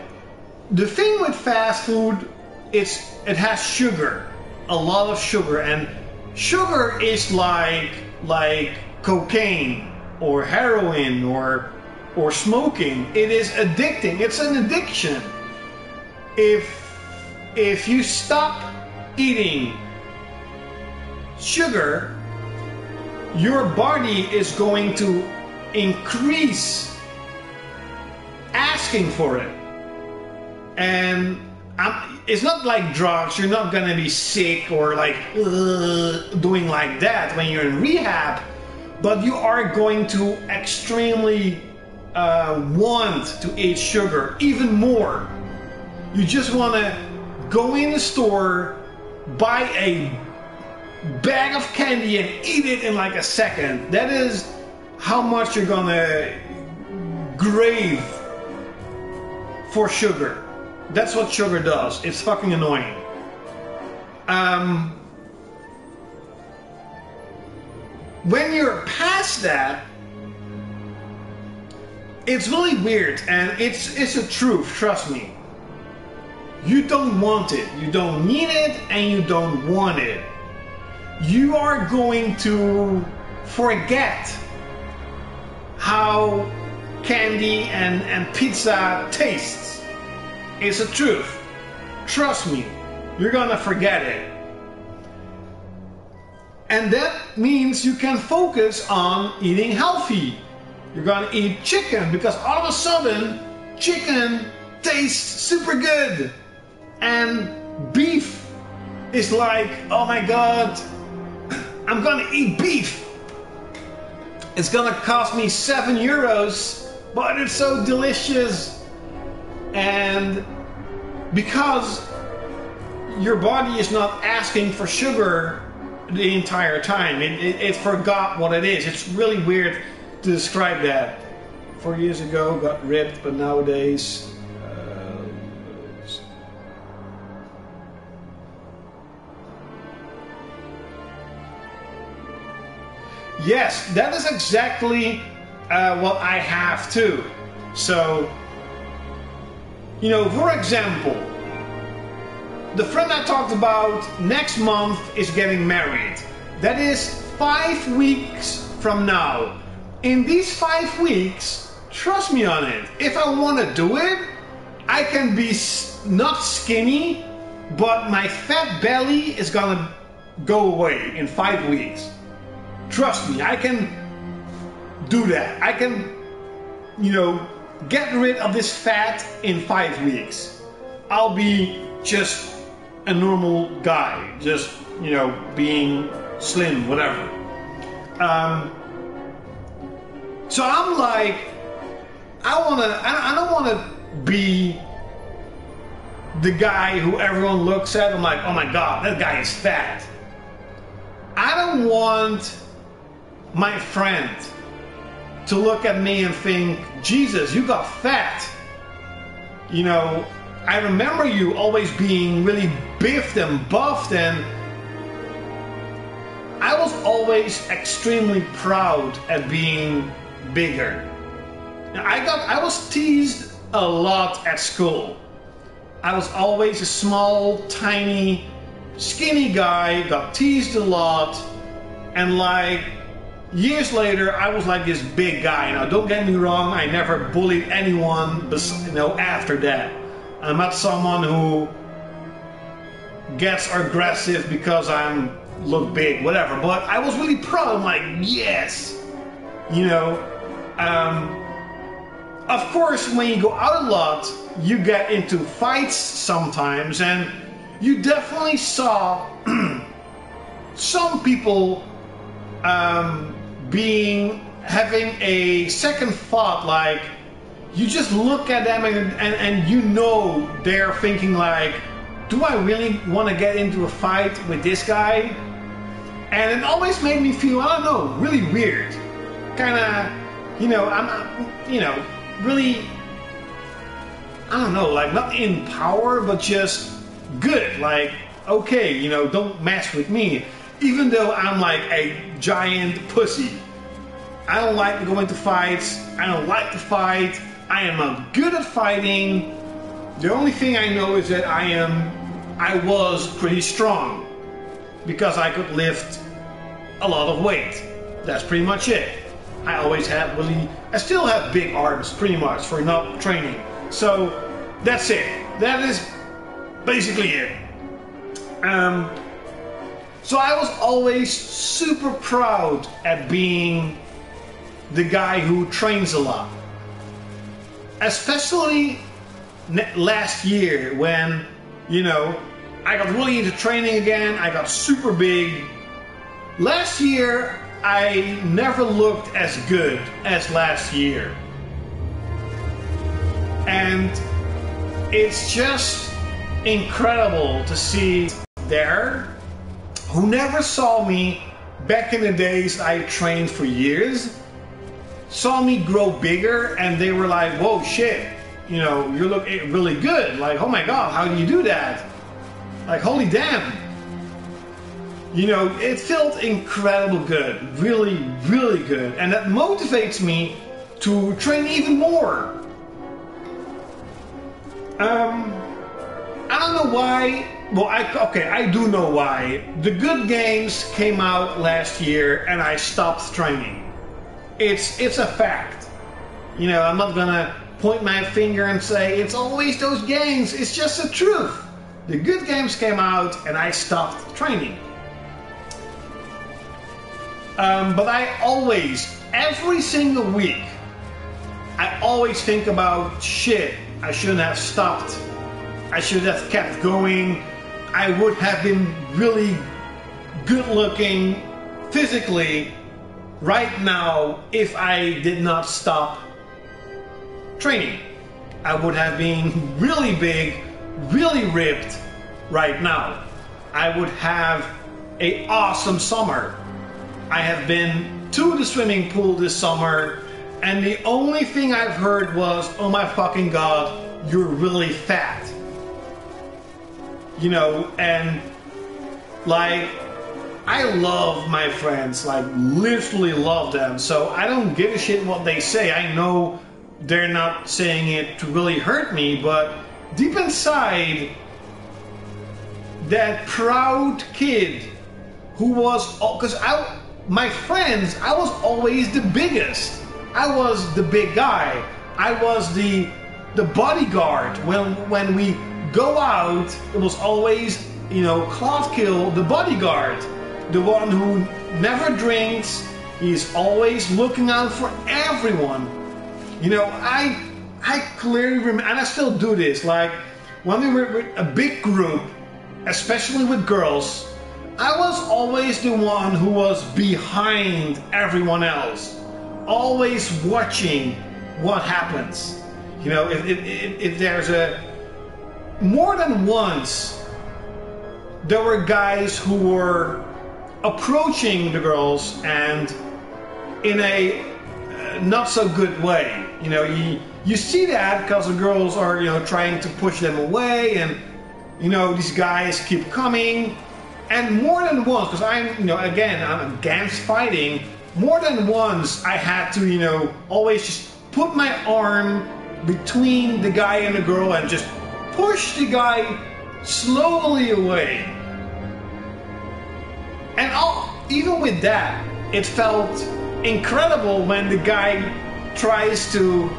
the thing with fast food, it has sugar, a lot of sugar, and Sugar is like cocaine or heroin or smoking. It is addicting. It's an addiction. If you stop eating sugar, your body is going to increase asking for it. And it's not like drugs. You're not going to be sick or like doing like that when you're in rehab, but you are going to extremely want to eat sugar even more. You just want to go in the store, buy a bag of candy and eat it in like a second. That is how much you're gonna crave for sugar. That's what sugar does. It's fucking annoying. When you're past that, it's really weird, and it's a truth, trust me. You don't want it, you don't need it, and you don't want it. You are going to forget how candy and pizza tastes. It's a truth. Trust me, you're gonna forget it. And that means you can focus on eating healthy. You're gonna eat chicken because all of a sudden chicken tastes super good. And beef is like, oh my god, I'm gonna eat beef. It's gonna cost me €7, but it's so delicious. And because your body is not asking for sugar the entire time, it forgot what it is. It's really weird to describe that. 4 years ago got ripped, but nowadays yes, that is exactly what I have too. So, you know, for example, the friend I talked about next month is getting married. That is 5 weeks from now. In these 5 weeks, trust me on it, if I want to do it, I can be not skinny, but my fat belly is gonna go away in 5 weeks. Trust me, I can do that. I can, you know, get rid of this fat in 5 weeks. I'll be just a normal guy, just, you know, being slim, whatever. So I'm like, I don't wanna be the guy who everyone looks at and like, oh my god, that guy is fat. I don't want my friend to look at me and think, Jesus, you got fat. You know, I remember you always being really biffed and buffed, and I was always extremely proud at being bigger. Now, I was teased a lot at school. I was always a small, tiny, skinny guy, got teased a lot, and like years later, I was like this big guy. Now, don't get me wrong, I never bullied anyone, you know, after that. I'm not someone who gets aggressive because I look big, whatever. But I was really proud. I'm like, yes, you know. Of course, when you go out a lot, you get into fights sometimes, and you definitely saw some people having a second thought, like you just look at them and you know they're thinking like, do I really want to get into a fight with this guy? And it always made me feel, I don't know, really weird. Kind of, you know, really, I don't know, like not in power, but just good. Like, okay, you know, don't mess with me. Even though I'm like a giant pussy. I don't like to go into fights. I don't like to fight. I am not good at fighting. The only thing I know is that I was pretty strong. because I could lift a lot of weight. That's pretty much it. I always had I still have big arms pretty much for not training. So that's it. That is basically it. So I was always super proud at being the guy who trains a lot. Especially last year when, you know, I got really into training again. I got super big. Last year, I never looked as good as last year. And it's just incredible to see there who never saw me back in the days I trained for years, saw me grow bigger, and they were like, whoa, shit, you know, you look really good. Like, oh my God, how do you do that? Like, holy damn. You know, it felt incredible good, really, really good. And that motivates me to train even more. I don't know why. Well, I do know why. The good games came out last year and I stopped training. It's a fact. You know, I'm not gonna point my finger and say it's always those games. It's just the truth. The good games came out and I stopped training. But I always, every single week, I always think about shit. I shouldn't have stopped. I should have kept going. I would have been really good looking physically right now if I did not stop training. I would have been really big, really ripped right now. I would have an awesome summer. I have been to the swimming pool this summer, and the only thing I've heard was, oh my fucking God, you're really fat. You know, and like, I love my friends, like literally love them, so I don't give a shit what they say. I know they're not saying it to really hurt me, but deep inside, that proud kid who was, because my friends, I was always the biggest. I was the big guy. I was the bodyguard. When we go out, it was always, you know, Klaudkil, the bodyguard, the one who never drinks. He's always looking out for everyone. You know, I clearly remember, and I still do this. Like when we were with a big group, especially with girls, I was always the one who was behind everyone else, always watching what happens. You know, if there's more than once, there were guys who were approaching the girls and in a not so good way. You know, you see that because the girls are, you know, trying to push them away, and you know, these guys keep coming. And more than once, because I'm, you know, again, I'm against fighting, more than once I had to, you know, always just put my arm between the guy and the girl and just push the guy slowly away. And even with that, it felt incredible when the guy tries to,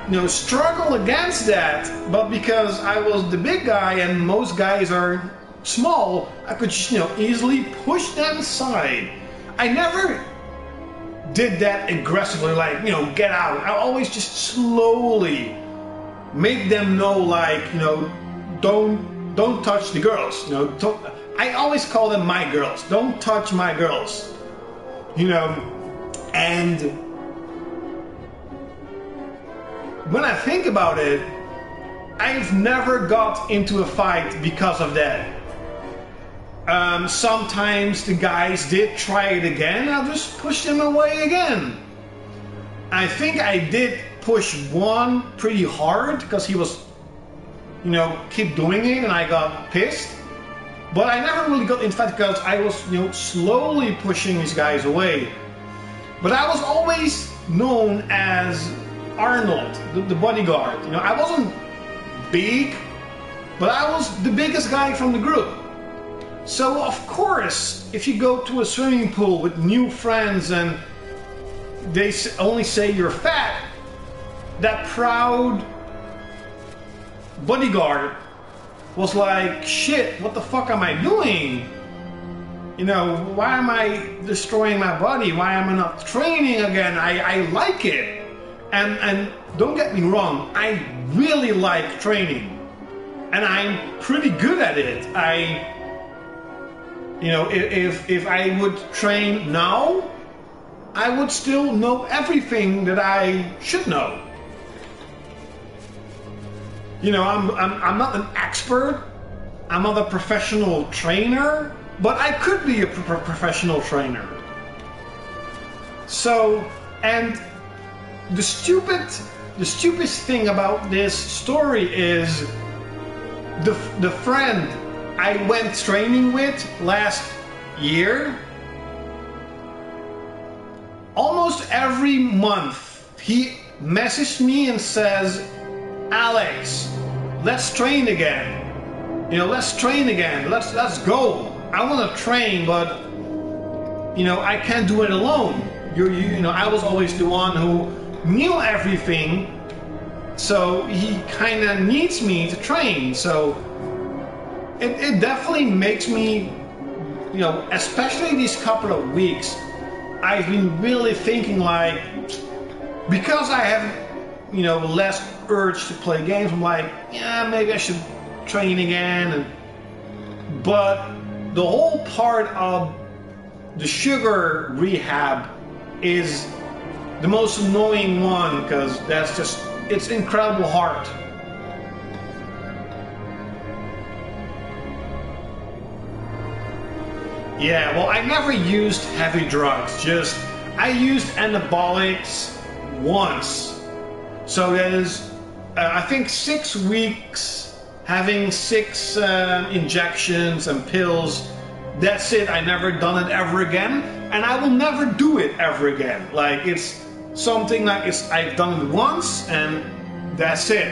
you know, struggle against that. But because I was the big guy and most guys are small, I could just, you know, easily push them aside. I never did that aggressively, like, you know, get out. I always just slowly make them know, like, you know, don't touch the girls. You know, I always call them my girls. Don't touch my girls. You know, and when I think about it, I've never got into a fight because of that. Sometimes the guys did try it again, I'll just push them away again. I think I did push one pretty hard because he was, you know, keep doing it, and I got pissed. But I never really got into fight because I was, you know, slowly pushing these guys away. But I was always known as Arnold, the bodyguard. You know, I wasn't big, but I was the biggest guy from the group. So of course, if you go to a swimming pool with new friends and they only say you're fat, that proud bodyguard was like, shit, what the fuck am I doing? You know, why am I destroying my body? Why am I not training again? I like it. And don't get me wrong, I really like training. And I'm pretty good at it. You know, if I would train now, I would still know everything that I should know. You know, I'm not an expert. I'm not a professional trainer, but I could be a professional trainer. So, and the stupidest thing about this story is the friend I went training with last year, almost every month he messaged me and says, Alex, let's train again. You know, let's train again. Let's go. I want to train, but you know, I can't do it alone. You know, I was always the one who knew everything, so he kind of needs me to train. So it definitely makes me, you know, especially these couple of weeks, I've been really thinking like, because I have, you know, less urge to play games, I'm like, yeah, maybe I should train again. But the whole part of the sugar rehab is the most annoying one, because that's just, it's incredible hard. Yeah, well, I never used heavy drugs, just I used anabolics once. So that is, I think 6 weeks having 6 injections and pills. That's it. I never done it ever again, and I will never do it ever again. Like, it's something like I've done it once and that's it.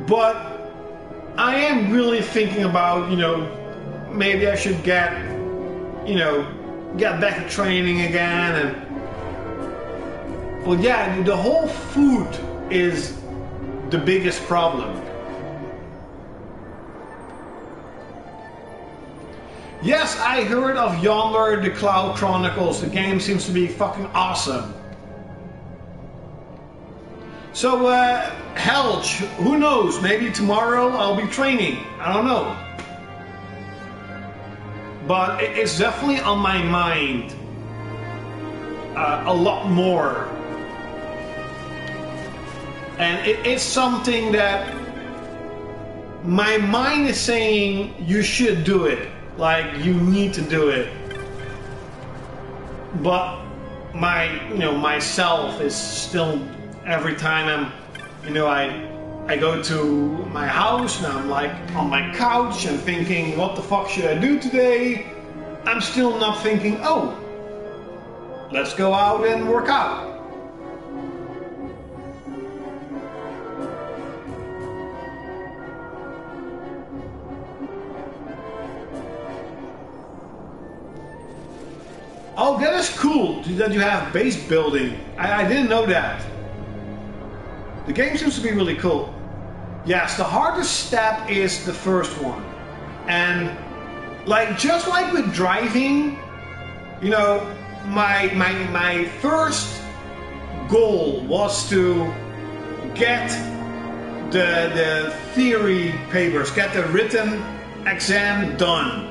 But I am really thinking about, you know, maybe I should get back to training again. And well, yeah, the whole food is the biggest problem. Yes, I heard of Yonder, the Cloud Chronicles. The game seems to be fucking awesome. So, Helge, who knows? Maybe tomorrow I'll be training. I don't know. But it's definitely on my mind a lot more. And it's something that my mind is saying you should do it. Like, you need to do it. But myself is still, every time I go to my house and I'm like on my couch and thinking, what the fuck should I do today? I'm still not thinking, oh, let's go out and work out. Oh, that is cool that you have base building. I didn't know that. The game seems to be really cool. Yes, the hardest step is the first one. And just like with driving, you know, my first goal was to get the theory papers, get the written exam done.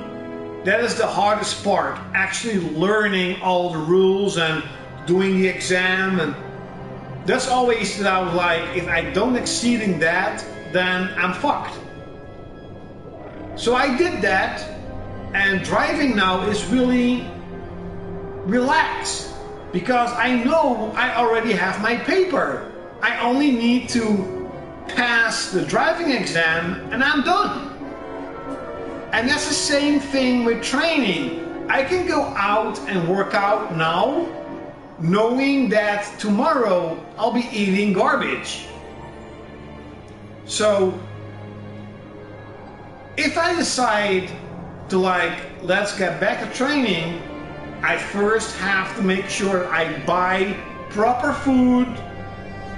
That is the hardest part, actually learning all the rules and doing the exam. And that's always that I was like, if I don't exceed in that, then I'm fucked. So I did that, and driving now is really relaxed, because I know I already have my paper. I only need to pass the driving exam and I'm done. And that's the same thing with training. I can go out and work out now, knowing that tomorrow I'll be eating garbage. So if I decide to like, let's get back to training, I first have to make sure I buy proper food.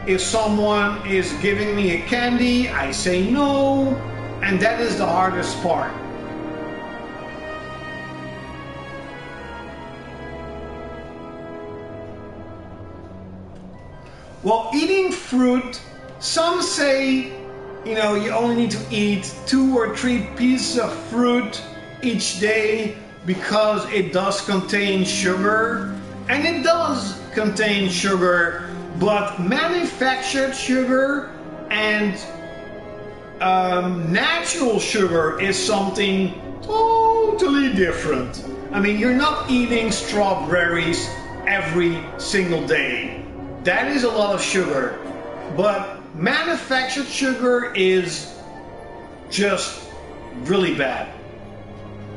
If someone is giving me a candy, I say no, and that is the hardest part. Well, eating fruit, some say, you know, you only need to eat 2 or 3 pieces of fruit each day because it does contain sugar, and it does contain sugar, but manufactured sugar and natural sugar is something totally different. I mean, you're not eating strawberries every single day. That is a lot of sugar, but manufactured sugar is just really bad.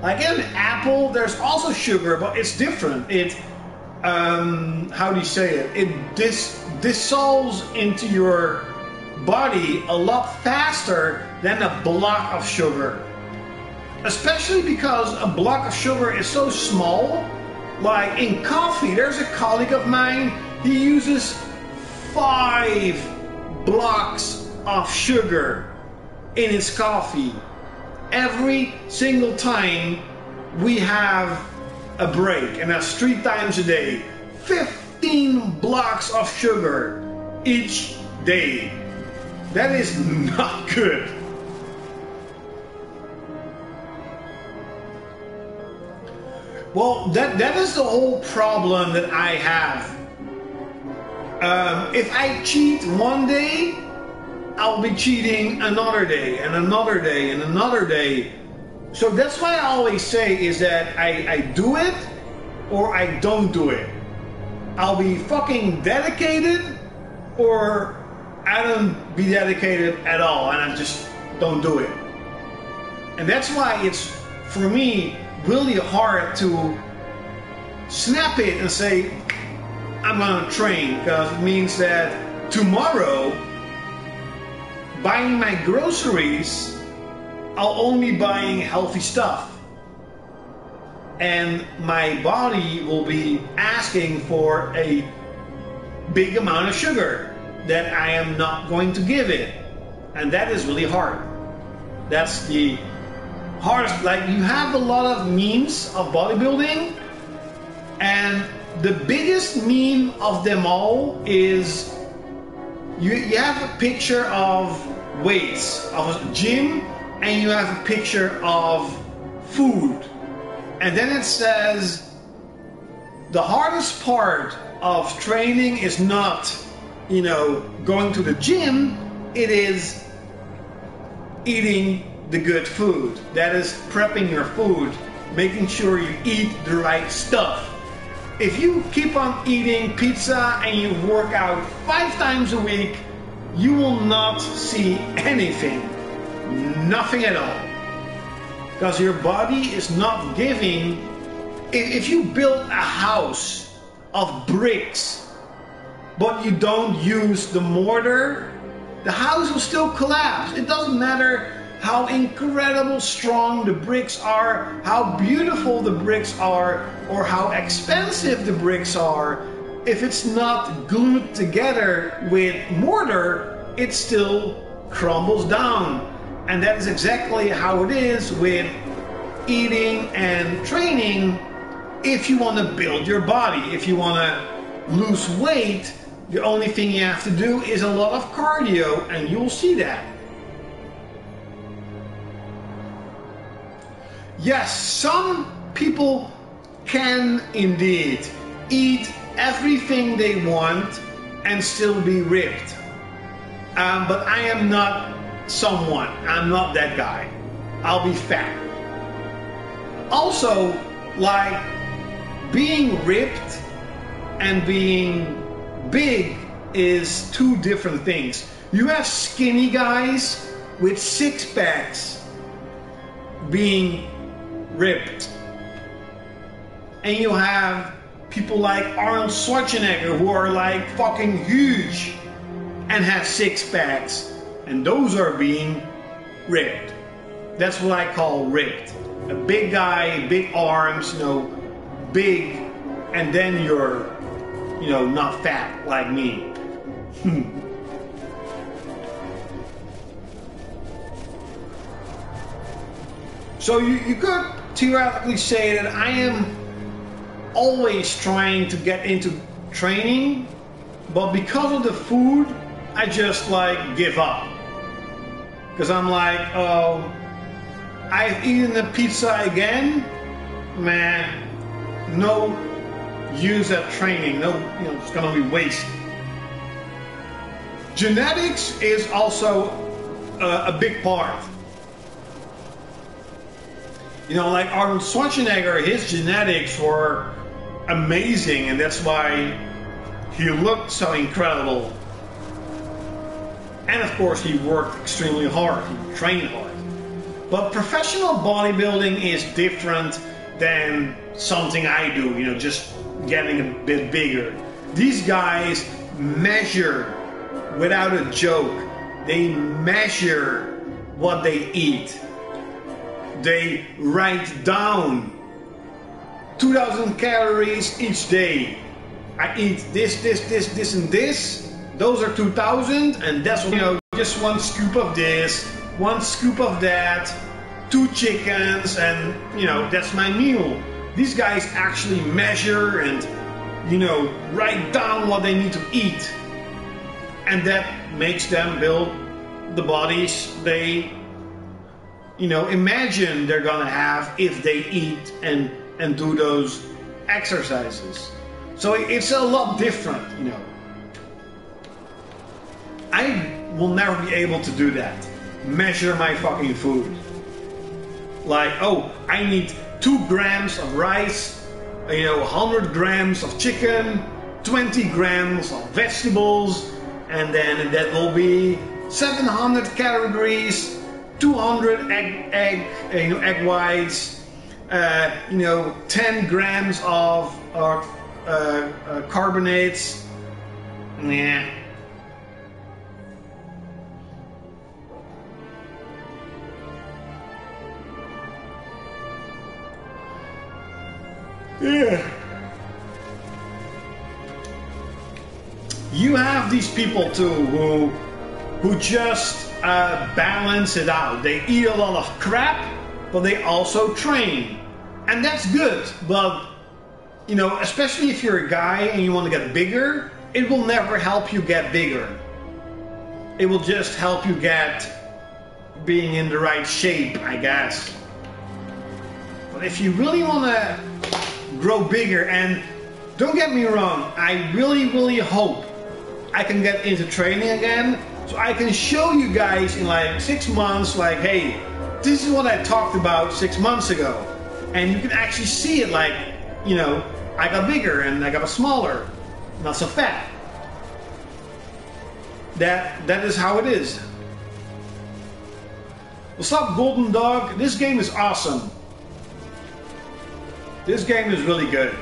Like in an apple, there's also sugar, but it's different. It, how do you say it? It dissolves into your body a lot faster than a block of sugar. Especially because a block of sugar is so small. Like in coffee, there's a colleague of mine, he uses 5 blocks of sugar in his coffee. Every single time we have a break, and that's 3 times a day. 15 blocks of sugar each day. That is not good. Well, that is the whole problem that I have. If I cheat one day, I'll be cheating another day and another day and another day. So that's why I always say is that I do it or I don't do it. I'll be fucking dedicated or I don't be dedicated at all and I just don't do it. And that's why it's, for me, really hard to snap it and say, I'm gonna train, because it means that tomorrow, buying my groceries, I'll only be buying healthy stuff. And my body will be asking for a big amount of sugar that I am not going to give it. And that is really hard. That's the hardest. Like, you have a lot of memes of bodybuilding, and the biggest meme of them all is you have a picture of weights, of a gym, and you have a picture of food. And then it says, the hardest part of training is not, you know, going to the gym, it is eating the good food. That is prepping your food, making sure you eat the right stuff. If you keep on eating pizza and you work out 5 times a week, you will not see anything. Nothing at all. Because your body is not giving. If you build a house of bricks, but you don't use the mortar, the house will still collapse. It doesn't matter how incredible strong the bricks are, how beautiful the bricks are, or how expensive the bricks are. If it's not glued together with mortar, it still crumbles down. And that is exactly how it is with eating and training. If you want to build your body, if you want to lose weight, the only thing you have to do is a lot of cardio, and you'll see that. Yes, some people can indeed eat everything they want and still be ripped. But I am not someone. I'm not that guy. I'll be fat. Also, like, being ripped and being big is 2 different things. You have skinny guys with 6 packs being ripped. And you have people like Arnold Schwarzenegger who are like fucking huge and have 6 packs. And those are being ripped. That's what I call ripped. a big guy, big arms, you know, big, and then you're, you know, not fat like me. So you could theoretically say that I am always trying to get into training, but because of the food, I just like give up. Because I'm like, oh, I've eaten the pizza again? Man, no use at training, no, you know, it's gonna be wasted. Genetics is also a big part. You know, like Arnold Schwarzenegger, his genetics were amazing, and that's why he looked so incredible. And of course, he worked extremely hard, he trained hard. But professional bodybuilding is different than something I do, you know, just getting a bit bigger. These guys measure, without a joke, they measure what they eat. They write down 2,000 calories each day. I eat this, and this. Those are 2,000, and that's, you know, just one scoop of this, one scoop of that, 2 chickens, and, you know, that's my meal. These guys actually measure and, you know, write down what they need to eat. And that makes them build the bodies they, you know, imagine they're gonna have if they eat and do those exercises. So it's a lot different, you know. I will never be able to do that. Measure my fucking food. Like, oh, I need 2 grams of rice, you know, 100 grams of chicken, 20 grams of vegetables, and then that will be 700 calories, 200 egg whites, you know, 10 grams of carbonates. Yeah. Yeah. You have these people too who just balance it out. They eat a lot of crap, but they also train, and that's good. But you know, especially if you're a guy and you want to get bigger, it will never help you get bigger. It will just help you get being in the right shape, I guess. But if you really want to grow bigger, and don't get me wrong, I really hope I can get into training again, so I can show you guys in like 6 months, like, hey, this is what I talked about 6 months ago, and you can actually see it, like, you know, I got bigger and I got smaller, not so fat. That is how it is. What's up, Golden Dog? This game is awesome. This game is really good.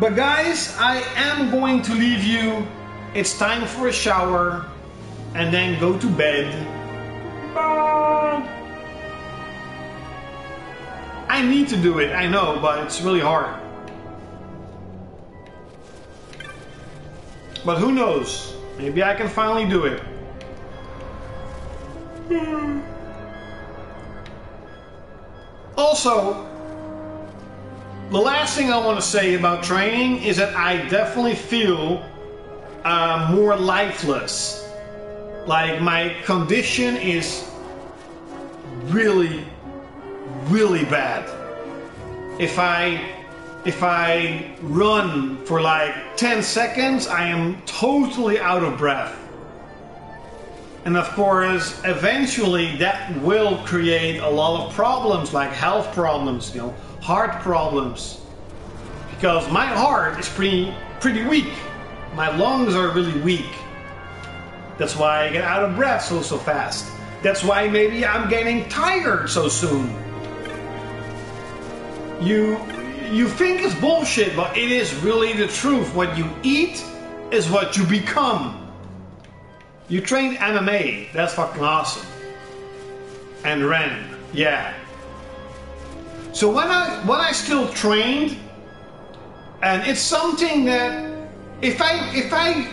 But guys, I am going to leave you. It's time for a shower and then go to bed. I need to do it, I know, but it's really hard. But who knows? Maybe I can finally do it. Also, the last thing I want to say about training is that I definitely feel more lifeless. Like, my condition is really bad. If I run for like 10 seconds, I am totally out of breath. And of course, eventually that will create a lot of problems, like health problems, you know, heart problems. Because my heart is pretty weak. My lungs are really weak. That's why I get out of breath so fast. That's why maybe I'm getting tired so soon. You think it's bullshit, but it is really the truth. What you eat is what you become. You trained MMA, that's fucking awesome. And ran. Yeah. So when I still trained, and it's something that if I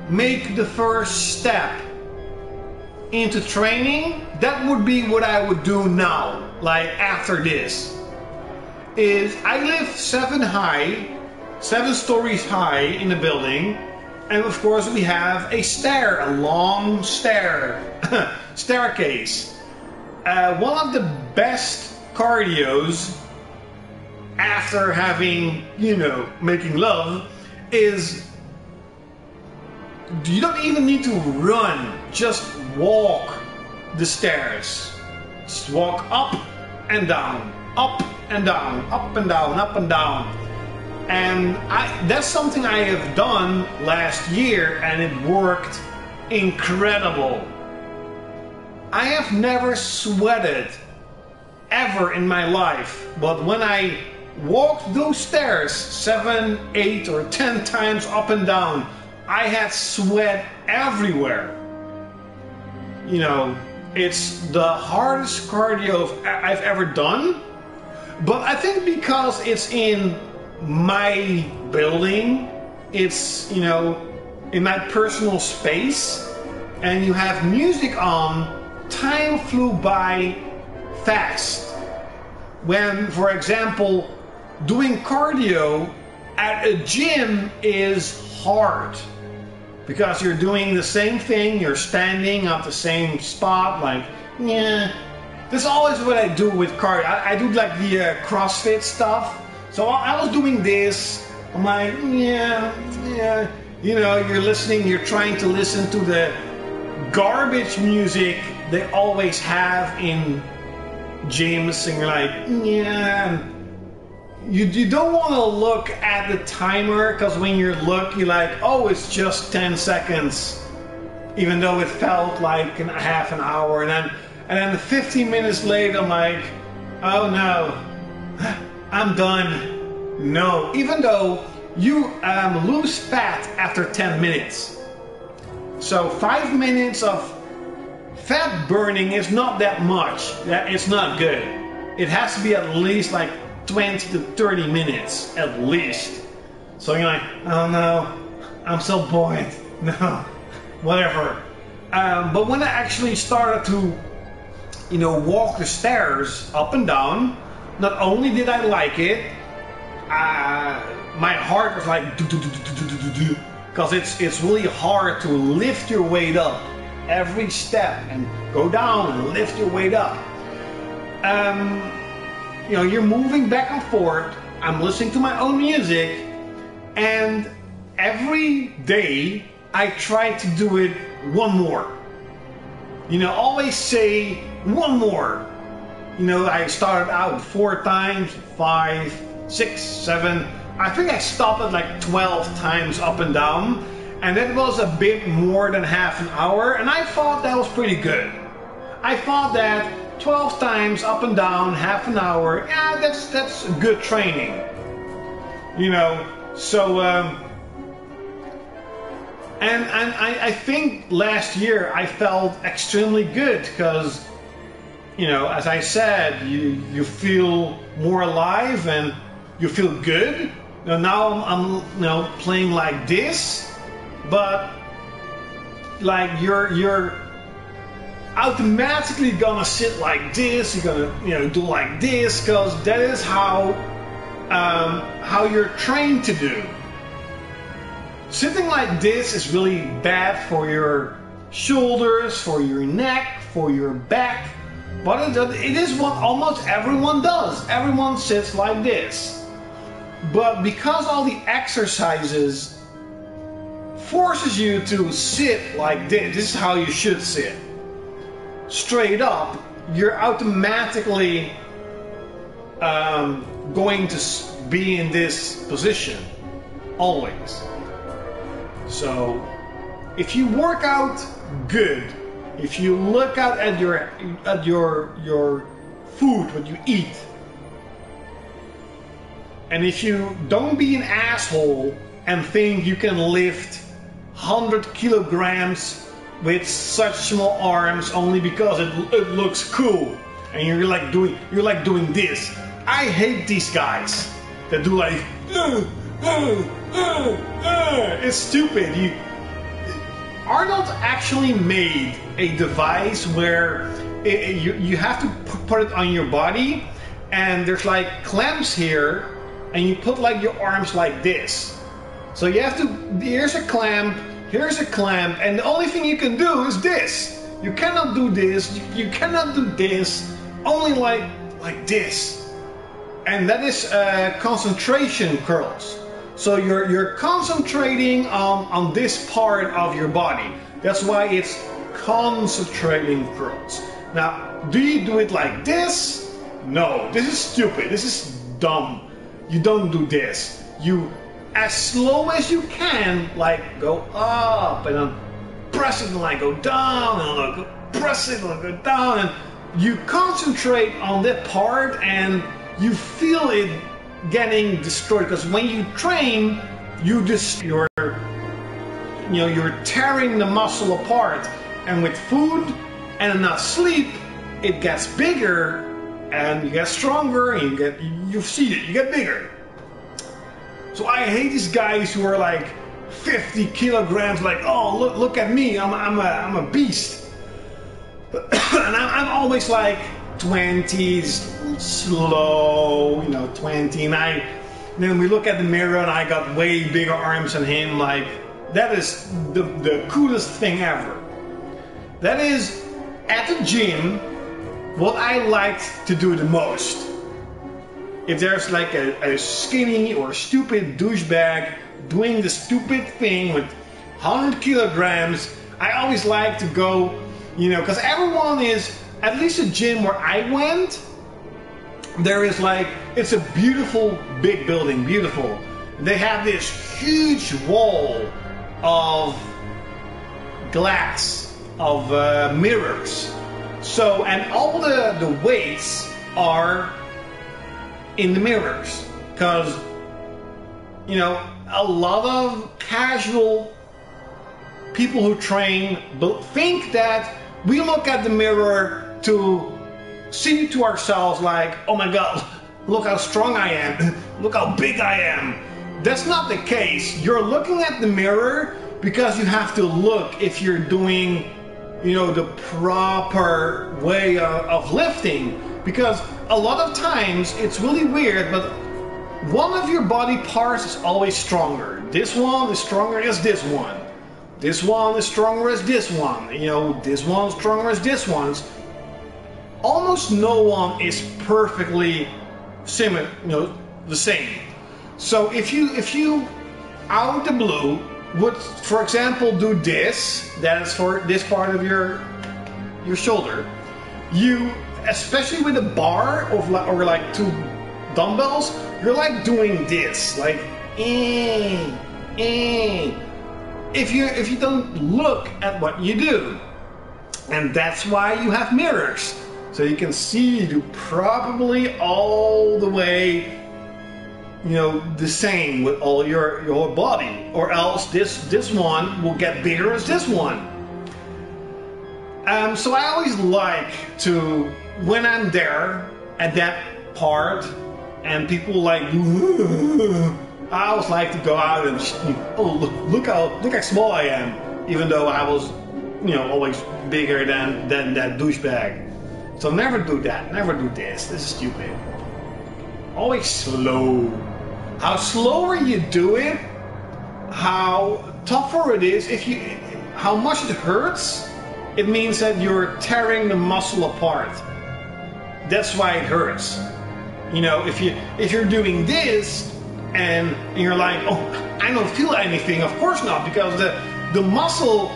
make the first step into training, that would be what I would do now. Like after this, is I live 7 stories high in the building, and of course we have a long staircase. One of the best cardios after having, making love is you don't even need to run, just walk the stairs. Just walk up and down, up and down, up and down, up and down. And that's something I have done last year, and it worked incredible. I have never sweated ever in my life, but when I walked those stairs 7, 8 or 10 times up and down, I had sweat everywhere. It's the hardest cardio I've ever done, but I think because it's in my building, it's, in my personal space, and you have music on, time flew by fast. When, for example, doing cardio at a gym is hard because you're doing the same thing, you're standing at the same spot, that's always what I do with cardio. I do like the CrossFit stuff. So I was doing this, I'm like, you're trying to listen to the garbage music they always have in gyms, and you're like, you don't want to look at the timer, because when you're like, oh, it's just 10 seconds, even though it felt like half an hour, and then 15 minutes later, I'm like, oh no, I'm done. No, even though you lose fat after 10 minutes. So 5 minutes of fat burning is not that much. It's not good. It has to be at least like 20 to 30 minutes at least. So you're like, oh no, I'm so bored. No, whatever. But when I actually started to, walk the stairs up and down, not only did I like it, my heart was like do, because it's really hard to lift your weight up every step and go down and lift your weight up. You're moving back and forth. I'm listening to my own music, and every day I try to do it one more. Always say one more. I started out 4 times, 5, 6, 7. I think I stopped at like 12 times up and down, and that was a bit more than half an hour, and I thought that was pretty good. I thought that 12 times up and down, half an hour, that's good training. So and I think last year I felt extremely good because, as I said, you feel more alive and you feel good. Now I'm playing like this, but like you're automatically gonna sit like this. You're gonna do like this because that is how you're trained to do. Sitting like this is really bad for your shoulders, for your neck, for your back, but it is what almost everyone does. Everyone sits like this. But because all the exercises forces you to sit like this is how you should sit. Straight up, you're automatically going to be in this position, always. So, if you work out good, if you look out at your food, what you eat, and if you don't be an asshole and think you can lift 100 kilograms with such small arms only because it looks cool, and you're like doing this. I hate these guys that do like it's stupid. Arnold actually made a device where you have to put it on your body, and there's like clamps here, and you put like your arms like this. So you have to, here's a clamp, and the only thing you can do is this. You cannot do this, you cannot do this, only like this. And that is concentration curls. So you're concentrating on this part of your body. That's why it's concentrating curls. Now, do you do it like this? No, this is stupid, this is dumb. You don't do this. You, as slow as you can, like go up and then press it and like go down and like press it and go down, and you concentrate on that part and you feel it getting destroyed. Because when you train, you're tearing the muscle apart, and with food and enough sleep, it gets bigger and you get stronger, and you see it, you get bigger. So I hate these guys who are like 50 kilograms, like, oh look at me, I'm a beast. And I'm always like 20, slow, 20, and then we look at the mirror and I got way bigger arms than him. Like, that is the coolest thing ever. That is, at the gym, what I liked to do the most. If there's like a skinny or stupid douchebag doing the stupid thing with 100 kilograms, I always like to go, because everyone is, at least the gym where I went, there is like, it's a beautiful big building, beautiful. They have this huge wall of glass, of mirrors. So, and all the weights are in the mirrors, because a lot of casual people who train think that we look at the mirror to see to ourselves like, oh my god, look how strong I am, look how big I am. That's not the case. You're looking at the mirror because you have to look if you're doing the proper way of lifting. Because a lot of times, it's really weird, but one of your body parts is always stronger. This one is stronger as this one. This one is stronger as this one. This one's stronger as this one's. Almost no one is perfectly similar, the same. So if you out of the blue would, for example, do this, that is for this part of your shoulder, you, especially with a bar or like two dumbbells, you're like doing this, like if you don't look at what you do. And that's why you have mirrors, so you can see you do probably all the way the same with all your body, or else this one will get bigger as this one. So I always like to, when I'm there at that part and people like, I always like to go out and look how small I am, even though I was always bigger than that douchebag. So never do that, never do this is stupid. Always slow. How slower you do it, how tougher it is. How much it hurts, it means that you're tearing the muscle apart. That's why it hurts. If you're doing this and you're like, oh, I don't feel anything. Of course not, because the muscle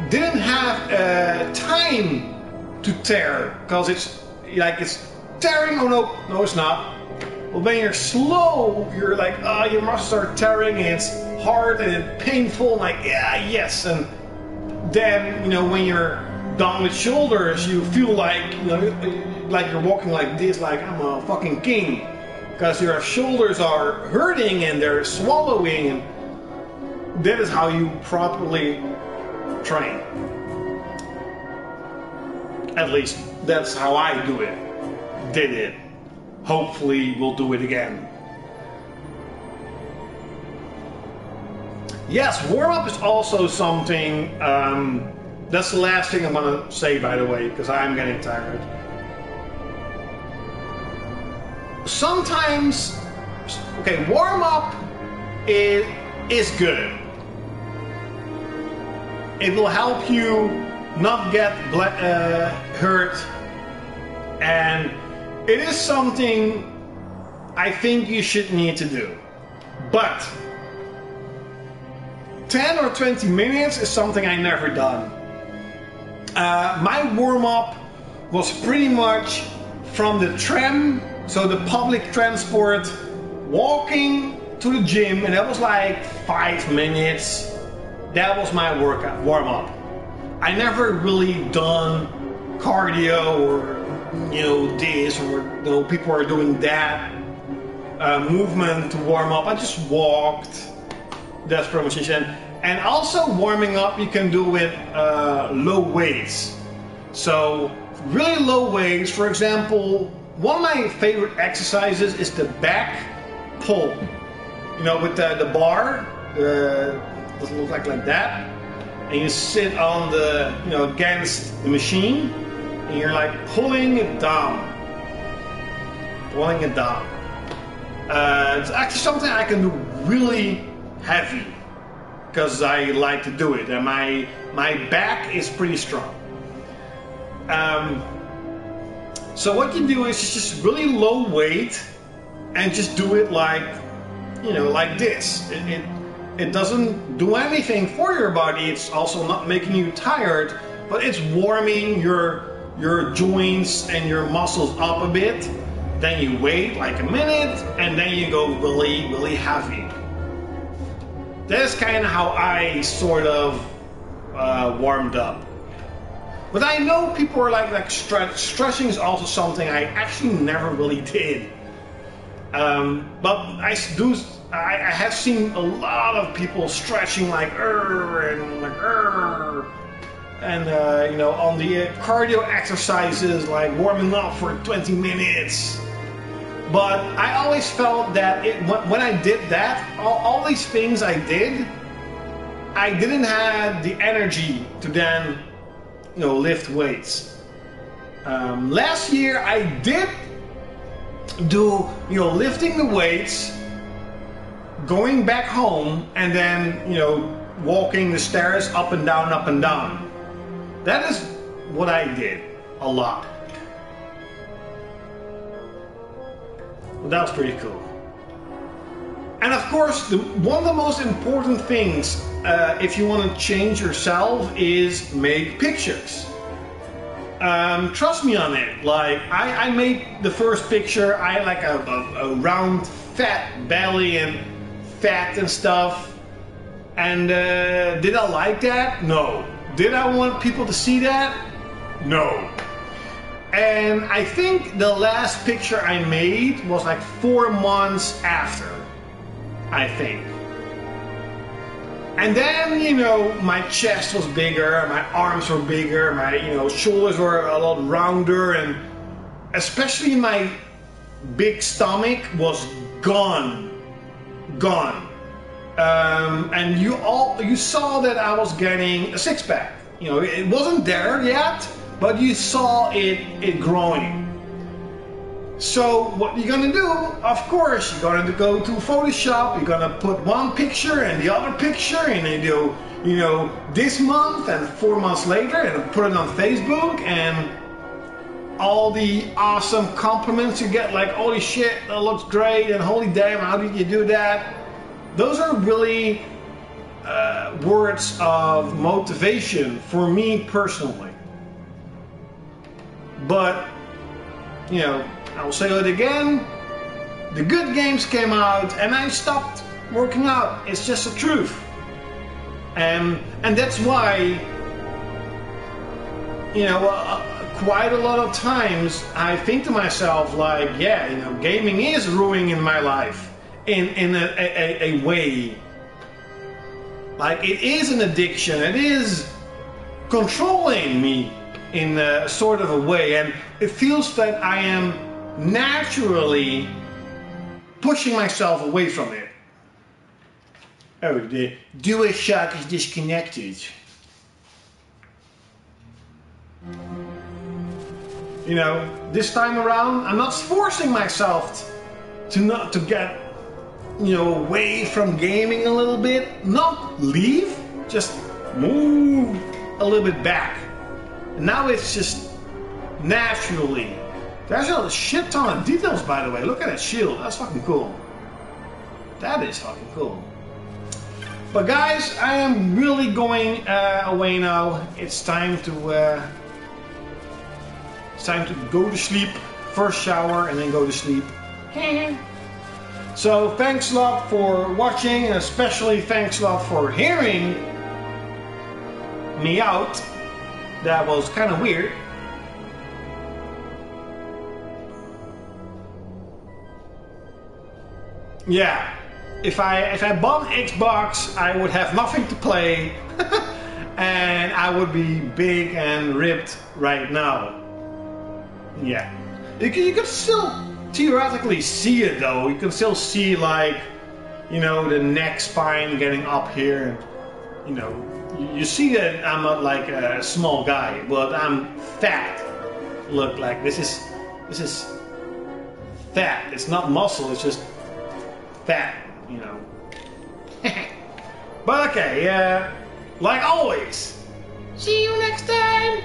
didn't have time to tear, because it's tearing. Oh no, it's not. Well, when you're slow, you're like, your muscles are tearing, and it's hard and it's painful, like, yeah, yes. And then, when you're done with shoulders, you feel like, like you're walking like this, like I'm a fucking king. Because your shoulders are hurting and they're swallowing, and that is how you properly train. At least that's how I did it. Hopefully we'll do it again. Yes, warm-up is also something, that's the last thing I'm gonna say, by the way, because I'm getting tired. Sometimes, okay, warm-up is good. It will help you not get hurt, and it is something I think you should need to do. But 10 or 20 minutes is something I never done. My warm-up was pretty much from the tram, so the public transport, walking to the gym, and that was like 5 minutes. That was my workout warm-up. I never really done cardio or this, or people are doing that movement to warm up. I just walked. That's pretty much it. And also warming up, you can do with low weights. So really low weights. For example, one of my favorite exercises is the back pull. With the bar. Doesn't look like that. And you sit on the against the machine, and you're like pulling it down. It's actually something I can do really heavy, because I like to do it, and my back is pretty strong. So what you do is just really low weight, and just do it like like this. It doesn't do anything for your body. It's also not making you tired, but it's warming your joints and your muscles up a bit. Then you wait like a minute, and then you go really, really heavy. That's kind of how I sort of warmed up. But I know people are like stretching is also something I actually never really did. But I have seen a lot of people stretching like and on the cardio exercises, like warming up for 20 minutes. But I always felt that when I did that, all these things I did, I didn't have the energy to then lift weights. Last year I did do lifting the weights, going back home, and then walking the stairs up and down, up and down. That is what I did a lot. That was pretty cool. And of course, one of the most important things if you want to change yourself is make pictures. Trust me on it. Like I made the first picture. I had like a round fat belly and fat and stuff. And did I like that? No. Did I want people to see that? No. And I think the last picture I made was like 4 months after, I think. And then, my chest was bigger, my arms were bigger, my, shoulders were a lot rounder, and especially my big stomach was gone. And you saw that I was getting a six-pack. It wasn't there yet, but you saw it growing. So what you're gonna do, of course, you're gonna go to Photoshop, you're gonna put one picture and the other picture, and then do, this month and 4 months later, and put it on Facebook, and all the awesome compliments you get, like, holy shit, that looks great, and holy damn, how did you do that? Those are really words of motivation for me personally. But, I will say it again, the good games came out and I stopped working out. It's just the truth. And that's why, quite a lot of times I think to myself, like, yeah, gaming is ruining my life in a way. Like, it is an addiction. It is controlling me in a sort of a way, and it feels that I am naturally pushing myself away from it. Oh, the DualShock is disconnected. You know, this time around, I'm not forcing myself to get, you know, away from gaming a little bit. Not leave, just move a little bit back. And now it's just naturally. There's a shit ton of details, by the way. Look at that shield. That's fucking cool. That is fucking cool. But guys, I am really going away now. It's time to go to sleep. First shower and then go to sleep. So thanks a lot for watching, and especially thanks a lot for hearing me out. That was kind of weird. Yeah, if I bought an Xbox, I would have nothing to play, and I would be big and ripped right now. Yeah, you can still theoretically see it though. You can still see, like, you know, the neck spine getting up here, and you know, you see that I'm not like a small guy, but I'm fat. Look, like this is fat. It's not muscle. It's just fat, you know. But okay, like always, see you next time.